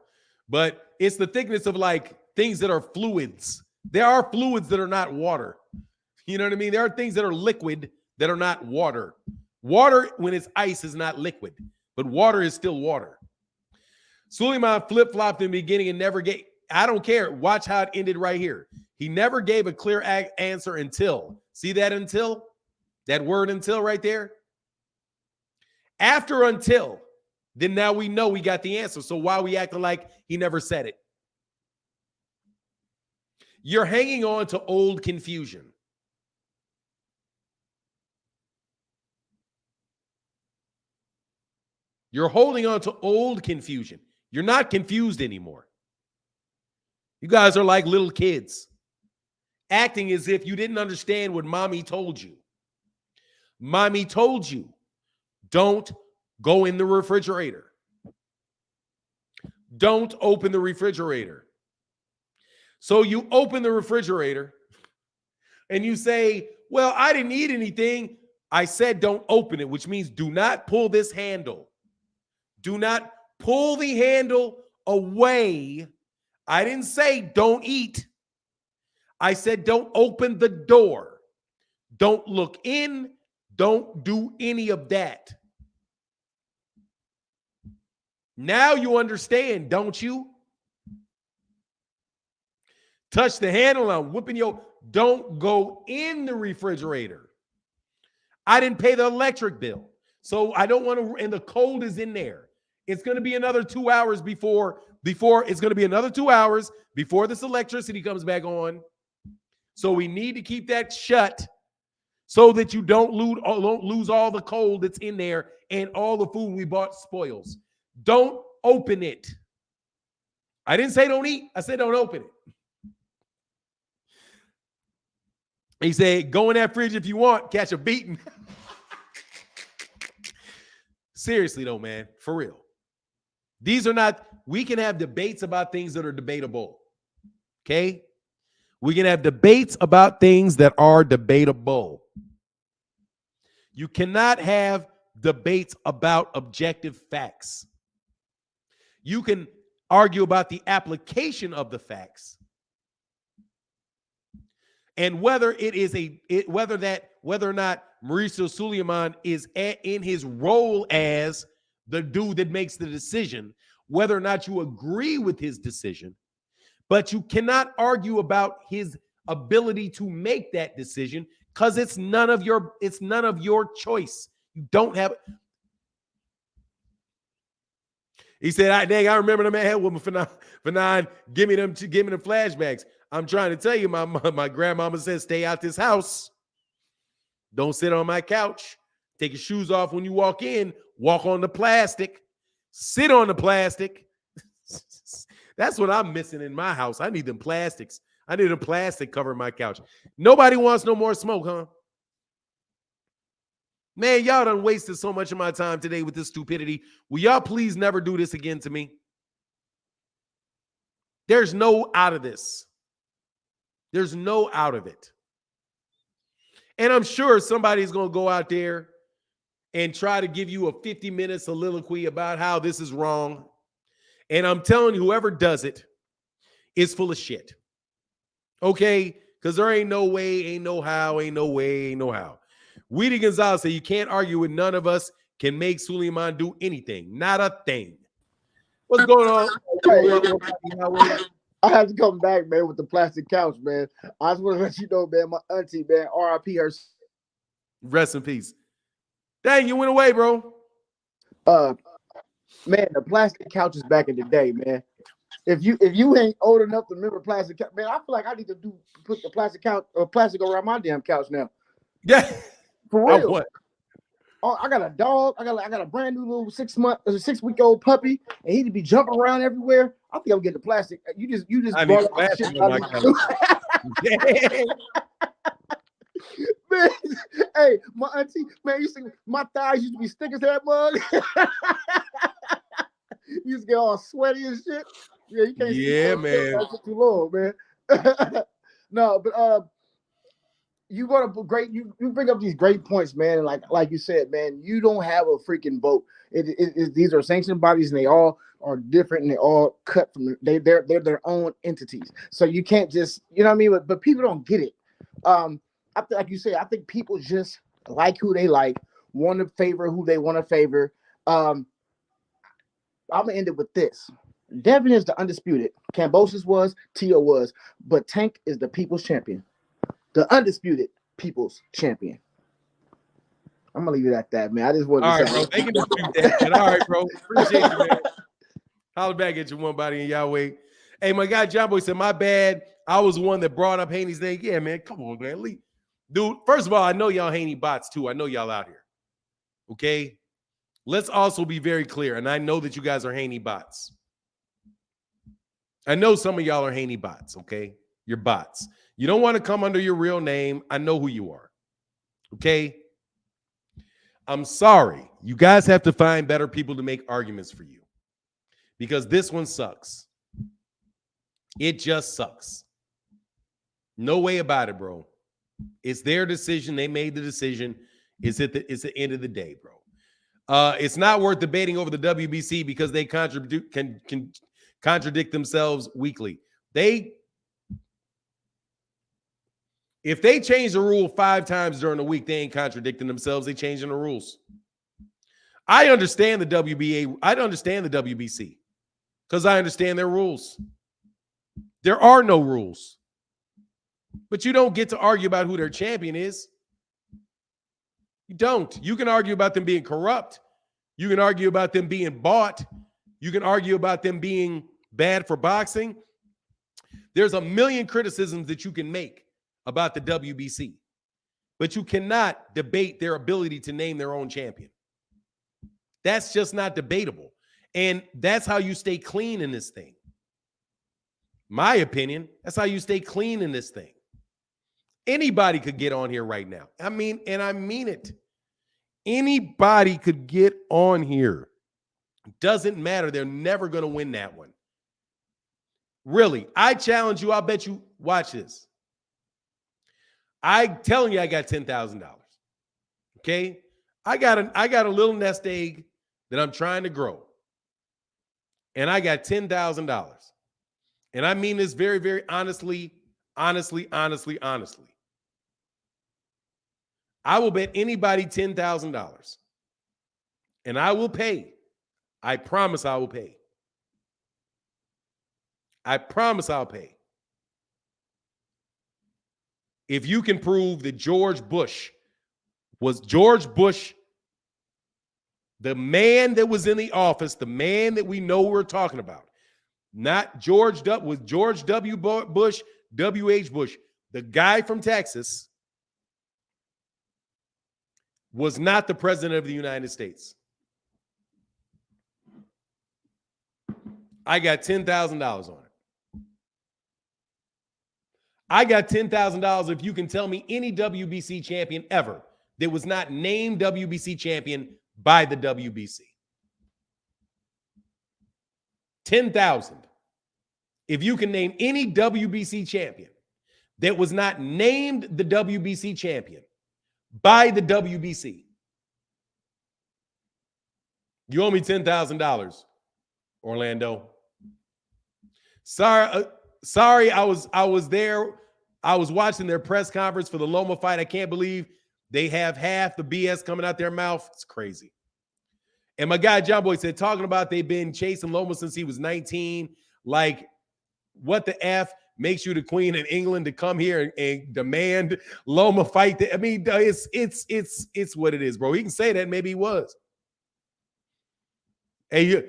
but it's the thickness of like things that are fluids. There are fluids that are not water. You know what I mean? There are things that are liquid that are not water. Water, when it's ice, is not liquid, but water is still water. Suleiman flip-flopped in the beginning and never gave, I don't care. Watch how it ended right here. He never gave a clear answer until. See that until? That word until right there? After until, then now we know we got the answer. So why are we acting like he never said it? You're hanging on to old confusion. You're holding on to old confusion. You're not confused anymore. You guys are like little kids, acting as if you didn't understand what mommy told you. Mommy told you, don't go in the refrigerator. Don't open the refrigerator. So you open the refrigerator and you say, well, I didn't eat anything. I said don't open it, which means do not pull this handle. Do not pull the handle away. I didn't say don't eat. I said don't open the door. Don't look in. Don't do any of that. Now you understand, don't you? Touch the handle. I'm whipping your. Don't go in the refrigerator. I didn't pay the electric bill, so I don't want to. And the cold is in there. It's going to be another 2 hours before it's going to be another 2 hours before this electricity comes back on. So we need to keep that shut so that you don't lose all the cold that's in there and all the food we bought spoils. Don't open it. I didn't say don't eat. I said don't open it. He said, go in that fridge if you want, catch a beating. Seriously, though, man, for real. These are not, we can have debates about things that are debatable. Okay? We can have debates about things that are debatable. You cannot have debates about objective facts. You can argue about the application of the facts. And whether it is whether or not Mauricio Suleiman is in his role as the dude that makes the decision, whether or not you agree with his decision, but you cannot argue about his ability to make that decision because it's none of your choice. You don't have. He said, I remember the man had woman for nine. Give me them flashbacks. I'm trying to tell you, my grandmama said, stay out this house. Don't sit on my couch. Take your shoes off when you walk in. Walk on the plastic. Sit on the plastic. That's what I'm missing in my house. I need them plastics. I need a plastic covering my couch. Nobody wants no more smoke, huh? Man, y'all done wasted so much of my time today with this stupidity. Will y'all please never do this again to me? There's no out of this. There's no out of it. And I'm sure somebody's going to go out there and try to give you a 50-minute soliloquy about how this is wrong. And I'm telling you, whoever does it is full of shit. Okay? Because there ain't no way, ain't no how, ain't no way, ain't no how. Weedy Gonzalez said, you can't argue with none of us can make Suleiman do anything. Not a thing. What's going on? I have to come back, man, with the plastic couch, man. I just want to let you know, man, my auntie, man, RIP her. Rest in peace. Dang, you went away, bro. Man, the plastic couches back in the day, man. If you ain't old enough to remember plastic couch, man, I feel like I need to put the plastic couch or plastic around my damn couch now. Yeah. For I real. what? Oh, I got a dog. I got a brand new little 6-week-old puppy, and he'd be jumping around everywhere. I think I'm getting the plastic. You just I need brought up plastic shit on my couch. Yeah. Man, hey, my auntie, man, you see, my thighs used to be stick as that mug. You used to get all sweaty and shit. Yeah, you can't Yeah, man. too long, man. No, but you brought up you bring up these great points, man. And like you said, man, you don't have a freaking vote. These are sanctioned bodies, and they all are different, and they all cut from they're their own entities. So you can't just, you know what I mean. But people don't get it. Like you said, I think people just like who they like, want to favor who they want to favor. I'm gonna end it with this. Devin is the undisputed. Kambosos was, Tio was, but Tank is the people's champion. The undisputed people's champion. I'm gonna leave it at that, man. I just wanted All to right, say bro. They can dispute that. But all right, bro. Appreciate you, man. Holler back at you, one body in Yahweh. Hey, my guy John Boy said, my bad. I was the one that brought up Haney's name. Yeah, man. Come on, man. Dude, first of all, I know y'all Haney bots too. I know y'all out here. Okay. Let's also be very clear. And I know that you guys are Haney bots. I know some of y'all are Haney bots. Okay. You're bots. You don't want to come under your real name. I know who you are. Okay. I'm sorry. You guys have to find better people to make arguments for you because this one sucks. It just sucks. No way about it, bro. It's their decision. They made the decision. It's the end of the day, bro. It's not worth debating over the WBC because they can contradict themselves weekly. If they change the rule 5 times during the week, they ain't contradicting themselves. They changing the rules. I understand the WBA. I understand the WBC because I understand their rules. There are no rules. But you don't get to argue about who their champion is. You don't. You can argue about them being corrupt. You can argue about them being bought. You can argue about them being bad for boxing. There's a million criticisms that you can make about the WBC, but you cannot debate their ability to name their own champion. That's just not debatable. And that's how you stay clean in this thing. My opinion, that's how you stay clean in this thing. Anybody could get on here right now. I mean it. Anybody could get on here. Doesn't matter. They're never going to win that one. Really, I challenge you. I'll bet you. Watch this. I'm telling you, I got $10,000. Okay, I got a little nest egg that I'm trying to grow, and I got $10,000. And I mean this very, very honestly. I will bet anybody $10,000, and I will pay. I promise I will pay. I promise I'll pay. If you can prove that George Bush, the man that was in the office, the man that we know we're talking about, not George W. Bush, W.H. Bush, the guy from Texas, was not the president of the United States. I got $10,000 on it. I got $10,000 if you can tell me any WBC champion ever that was not named WBC champion by the WBC. 10,000. If you can name any WBC champion that was not named the WBC champion by the WBC. You owe me $10,000, Orlando. Sorry, I was there. I was watching their press conference for the Loma fight. I can't believe they have half the BS coming out their mouth. It's crazy. And my guy John Boy said, talking about they've been chasing Loma since he was 19. Like, what the F? makes you the queen in England to come here and demand Loma fight. I mean, it's what it is, bro. He can say that. Maybe he was. Hey,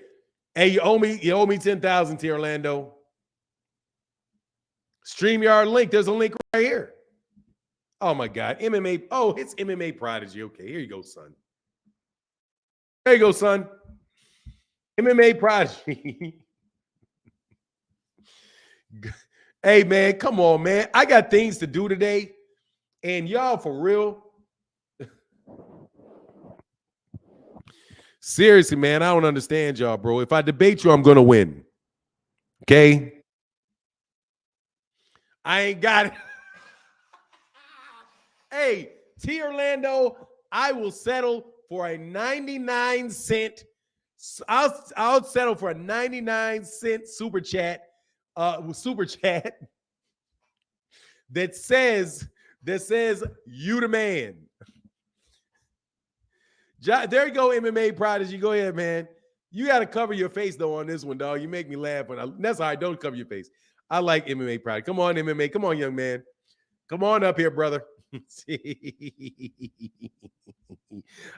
you owe me 10,000 to Orlando. StreamYard link. There's a link right here. Oh my God. MMA. Oh, it's MMA Prodigy. Okay, here you go, son. There you go, son. MMA Prodigy. Hey, man, come on, man. I got things to do today. And y'all, for real. Seriously, man, I don't understand y'all, bro. If I debate you, I'm going to win. Okay? I ain't got it. Hey, T. Orlando, I will settle for a 99-cent. I'll settle for a 99-cent super chat that says you the man. There you go, MMA Prodigy. Go ahead, man. You got to cover your face, though, on this one, dog. You make me laugh. That's all right. Don't cover your face. I like MMA Prodigy. Come on, MMA. Come on, young man. Come on up here, brother.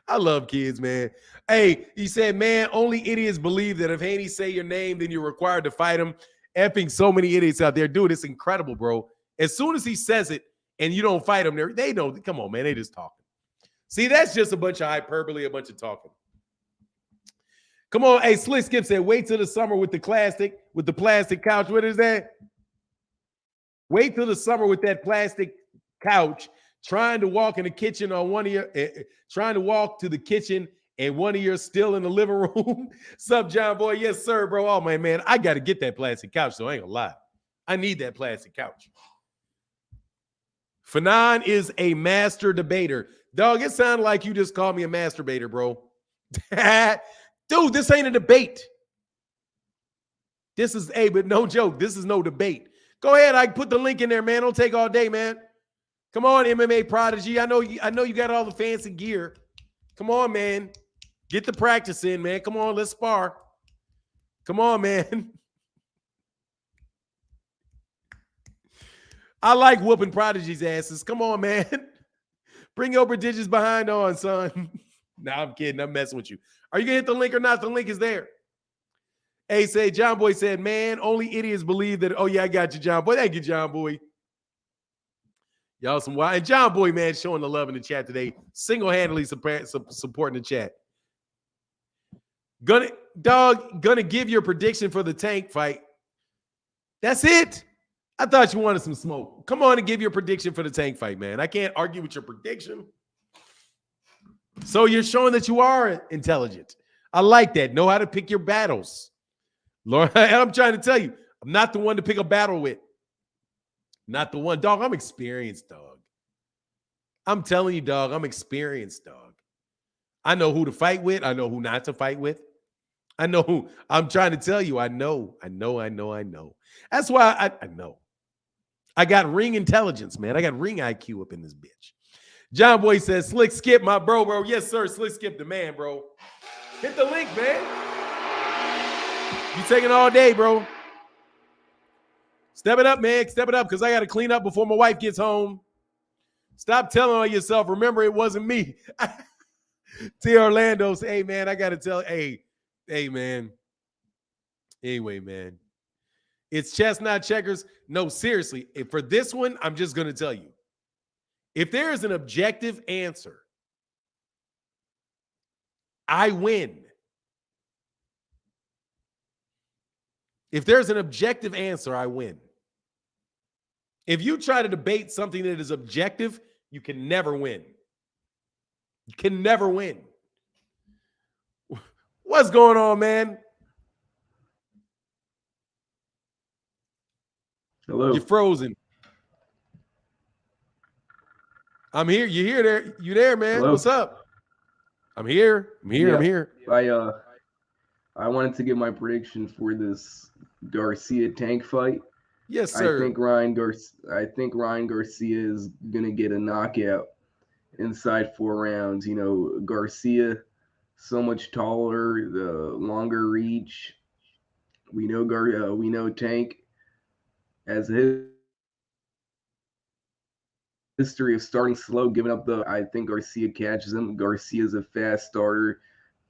I love kids, man. Hey, he said, man, only idiots believe that if Haney say your name, then you're required to fight him. Effing so many idiots out there. Dude, it's incredible, bro. As soon as he says it and you don't fight him, they know. Come on, man. They just talking. See, that's just a bunch of hyperbole, a bunch of talking. Come on. Hey, Slick Skip said, wait till the summer with the plastic couch. What is that? Wait till the summer with that plastic couch, trying to walk in the kitchen on one of your, trying to walk to the kitchen and one of you still in the living room. Sup, John Boy? Yes, sir, bro. Oh, man, I got to get that plastic couch, so I ain't gonna lie. I need that plastic couch. Fanon is a master debater. Dog, it sounded like you just called me a masturbator, bro. Dude, this ain't a debate. This is, but no joke. This is no debate. Go ahead. I put the link in there, man. Don't take all day, man. Come on, MMA Prodigy. I know you got all the fancy gear. Come on, man. Get the practice in, man. Come on, let's spar. Come on, man. I like whooping Prodigy's asses. Come on, man. Bring your prodigious behind on, son. Nah, I'm kidding. I'm messing with you. Are you going to hit the link or not? The link is there. Hey, say, John Boy said, man, only idiots believe that. Oh, yeah, I got you, John Boy. Thank you, John Boy. Y'all some wild. And John Boy, man, showing the love in the chat today. Single-handedly supporting the chat. Gonna give your prediction for the Tank fight. That's it. I thought you wanted some smoke. Come on and give your prediction for the Tank fight, man. I can't argue with your prediction. So you're showing that you are intelligent. I like that. Know how to pick your battles. Lord, I'm trying to tell you, I'm not the one to pick a battle with. Not the one. Dog, I'm experienced, dog. I'm telling you, dog, I'm experienced, dog. I know who to fight with. I know who not to fight with. I know who. I'm trying to tell you, I know. That's why I know. I got ring intelligence, man. I got ring IQ up in this bitch. John Boy says, Slick Skip, my bro. Yes, sir. Slick Skip the man, bro. Hit the link, man. You taking all day, bro. Step it up, man. Step it up, because I got to clean up before my wife gets home. Stop telling on yourself. Remember, it wasn't me. T. Orlando say, hey, man, I got to tell. Hey, man. Anyway, man. It's chess, not checkers. No, seriously. For this one, I'm just going to tell you. If there is an objective answer, I win. If there's an objective answer, I win. If you try to debate something that is objective, you can never win. You can never win. What's going on, man? Hello. You're frozen. I'm here. You here there? You there, man? Hello? What's up? I'm here. Yeah, I'm here. I wanted to give my prediction for this Garcia Tank fight. Yes, sir. I think Ryan Garcia is gonna get a knockout inside 4 rounds. You know, Garcia so much taller, the longer reach. We know Tank has a history of starting slow, giving up the. I think Garcia catches him. Garcia's a fast starter.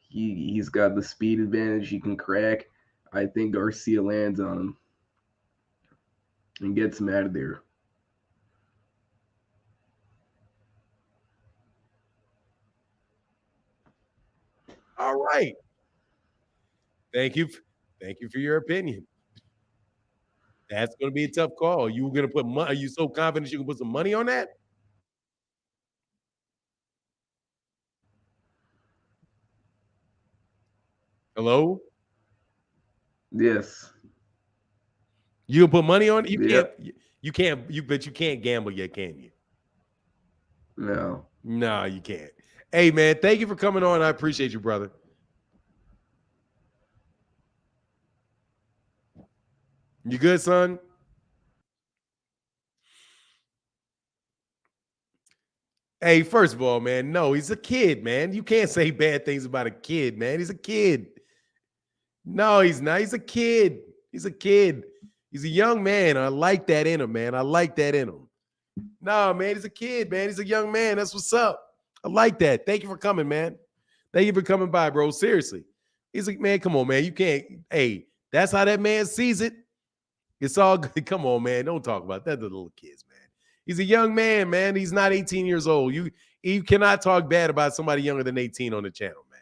He's got the speed advantage. He can crack. I think Garcia lands on him and gets him out of there. All right. Thank you. Thank you for your opinion. That's going to be a tough call. You going to put money? Are you so confident you can put some money on that? Hello? Yes. You can put money on it? You can't. Yep. You can't. But you can't gamble yet, can you? No. No, you can't. Hey, man, thank you for coming on. I appreciate you, brother. You good, son? Hey, first of all, man, no, he's a kid, man. You can't say bad things about a kid, man. He's a kid. No, he's not. He's a kid. He's a kid. He's a young man. I like that in him, man. I like that in him. No, man, he's a kid, man. He's a young man. That's what's up. I like that. Thank you for coming, man. Thank you for coming by, bro. Seriously. He's like, man, come on, man. You can't. Hey, that's how that man sees it. It's all good. Come on, man. Don't talk about that to the little kids, man. He's a young man, man. He's not 18 years old. You cannot talk bad about somebody younger than 18 on the channel, man.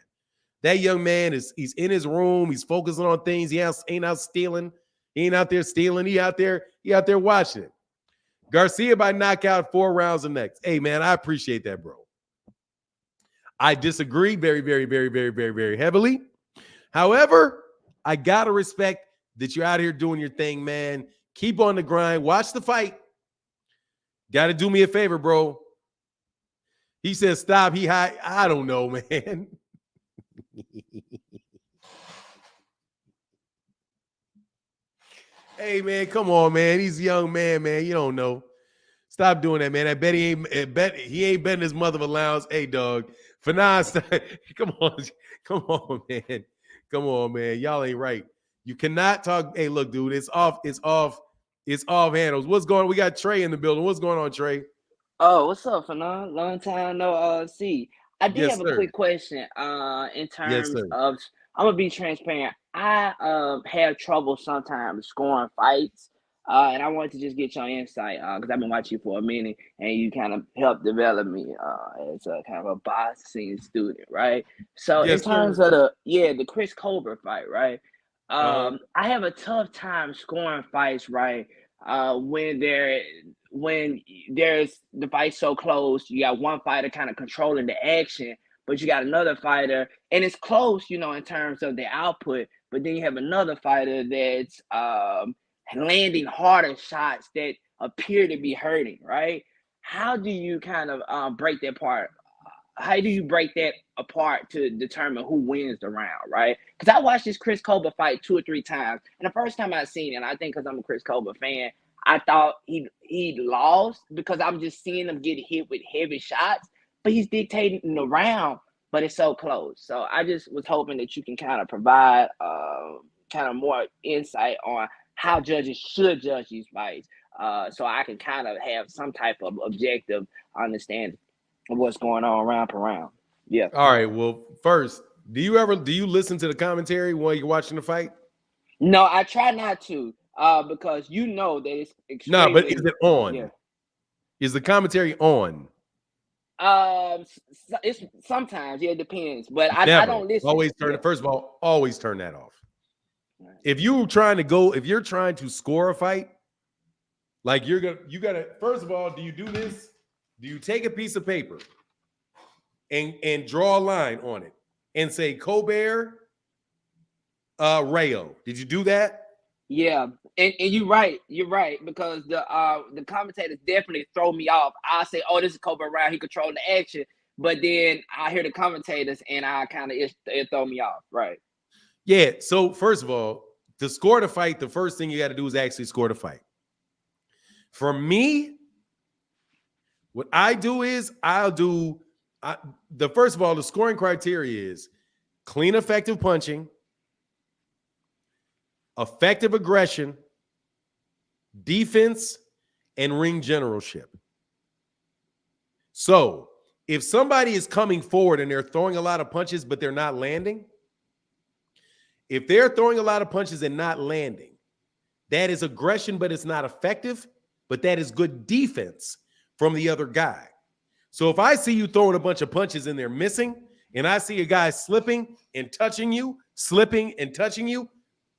That young man he's in his room. He's focusing on things. He ain't out stealing. He ain't out there stealing. He out there watching it. Garcia by knockout, 4 rounds the next. Hey, man, I appreciate that, bro. I disagree very, very, very, very, very, very heavily. However, I got to respect that you're out here doing your thing, man. Keep on the grind. Watch the fight. Got to do me a favor, bro. He says stop. He high. I don't know, man. Hey, man, come on, man. He's a young man, man. You don't know. Stop doing that, man. I bet he ain't betting his mother allowance. Hey, dog. For now, come on, man. Come on, man. Y'all ain't right. You cannot talk. Hey, look, dude, it's off handles. What's going on? We got Trey in the building. What's going on, Trey? Oh, what's up, Fanon? Long time no see. I did Yes, have a sir. quick question. In Yes, terms sir. of, I'm gonna be transparent. I have trouble sometimes scoring fights. And I wanted to just get your insight, because I've been watching you for a minute, and you kind of helped develop me as a kind of a boxing student, right? So in Yes, terms sir. of the Chris Colbert fight, right? I have a tough time scoring fights, right? When there's the fight so close, you got one fighter kind of controlling the action, but you got another fighter, and it's close, in terms of the output. But then you have another fighter that's landing harder shots that appear to be hurting, right? How do you kind of break that part? How do you break that apart to determine who wins the round, right? Because I watched this Chris Colbert fight 2 or 3 times, and the first time I seen it, I think because I'm a Chris Colbert fan, I thought he lost because I'm just seeing him get hit with heavy shots, but he's dictating the round, but it's so close. So I just was hoping that you can kind of provide kind of more insight on how judges should judge these fights, so I can kind of have some type of objective understanding of what's going on round per round. Yeah. All right. Well, first, do you listen to the commentary while you're watching the fight? No, I try not to, because that it's No, but extremely. is it on? Yeah. Is the commentary on? It's sometimes, yeah, it depends, but I Never. don't listen. Always turn Yeah. it. First of all, always turn that off. Right. If you're trying to score a fight, like you gotta, first of all, do you do this? Do you take a piece of paper and draw a line on it and say Colbert, Rayo? Did you do that? Yeah, and you're right. You're right, because the commentators definitely throw me off. I say, "Oh, this is Kobe Brown. He controlled the action," but then I hear the commentators, and I kind of it throw me off. Right. Yeah. So first of all, to score the fight, the first thing you got to do is actually score the fight. For me, what I do is the first of all, the scoring criteria is clean, effective punching, effective aggression, defense, and ring generalship. So if somebody is coming forward and they're throwing a lot of punches, but they're not landing, if they're throwing a lot of punches and not landing, that is aggression, but it's not effective, but that is good defense from the other guy. So if I see you throwing a bunch of punches and they're missing, and I see a guy slipping and touching you, slipping and touching you,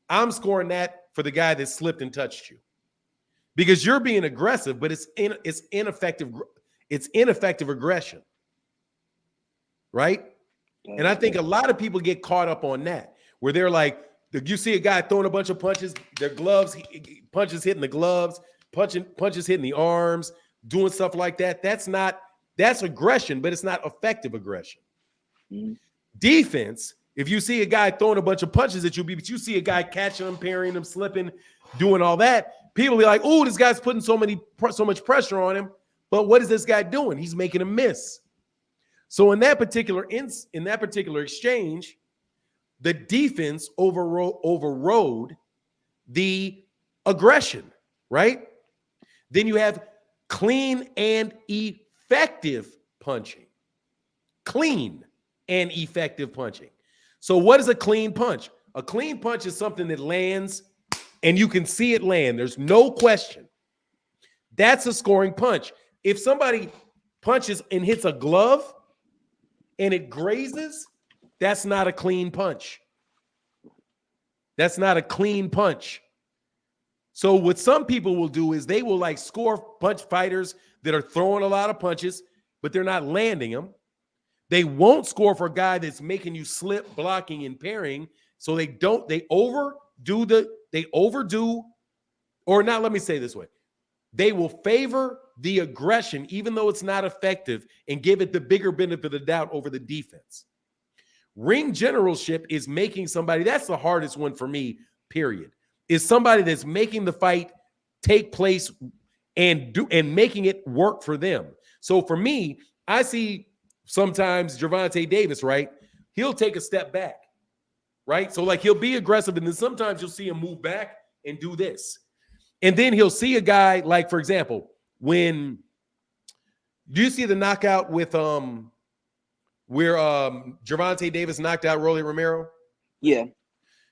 I'm scoring that for the guy that slipped and touched you. Because you're being aggressive, but it's ineffective. It's ineffective aggression, right? And I think a lot of people get caught up on that, where they're like, you see a guy throwing a bunch of punches, their gloves, punches hitting the gloves, punches hitting the arms, doing stuff like that. That's aggression, but it's not effective aggression. Mm-hmm. Defense, if you see a guy throwing a bunch of punches at you, but you see a guy catching them, parrying them, slipping, doing all that, people be like, oh, this guy's putting so much pressure on him. But what is this guy doing? He's making a miss. So in that particular exchange, the defense overrode the aggression, right? Then you have clean and effective punching. Clean and effective punching. So what is a clean punch? A clean punch is something that lands and you can see it land. There's no question. That's a scoring punch. If somebody punches and hits a glove and it grazes, that's not a clean punch. That's not a clean punch. So what some people will do is they will like score punch fighters that are throwing a lot of punches, but they're not landing them. They won't score for a guy that's making you slip, blocking, and parrying. So they overdo, or not, let me say this way. They will favor the aggression, even though it's not effective, and give it the bigger benefit of the doubt over the defense. Ring generalship is making somebody, that's the hardest one for me, period, is somebody that's making the fight take place and making it work for them. So for me, I see sometimes Gervonta Davis, right? He'll take a step back, right? So like he'll be aggressive, and then sometimes you'll see him move back and do this. And then he'll see a guy like, for example, when do you see the knockout with where Gervonta Davis knocked out Rolly Romero? Yeah.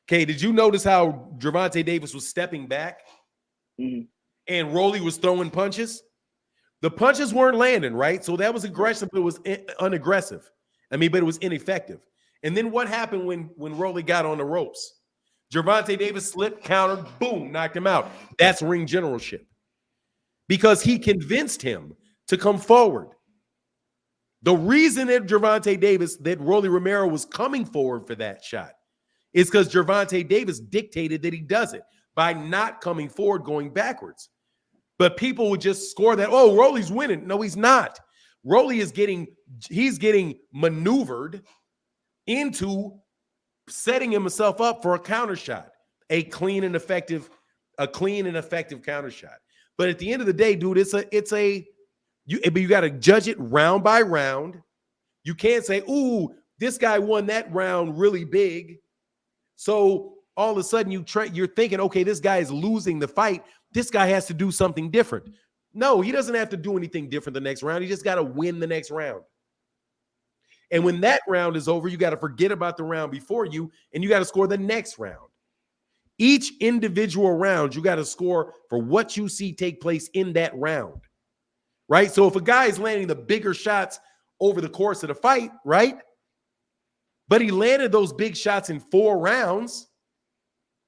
Okay, did you notice how Gervonta Davis was stepping back and Rolly was throwing punches? The punches weren't landing, right? So that was aggressive, but it was unaggressive. But it was ineffective. And then what happened when Rolly got on the ropes? Gervonta Davis slipped, countered, boom, knocked him out. That's ring generalship. Because he convinced him to come forward. The reason that that Rolly Romero was coming forward for that shot is because Gervonta Davis dictated that he does it by not coming forward, going backwards. But people would just score that, oh, Rolly's winning. No, he's not. Rolly is getting maneuvered into setting himself up for a counter shot, a clean and effective counter shot. But at the end of the day, dude, you got to judge it round by round. You can't say, ooh, this guy won that round really big. So all of a sudden you're thinking, okay, this guy is losing the fight. This guy has to do something different. No, he doesn't have to do anything different the next round. He just got to win the next round. And when that round is over, you got to forget about the round before you, and you got to score the next round. Each individual round, you got to score for what you see take place in that round, right? So if a guy is landing the bigger shots over the course of the fight, right? But he landed those big shots in 4 rounds,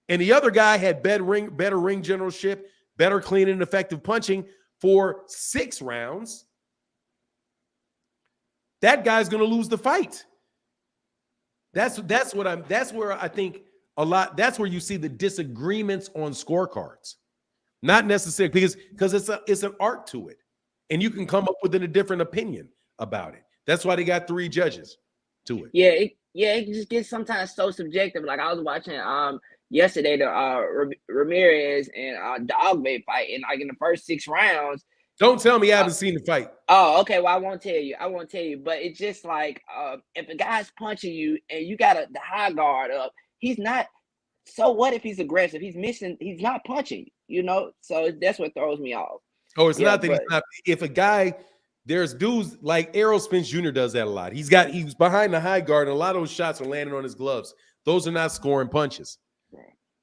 and the other guy had better ring generalship, better clean and effective punching for 6 rounds, that guy's going to lose the fight. That's where I think a lot, that's where you see the disagreements on scorecards. Not necessarily because it's an art to it. And you can come up with a different opinion about it. That's why they got 3 judges to it. It just gets sometimes so subjective. Like I was watching yesterday the Ramirez and Dogbe fight, and like in the first 6 rounds. Don't tell me I haven't seen the fight. Oh, okay. Well, I won't tell you. But it's just like if a guy's punching you and you got the high guard up, he's not so what if he's aggressive? He's missing. He's not punching. So that's what throws me off. Oh, it's not that he's not. If a guy, there's dudes like Errol Spence Jr. does that a lot. He's behind the high guard, and a lot of those shots are landing on his gloves. Those are not scoring punches,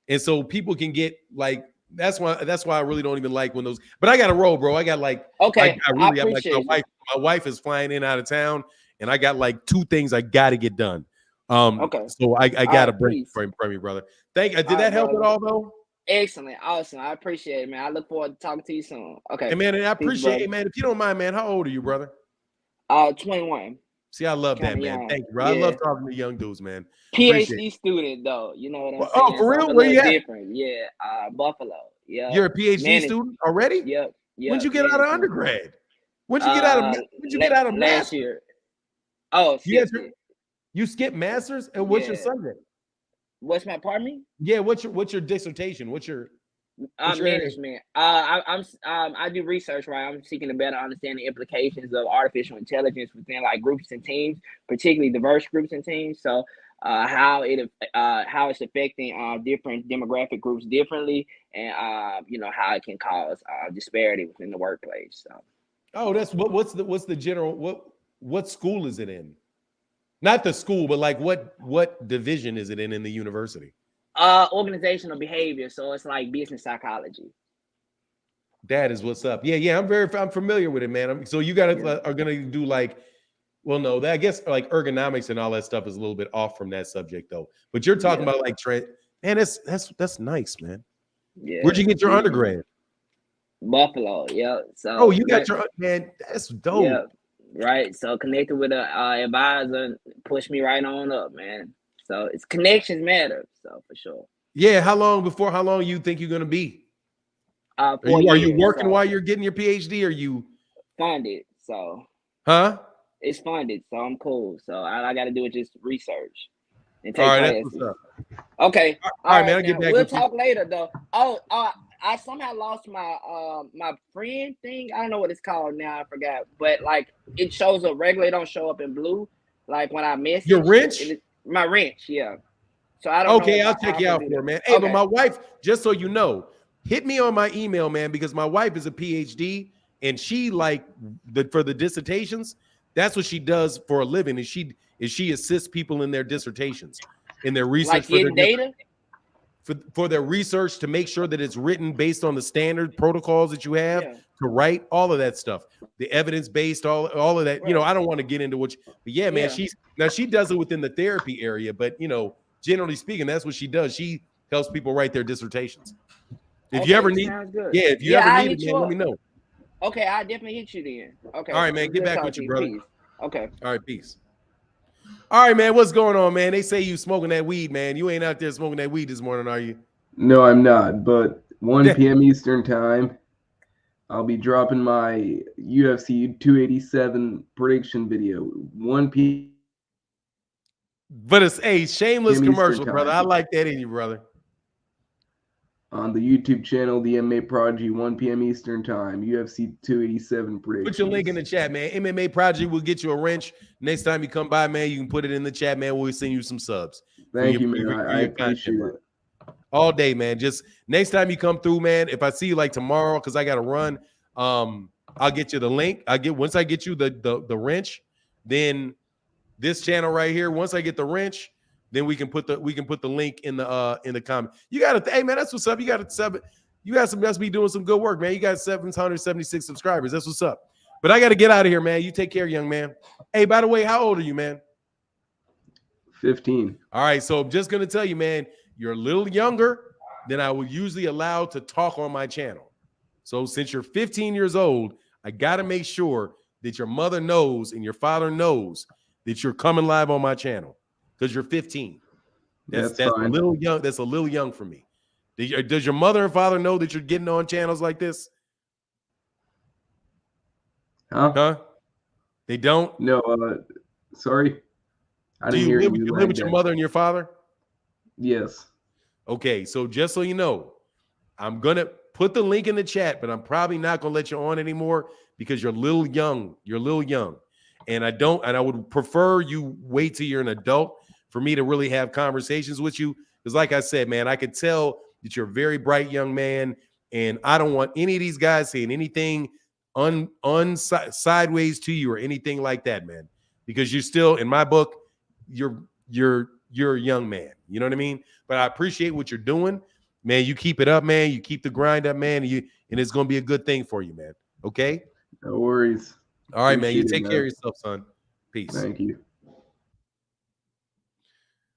and so people can get like. That's why I really don't even like when those. But I got to roll, bro. I got like okay. I really have like my wife is flying in out of town, and I got like 2 things I got to get done. Okay. So I got a break from you, brother. Did that help at all though? Excellent, awesome. I appreciate it, man. I look forward to talking to you soon. Okay. Hey, man, I appreciate it, man. If you don't mind, man, how old are you, brother? 21. See, I love that, man. Thank you, bro. Yeah. I love talking to young dudes, man. PhD student, though. You know what I'm saying? Oh, for real? Where you at? Different. Yeah, Buffalo. Yeah. You're a PhD student already? Yep. When'd you get out of undergrad? When'd you get out of last year? Oh, you skipped masters, and what's your subject? What's my pardon me? Yeah, what's your dissertation? What's your management. I do research, right? I'm seeking to better understand the implications of artificial intelligence within like groups and teams, particularly diverse groups and teams. So how it's affecting different demographic groups differently, and how it can cause disparity within the workplace. So what's the general what school is it in? Not the school, but like what division is it in the university? Organizational behavior. So it's like business psychology. That is what's up. Yeah. I'm familiar with it, man. So you are gonna do like, well, no, I guess like ergonomics and all that stuff is a little bit off from that subject though. But you're talking about like man, that's nice, man. Yeah. Where'd you get your undergrad? Buffalo. Yeah. So you got your man. That's dope. Yeah. Right. So connected with an advisor pushed me right on up, man. So it's connections matter. So for sure. Yeah. How long you think you're gonna be? Are you working while you're getting your PhD? Or you funded? So it's funded, so I'm cool. So I got to do is just research and take classes. That's what's up. Okay. All right, man. I'll get back. We'll talk later, though. I somehow lost my my friend thing. I don't know what it's called now. I forgot. But like it shows up regular. It don't show up in blue. Like when I message. Your wrench? My wrench, yeah. So I don't know. Okay, I'll check you out for it, man. Hey, but my wife, just so you know, hit me on my email, man, because my wife is a PhD and she for the dissertations, that's what she does for a living. Is she assists people in their dissertations, in their research like for their data. For their research to make sure that it's written based on the standard protocols that you have to write, all of that stuff, the evidence-based, all of that. Right. I don't want to get into but man, she does it within the therapy area, but generally speaking, that's what she does. She helps people write their dissertations. If you ever need, if you ever need it, man, let me know. Okay, I'll definitely hit you then. Okay. All right, man. Get back with you, brother. Peace. Okay. All right, peace. All right, man. What's going on, man? They say you smoking that weed, man. You ain't out there smoking that weed this morning, are you? No, I'm not. But 1 p.m. Eastern time, I'll be dropping my UFC 287 prediction video. 1 p.m. But it's a shameless commercial, brother. I like that in you, brother. On the YouTube channel, the MMA Prodigy, 1 p.m. Eastern time, UFC 287 predictions. Put your link in the chat, man. MMA Prodigy will get you a wrench. Next time you come by, man, you can put it in the chat, man. We'll send you some subs. Thank you, man. I appreciate it. All day, man. Just next time you come through, man, if I see you like tomorrow, because I got to run, I'll get you the link. Once I get you the wrench, then this channel right here, once I get the wrench, then we can put the link in the comment. You got hey man, that's what's up. You must be doing some good work, man. You got 776 subscribers. That's what's up. But I got to get out of here, man. You take care, young man. Hey, by the way, how old are you, man? 15. All right, so I'm just gonna tell you, man, you're a little younger than I would usually allow to talk on my channel. So since you're 15 years old, I gotta make sure that your mother knows and your father knows that you're coming live on my channel. Because you're 15. That's a little young. That's a little young for me. Does your mother and father know that you're getting on channels like this? Huh? They don't? No, sorry. I didn't hear you. You live with your mother and your father? Yes. Okay, so just so you know, I'm gonna put the link in the chat, but I'm probably not gonna let you on anymore because you're a little young. You're a little young. And I would prefer you wait till you're an adult for me to really have conversations with you, Because like I said, man, I could tell that you're a very bright young man, and I don't want any of these guys saying anything sideways to you or anything like that, man. Because you're still, in my book, you're a young man. You know what I mean? But I appreciate what you're doing, man. You keep it up, man. You keep the grind up, man. And it's gonna be a good thing for you, man. Okay. No worries. All right, man. You Appreciate it, take care of yourself, son. Peace. Thank you.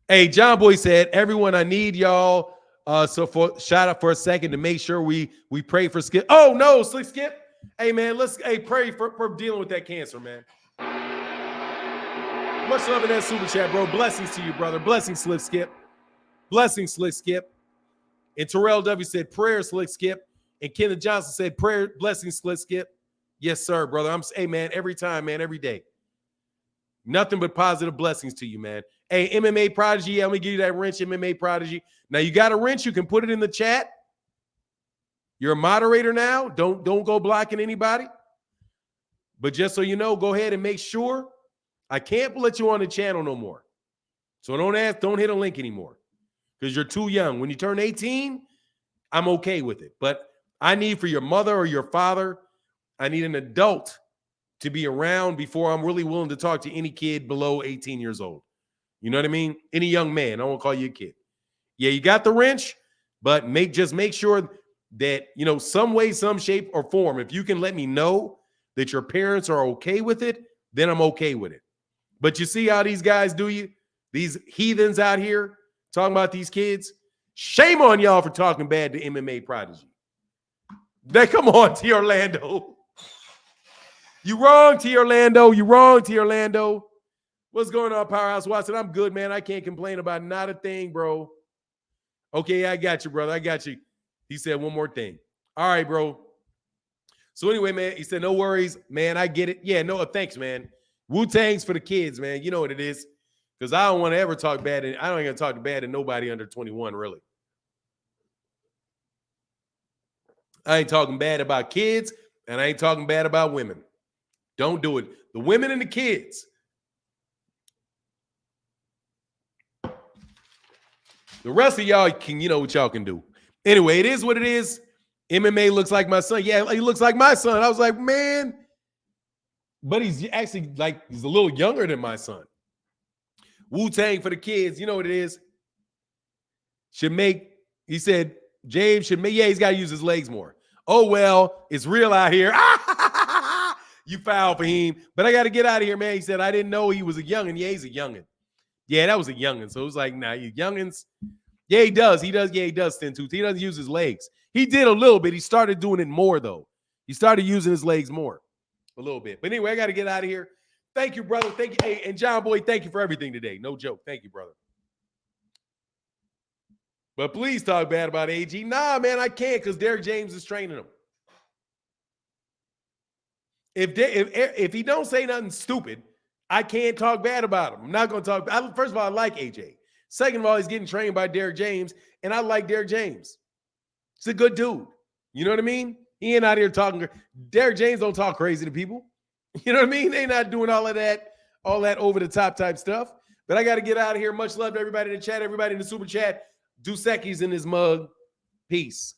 Hey, John Boy said, everyone, I need y'all. So for shout out for a second to make sure we pray for Skip. Oh no, Slick Skip. Hey man, let's pray for dealing with that cancer, man. Much love in that super chat, bro. Blessings to you, brother. Blessings, Slick Skip. Blessings, Slick Skip. And Terrell W said, prayer, Slick Skip. And Kenneth Johnson said, prayer, blessings, Slick Skip. Yes, sir, brother. Hey man, every time, man, every day. Nothing but positive blessings to you, man. Hey, MMA Prodigy, yeah, let me give you that wrench, MMA Prodigy. Now, you got a wrench. You can put it in the chat. You're a moderator now. Don't go blocking anybody. But just so you know, go ahead and make sure. I can't let you on the channel no more. So don't hit a link anymore because you're too young. When you turn 18, I'm okay with it. But I need for your mother or your father, I need an adult to be around before I'm really willing to talk to any kid below 18 years old. You know what I mean? Any young man. I won't call you a kid. Yeah, you got the wrench, but just make sure that, you know, some way, some shape or form, if you can let me know that your parents are okay with it, then I'm okay with it. But you see how these guys do you? These heathens out here talking about these kids? Shame on y'all for talking bad to MMA Prodigy. They come on, T. Orlando. You wrong, T. Orlando. You wrong, T. Orlando. What's going on, Powerhouse Watson? I'm good, man. I can't complain about not a thing, bro. Okay, I got you, brother. I got you. He said one more thing. All right, bro. So anyway, man, he said, no worries, man. I get it. Yeah, no, thanks, man. Wu-Tang's for the kids, man. You know what it is. Because I don't want to ever talk bad. I don't even talk bad to nobody under 21, really. I ain't talking bad about kids, and I ain't talking bad about women. Don't do it. The women and the kids. The rest of y'all can, you know what y'all can do. Anyway, it is what it is. MMA looks like my son. Yeah, he looks like my son. I was like, man. But he's actually like, he's a little younger than my son. Wu-Tang for the kids. You know what it is. He said, James should make, yeah, he's got to use his legs more. Oh, well, it's real out here. You foul for him. But I got to get out of here, man. He said, I didn't know he was a youngin'. Yeah, he's a youngin'. Yeah, that was a youngin'. So it was like, nah, you youngins. Yeah, he does. He does. Yeah, he does, Sten-Tooth. He doesn't use his legs. He did a little bit. He started doing it more, though. He started using his legs more. A little bit. But anyway, I got to get out of here. Thank you, brother. Thank you. Hey, and John Boy, thank you for everything today. No joke. Thank you, brother. But please talk bad about AG. Nah, man, I can't because Derek James is training him. If he don't say nothing stupid, I can't talk bad about him. I'm not going to talk. First of all, I like AJ. Second of all, he's getting trained by Derek James, and I like Derek James. He's a good dude. You know what I mean? He ain't out here talking. Derek James don't talk crazy to people. You know what I mean? They not doing all that over-the-top type stuff. But I got to get out of here. Much love to everybody in the chat, everybody in the super chat. Dusecki's in his mug. Peace.